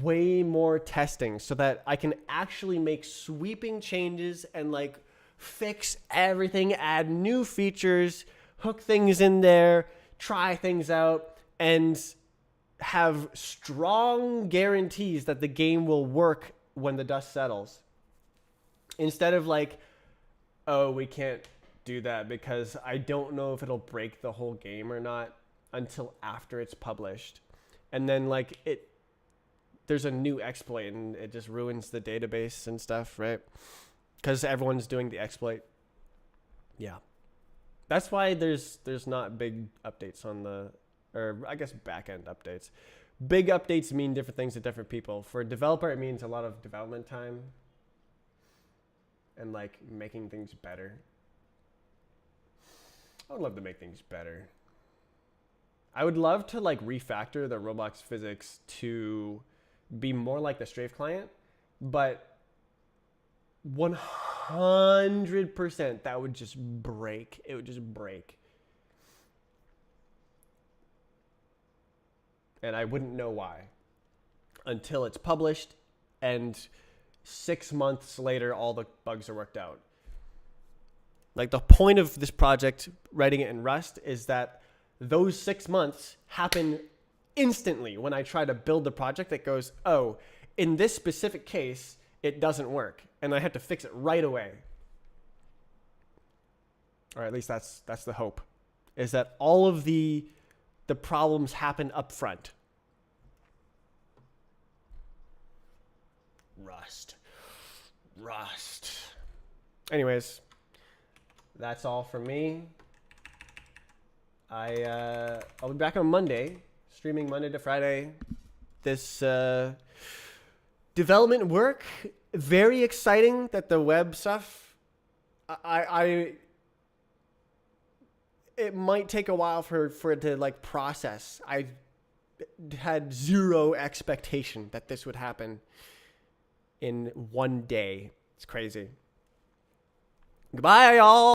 way more testing so that I can actually make sweeping changes and like fix everything, add new features, hook things in there, try things out, and have strong guarantees that the game will work when the dust settles. Instead of like, oh, we can't do that because I don't know if it'll break the whole game or not until after it's published. And then like there's a new exploit and it just ruins the database and stuff, right? Because everyone's doing the exploit. Yeah. That's why there's not big updates on or I guess back-end updates. Big updates mean different things to different people. For a developer, it means a lot of development time and like making things better. I would love to make things better. I would love to like refactor the Roblox physics to be more like the Strafe client, but 100% that would just break. It would just break. And I wouldn't know why until it's published and 6 months later, all the bugs are worked out. Like the point of this project, writing it in Rust, is that those 6 months happen instantly when I try to build the project that goes, oh, in this specific case, it doesn't work. And I have to fix it right away. Or at least that's the hope, is that all of the problems happen up front. Rust. Anyways, that's all from me. I'll be back on Monday, streaming Monday to Friday. This development work, very exciting that the web stuff, it might take a while for it to like process. I had zero expectation that this would happen in one day. It's crazy. Goodbye, y'all.